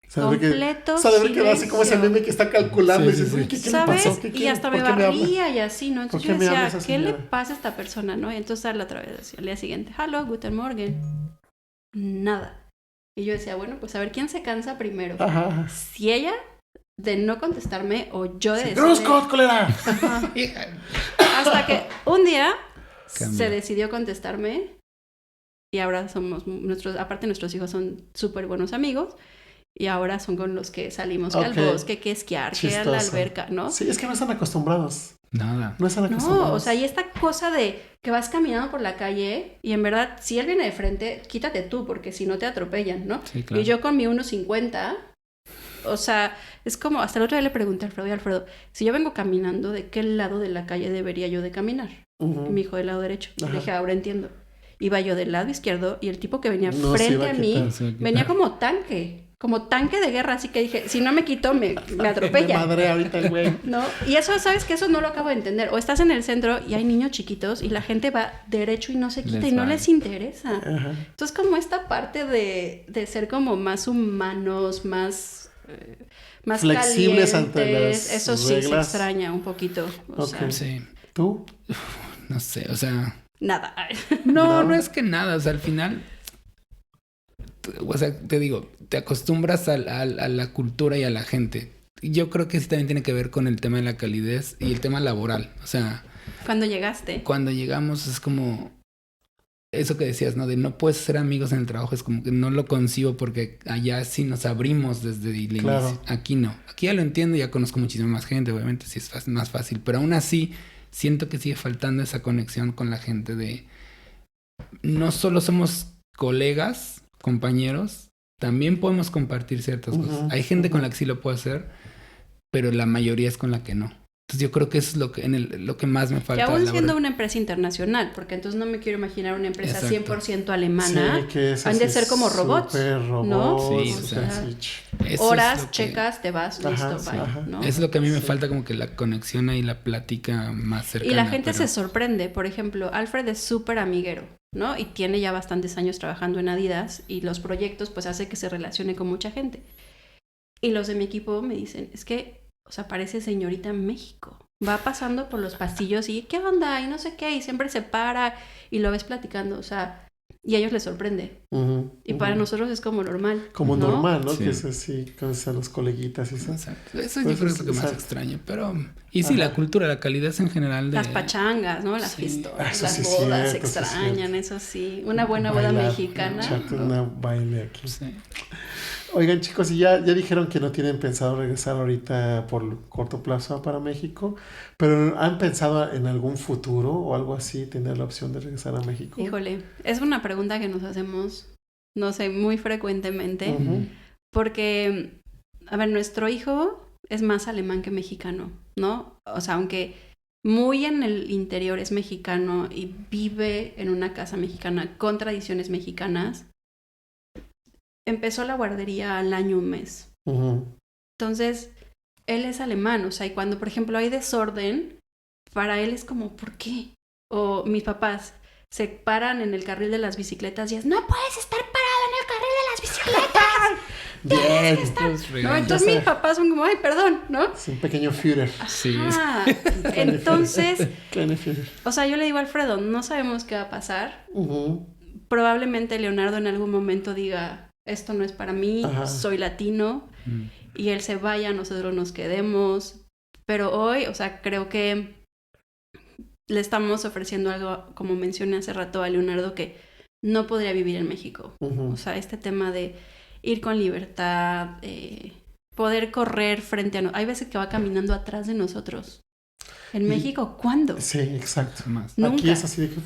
Sabe Completo que queda así como ese silencio. meme que está calculando. Sí, y sí, dices, sí. ¿qué le ¿Sabes? pasó? Y hasta me ¿Por qué habla? barría y así, ¿no? Entonces ¿Por yo qué me habla decía, esa ¿qué le señora? pasa a esta persona, no? Y entonces la otra vez, al día siguiente, Hallo, guten Morgen. Nada. Y yo decía, bueno, pues a ver, ¿quién se cansa primero? Ajá. Si ella de no contestarme o yo de decirle... ¡Gruscot, cólera! Ajá. Hasta que un día Cambia. se decidió contestarme y ahora somos aparte nuestros hijos son súper buenos amigos y ahora son con los que salimos que Ok. al bosque, que esquiar, que a la Chistoso. alberca, ¿no? Sí, es que no están acostumbrados. Nada. No están acostumbrados. No, o sea, y esta cosa de que vas caminando por la calle y en verdad, si él viene de frente, quítate tú, porque si no te atropellan, ¿no? Sí, claro. Y yo con mi 1.50, o sea, es como, hasta el otro día le pregunté a Alfredo, y Alfredo, si yo vengo caminando, ¿de qué lado de la calle debería yo de caminar? Ujú. Y me dijo del lado derecho. Ajá. Le dije, ahora entiendo. Iba yo del lado izquierdo y el tipo que venía No se frente iba a a mí quitar. Se va a quitar. venía como tanque de guerra, así que dije, si no me quito, me Me atropella. madre ahorita el güey. ¿No? Y eso, ¿sabes que Eso no lo acabo de entender. O estás en el centro y hay niños chiquitos y la gente va derecho y no se quita Les y no vale. les interesa. Ajá. Entonces, como esta parte de ser como más humanos, más Flexibles ante calientes, las eso sí se reglas. extraña un poquito. O Ok. sea, Sí. ¿Tú? No sé, o sea... nada. No, No. no es que nada, o sea, al final, o sea, te digo, te acostumbras a la cultura y a la gente. Y yo creo que sí también tiene que ver con el tema de la calidez y el tema laboral. O sea, Cuando llegaste. cuando llegamos es como eso que decías, ¿no? De no puedes ser amigos en el trabajo, es como que no lo concibo porque allá sí nos abrimos desde el Claro. inicio. Aquí no. Aquí ya lo entiendo, ya conozco muchísima más gente, obviamente sí es más fácil, pero aún así siento que sigue faltando esa conexión con la gente de no solo somos colegas, compañeros, también podemos compartir ciertas Ujú, cosas. Hay gente con ujú. la que sí lo puedo hacer, pero la mayoría es con la que no. Entonces yo creo que eso es lo que más me Que falta. aún laboral. siendo una empresa internacional, porque entonces no me quiero imaginar una empresa Exacto. 100% alemana. Sí, que es han de así ser como robots, súper ¿no? robots, Sí, o súper sea, así, Eso es Horas, lo que- checas, te vas, Ajá, listo, sí, bye, ajá. ¿no? Eso es lo que a mí me Sí. falta, como que la conexión ahí, la plática más cercana. Y la gente pero- se sorprende. Por ejemplo, Alfred es súper amiguero, ¿no? Y tiene ya bastantes años trabajando en Adidas y los proyectos pues hace que se relacione con mucha gente. Y los de mi equipo me dicen, es que, o sea, parece señorita México. Va pasando por los pasillos y, ¿qué onda? Y no sé qué, y siempre se para y lo ves platicando, o sea, y a ellos les sorprende. Ujú, Y ujú. para nosotros es como normal. Como ¿no? normal, ¿no? Sí. Que es así, con a los coleguitas y eso. Exacto. Eso Pues yo creo que es lo que más exacto. extraño. Pero... Y sí, Ajá. la cultura, la calidez en general de... Las pachangas, ¿no? Las Sí. pistolas, Eso las sí es bodas cierto, se sí es extrañan, eso sí. Una buena boda Bailar, mexicana. echarte ¿no? una baile aquí. Sí. Oigan, chicos, y ya dijeron que no tienen pensado regresar ahorita por corto plazo para México, pero ¿han pensado en algún futuro o algo así, tener la opción de regresar a México? Híjole, es una pregunta que nos hacemos, no sé, muy frecuentemente, Ujú. porque, a ver, nuestro hijo es más alemán que mexicano, ¿no? O sea, aunque muy en el interior es mexicano y vive en una casa mexicana con tradiciones mexicanas, empezó la guardería al año un mes. Ujú. Entonces, él es alemán, o sea, y cuando, por ejemplo, hay desorden, para él es como, ¿por qué? O mis papás se paran en el carril de las bicicletas y es, no puedes estar parado en el carril de las bicicletas. Bien. Pues, ¿No? regaño. Entonces Ya sé. mis papás son como, ay, perdón, ¿no? Es un pequeño Führer. Sí. Ah, entonces, Kleine Führer. o sea, yo le digo a Alfredo, no sabemos qué va a pasar, Ujú. probablemente Leonardo en algún momento diga, esto no es para mí, Ajá. soy latino, y él se vaya, nosotros nos quedemos. Pero hoy, o sea, creo que le estamos ofreciendo algo, como mencioné hace rato a Leonardo, que no podría vivir en México. Ujú. O sea, este tema de ir con libertad, poder correr frente a... Hay veces que va caminando atrás de nosotros. En Y- México, ¿cuándo? Sí, exacto. Más. Nunca. Aquí es así de que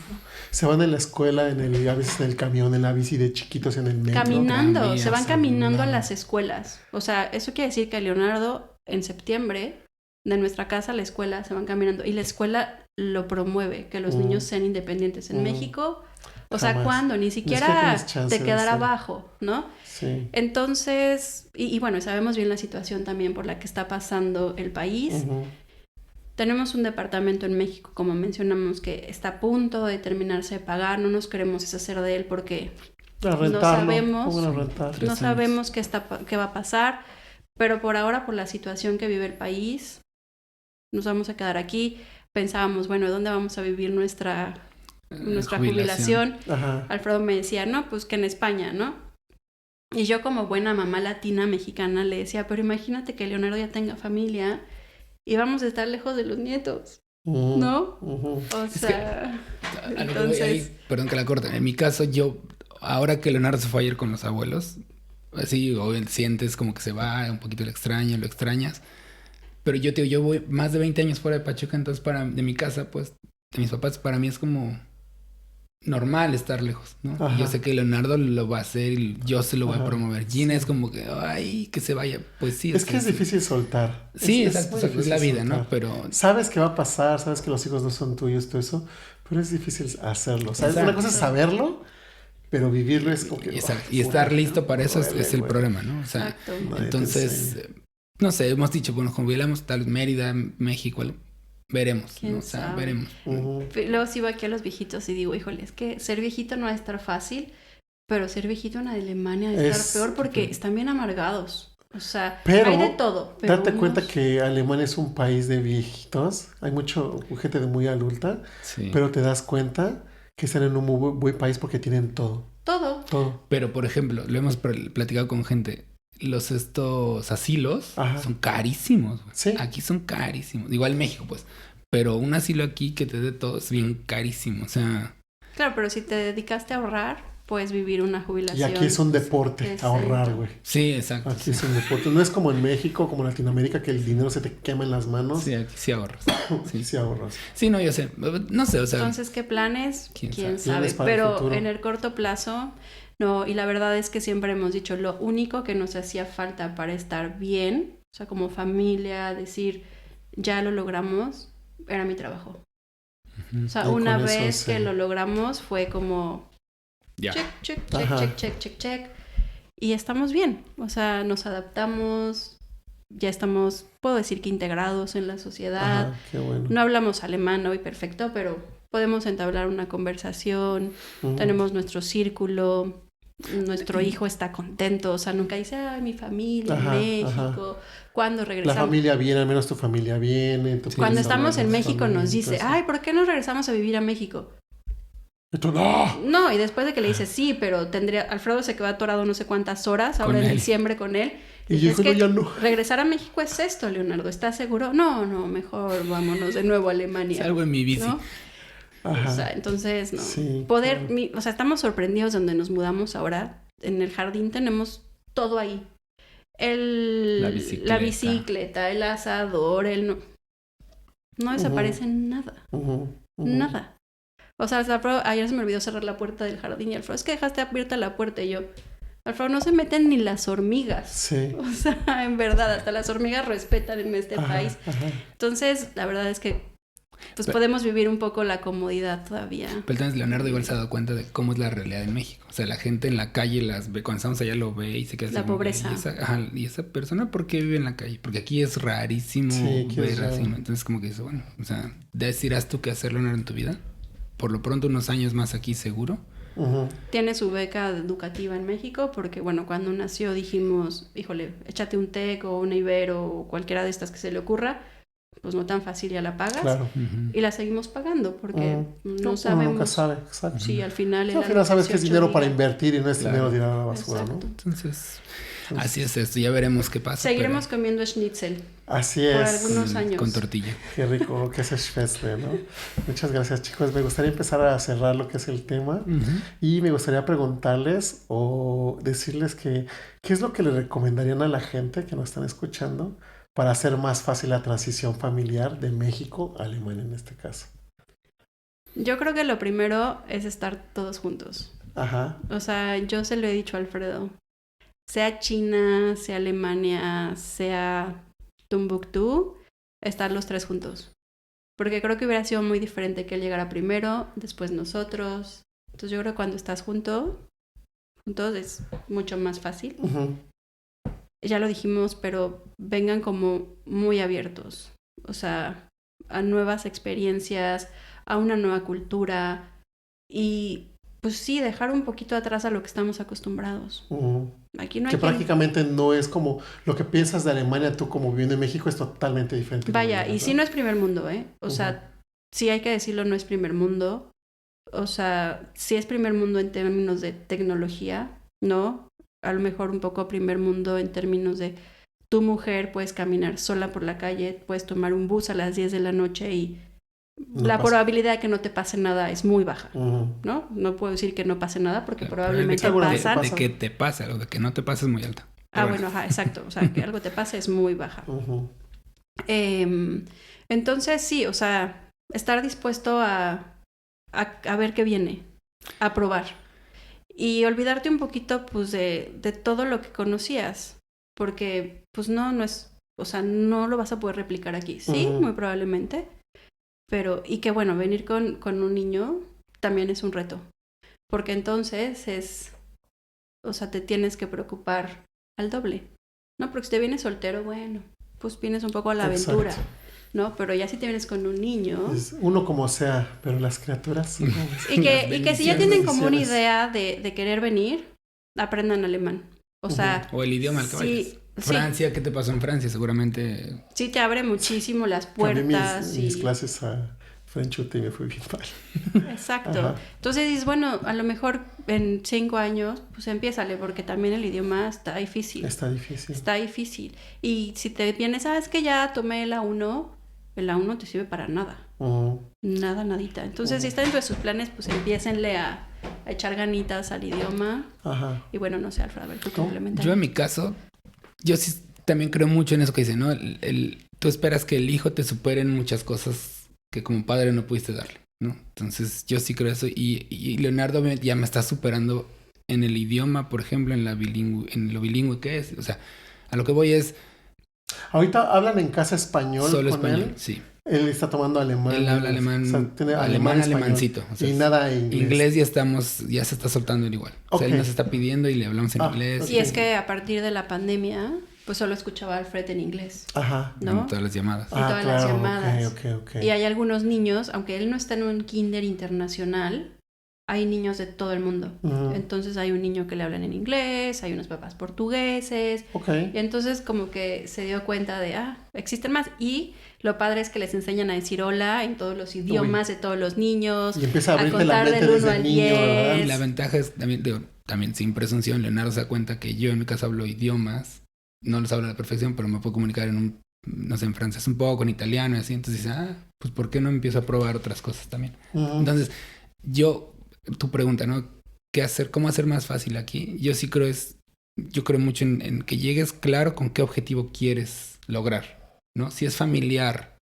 se van en la escuela, a veces en el camión, en la bici de chiquitos, en el metro. Caminando, tranvías, se van caminando a caminando. las escuelas. O sea, eso quiere decir que Leonardo, en septiembre, de nuestra casa a la escuela, se van caminando. Y la escuela lo promueve, que los niños sean independientes. En México, o sea, Jamás. ¿cuándo? Ni siquiera siquiera tienes chance te de quedar hacerlo. abajo, ¿no? Sí. Entonces, y bueno, sabemos bien la situación también por la que está pasando el país. Ujú. Tenemos un departamento en México, como mencionamos, que está a punto de terminarse de pagar. No nos queremos deshacer de él porque A rentarlo. sabemos. Pongan a rentar. 3 no años. sabemos qué va a pasar. Pero por ahora, por la situación que vive el país, nos vamos a quedar aquí. Pensábamos, bueno, ¿dónde vamos a vivir nuestra jubilación? Ajá. Alfredo me decía, no, pues que en España, ¿no? Y yo como buena mamá latina mexicana le decía, pero imagínate que Leonardo ya tenga familia y vamos a estar lejos de los nietos, Ujú. ¿no? Ujú. O que- sea, A lo que voy ahí, perdón que la corte. En mi caso, yo, ahora que Leonardo se fue ayer con los abuelos, así, obviamente sientes como que se va, un poquito lo extrañas. Pero yo, tío, yo voy más de 20 años fuera de Pachuca, entonces de mi casa, pues, de mis papás, para mí es como normal estar lejos, ¿no? Ajá. Y yo sé que Leonardo lo va a hacer y yo se lo voy Ajá. a promover. Gina es como que, ay, que se vaya. Pues sí. Es que es sí. difícil soltar. Sí, Es exacto, muy o sea, es la difícil vida, ¿no? soltar. Pero Sabes que va a pasar, sabes que los hijos no son tuyos, todo eso, pero es difícil hacerlo. ¿Sabes? Exacto. Una cosa es saberlo, pero vivirlo es como que... Exacto, "Ay, y estar puta, listo para eso duele, es el güey". problema, ¿no? O sea, exacto. Nadie te entonces, enseña. no sé, hemos dicho, bueno, jubilamos tal vez Mérida, México, veremos, ¿Quién ¿no? O sea, sabe? veremos. Ujú. Luego sí voy aquí a los viejitos y digo, híjole, es que ser viejito no va a estar fácil, pero ser viejito en Alemania va a estar Es- peor porque están bien amargados. O sea, Pero hay de todo. Pero Date cuenta unos- que Alemania es un país de viejitos, hay mucho gente de muy adulta, Sí. pero te das cuenta que están en un muy buen país porque tienen todo, Todo. todo. Pero, por ejemplo, lo hemos platicado con gente. Estos asilos Ajá. son carísimos, güey. Sí. Aquí son carísimos. Igual en México, pues. Pero un asilo aquí que te dé todo es bien carísimo. O sea, Claro, pero si te dedicaste a ahorrar, puedes vivir una Y jubilación. aquí es un deporte, Exacto. ahorrar, güey. sí, exacto. Aquí Sí, es un deporte. No es como en México, como en Latinoamérica, que el dinero se te quema en las manos. sí, aquí sí ahorras. Sí, sí ahorras. Sí, no, yo sé. No sé, o sea. Entonces, ¿qué planes? ¿Quién ¿Quién sabe? sabe? Planes para el Pero futuro. en el corto plazo, no. Y la verdad es que siempre hemos dicho, lo único que nos hacía falta para estar bien, o sea, como familia, decir, ya lo logramos, era mi trabajo. Ujú. O sea, Y con una eso vez sí. que lo logramos fue como Ya. check, Ajá. check. Y estamos bien. O sea, nos adaptamos, ya estamos, puedo decir que integrados en la sociedad. Ajá, qué bueno. No hablamos alemán hoy perfecto, pero podemos entablar una conversación. Ujú. Tenemos nuestro círculo. Nuestro hijo está contento. O sea, nunca dice, ay, mi familia Ajá, en México. Cuando La regresamos. familia viene, al menos tu familia viene. Sí, Cuando mis estamos en abuelos México también, nos dice, entonces- ay, ¿por qué no regresamos a vivir a México? Y tú, no. No, y después de que le dices sí, pero Alfredo se quedó atorado no sé cuántas horas ahora Con en él. diciembre con él. Y yo es digo, que no, ya no. regresar a México es esto, Leonardo, ¿estás seguro? No, mejor vámonos de nuevo a Alemania. Salgo en mi bici. ¿No? Ajá. O sea, entonces, no. Sí, Poder, claro. o sea, estamos sorprendidos donde nos mudamos ahora. En el jardín tenemos todo ahí. La bicicleta. El asador, no desaparece nada. Ujú, ujú. Nada. O sea, hasta Alfredo, ayer se me olvidó cerrar la puerta del jardín y Alfredo, es que dejaste abierta la puerta y yo, Alfredo, no se meten ni las hormigas. Sí. O sea, en verdad, hasta las hormigas respetan en este Ajá, país. ajá. Entonces, la verdad es que pues Pero- podemos vivir un poco la comodidad todavía. Pero entonces Leonardo igual se ha dado cuenta de cómo es la realidad en México. O sea, la gente en la calle las ve, cuando estamos allá lo ve y se queda así La como, pobreza. ¿Y esa persona por qué vive en la calle? Porque aquí es rarísimo Sí, aquí es ver así, raro. ¿no? Entonces como que dice, bueno, o sea, decidirás tú qué hacer, Leonardo, en tu vida. Por lo pronto unos años más aquí seguro. Ujú. Tiene su beca educativa en México porque, bueno, cuando nació dijimos, híjole, échate un TEC o un Ibero o cualquiera de estas que se le ocurra, pues no tan fácil ya la pagas. Claro. Ujú. Y la seguimos pagando porque no Uno sabemos nunca sabe, exacto. si al final... Al final sabes que es 18 dinero para días. invertir y no es Claro. dinero tirado a la basura, Exacto. ¿no? Entonces, así es esto. Ya veremos qué pasa. Seguiremos comiendo schnitzel Así por es. algunos años. Con tortilla. Qué rico que es Spätzle, ¿no? Muchas gracias, chicos. Me gustaría empezar a cerrar lo que es el tema y me gustaría preguntarles o decirles que qué es lo que le recomendarían a la gente que nos están escuchando para hacer más fácil la transición familiar de México a Alemania en este caso. Yo creo que lo primero es estar todos juntos. Ajá. O sea, yo se lo he dicho a Alfredo. Sea China, sea Alemania, sea Tumbuctú, estar los tres juntos. Porque creo que hubiera sido muy diferente que él llegara primero, después nosotros. Entonces yo creo que cuando estás juntos es mucho más fácil. Ujú. Ya lo dijimos, pero vengan como muy abiertos. O sea, a nuevas experiencias, a una nueva cultura. Y pues sí, dejar un poquito atrás a lo que estamos acostumbrados. Ujú. Aquí no hay Que quien... prácticamente no es como lo que piensas de Alemania, tú como viviendo en México es totalmente diferente. Vaya, y sí no es primer mundo, ¿eh? O Ujú. sea, sí hay que decirlo, no es primer mundo. O sea, sí es primer mundo en términos de tecnología, ¿no? A lo mejor un poco primer mundo en términos de tu mujer puedes caminar sola por la calle, puedes tomar un bus a las 10 de la noche y No la pasa. probabilidad de que no te pase nada es muy baja, Ujú. ¿no? No puedo decir que no pase nada porque Claro, probablemente pero de que- pasan. pasa. De que te pase, o de que no te pase es muy alta. Ah, Pero bueno, ajá, exacto. O sea, que algo te pase es muy baja. Ujú. Entonces, sí, o sea, estar dispuesto a ver qué viene, a probar. Y olvidarte un poquito, pues, de todo lo que conocías. Porque, pues, no es... O sea, no lo vas a poder replicar aquí. Sí, Ujú. muy probablemente. Pero, y que bueno, venir con un niño también es un reto. Porque entonces es... O sea, te tienes que preocupar al doble. No, porque si te vienes soltero, bueno, pues vienes un poco a la aventura, Exacto. ¿no? Pero ya si te vienes con un niño... Es uno como sea, pero las criaturas. ¿no? Y que si ya bendiciones. tienen como una idea de querer venir, aprendan alemán. O sea, o el idioma al que vayas. sí, Francia, ¿qué te pasó en Francia? Seguramente. sí te abre muchísimo las Cambié puertas. mis y... clases a French y me fue bien mal. Exacto. Ajá. Entonces dices, bueno, a lo mejor en 5 años, pues empiézale, porque también el idioma está difícil. Está difícil. Está difícil. Y si te vienes, sabes que ya tomé el A1, el A1 no te sirve para nada. Ujú. Nada, nadita. Entonces, si está dentro de sus planes, pues empiécenle a echar ganitas al idioma. Ajá. Y bueno, no sé, Alfredo, a ver, tú ¿Cómo? complementa. Yo en mi caso, yo sí también creo mucho en eso que dicen, ¿no? Tú esperas que el hijo te supere en muchas cosas que como padre no pudiste darle, ¿no? Entonces yo sí creo eso. Y Leonardo ya me está superando en el idioma, por ejemplo, en lo bilingüe que es. O sea, a lo que voy es Ahorita hablan en casa español solo con español, él. sí. Él está tomando alemán. Él habla alemán, O sea, tiene alemán, español. alemancito. O sea, Y nada inglés. Inglés ya se está soltando él igual. O sea, Ok. él nos está pidiendo y le hablamos en inglés. ok. Y es que a partir de la pandemia, pues solo escuchaba a Alfred en inglés, Ajá. ¿no? En todas las llamadas. Y todas las llamadas. Ok. Y hay algunos niños, aunque él no está en un kinder internacional, hay niños de todo el mundo. Ujú. Entonces hay un niño que le hablan en inglés, hay unos papás portugueses. Ok. Y entonces como que se dio cuenta de, existen más. Y lo padre es que les enseñan a decir hola en todos los idiomas de todos los niños. Y empieza a abrirte la contar mente del 1 desde al niño, ¿verdad? 10. Y la ventaja es también, también sin presunción, Leonardo se da cuenta que yo en mi casa hablo idiomas, no los hablo a la perfección, pero me puedo comunicar no sé, en francés un poco, en italiano y así. Entonces dice, pues ¿por qué no empiezo a probar otras cosas también? Ujú. Entonces, tu pregunta, ¿no? ¿Qué hacer? ¿Cómo hacer más fácil aquí? Yo creo mucho en que llegues claro con qué objetivo quieres lograr, ¿no? Si es familiar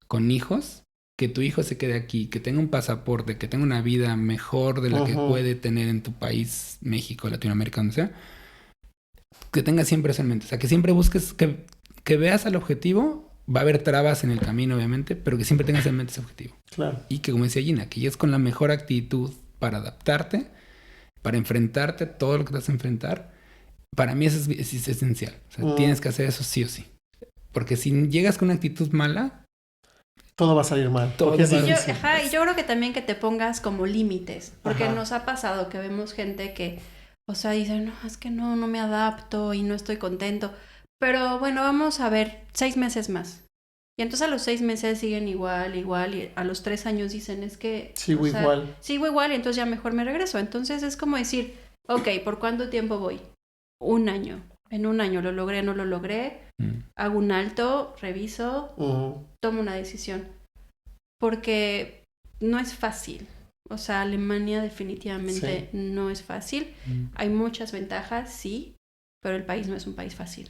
con hijos, que tu hijo se quede aquí, que tenga un pasaporte, que tenga una vida mejor de la que Ujú. puede tener en tu país, México, Latinoamérica, donde sea, que tengas siempre eso en mente. O sea, que siempre busques, que veas al objetivo, va a haber trabas en el camino, obviamente, pero que siempre tengas en mente ese objetivo. Claro. Y que, como decía Gina, que llegues con la mejor actitud para adaptarte, para enfrentarte a todo lo que te vas a enfrentar. Para mí eso es esencial. O sea, tienes que hacer eso sí o sí. Porque si llegas con una actitud mala, Todo va a salir mal. Todo Porque es va a- difícil. Y yo creo que también que te pongas como límites, porque Ajá. nos ha pasado que vemos gente que, o sea, dice, no, es que no me adapto y no estoy contento, pero bueno, vamos a ver 6 meses más. Y entonces a los 6 meses siguen igual, y a los 3 años dicen, es que... Sigo igual. Sigo igual y entonces ya mejor me regreso. Entonces es como decir, ok, ¿por cuánto tiempo voy? 1 año. En 1 año lo logré, no lo logré. Hago un alto, reviso, tomo una decisión. Porque no es fácil. O sea, Alemania definitivamente no es fácil. Hay muchas ventajas, sí, pero el país no es un país fácil.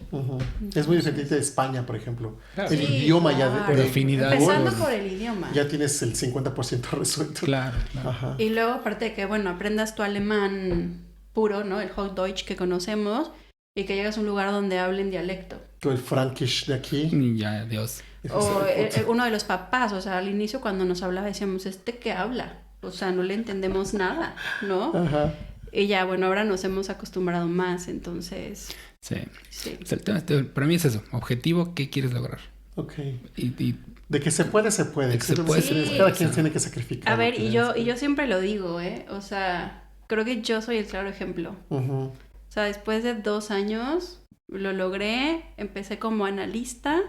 Es muy diferente de España, por ejemplo. Claro. El idioma ya Por afinidad. Empezando por el idioma. Ya tienes el 50% resuelto. Claro. Ajá. Y luego, aparte de que, bueno, aprendas tu alemán puro, ¿no? El Hochdeutsch que conocemos, y que llegas a un lugar donde hablen dialecto. Todo el Frankish de aquí. Y ya, Dios. O uno de los papás, o sea, al inicio cuando nos hablaba decíamos, ¿qué habla? O sea, no le entendemos nada, ¿no? Ajá. Y ya, bueno, ahora nos hemos acostumbrado más, entonces... Sí. Sí. O sea, el tema, para mí es eso. Objetivo, ¿qué quieres lograr? Ok. Y De que se puede, se puede. De que se puede, se puede. Cada quien tiene que sacrificar. A ver, lo que y yo necesita. siempre lo digo, ¿eh? O sea, creo que yo soy el claro ejemplo. Ujú. O sea, después de 2 años lo logré, empecé como analista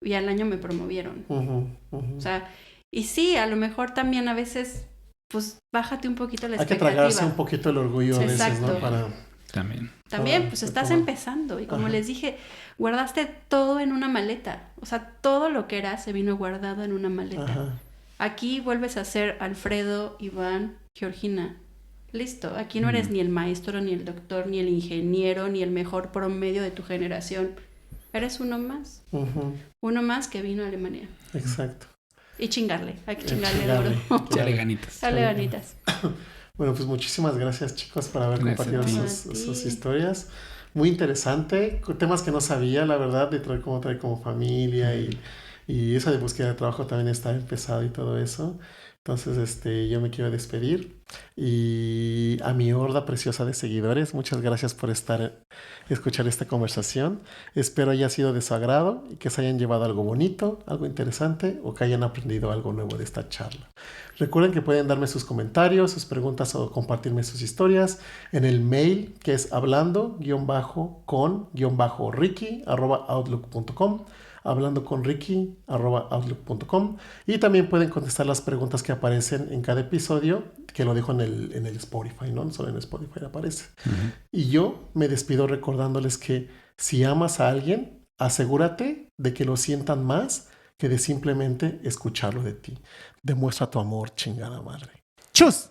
y al año me promovieron. O sea, y sí, a lo mejor también a veces, pues, bájate un poquito la Hay que expectativa. tragarse un poquito el orgullo a veces, Exacto. ¿no? Para... también. También, pues estás empezando y como Ajá. les dije, guardaste todo en una maleta. O sea, todo lo que era se vino guardado en una maleta. Ajá. Aquí vuelves a ser Alfredo, Iván, Georgina. Listo, aquí no eres ni el maestro, ni el doctor, ni el ingeniero, ni el mejor promedio de tu generación. Eres uno más. Ujú. Uno más que vino a Alemania. Exacto. Y chingarle, hay que chingarle Chingarle. duro. Echarle ganitas. Dale ganitas. Bueno, pues muchísimas gracias, chicos, por haber Gracias compartido a ti. sus historias. Muy interesante, con temas que no sabía, la verdad, de traer como familia y eso de búsqueda de trabajo también está empezado y todo eso. Entonces, yo me quiero despedir y a mi horda preciosa de seguidores, muchas gracias por escuchar esta conversación. Espero haya sido de su agrado y que se hayan llevado algo bonito, algo interesante o que hayan aprendido algo nuevo de esta charla. Recuerden que pueden darme sus comentarios, sus preguntas o compartirme sus historias en el mail que es hablando-con-ricky@outlook.com hablando-con-ricky@outlook.com y también pueden contestar las preguntas que aparecen en cada episodio, que lo dejo en el Spotify, ¿no? Solo en Spotify aparece. Y yo me despido recordándoles que si amas a alguien, asegúrate de que lo sientan más que de simplemente escucharlo de ti. Demuestra tu amor, chingada madre. ¡Chus!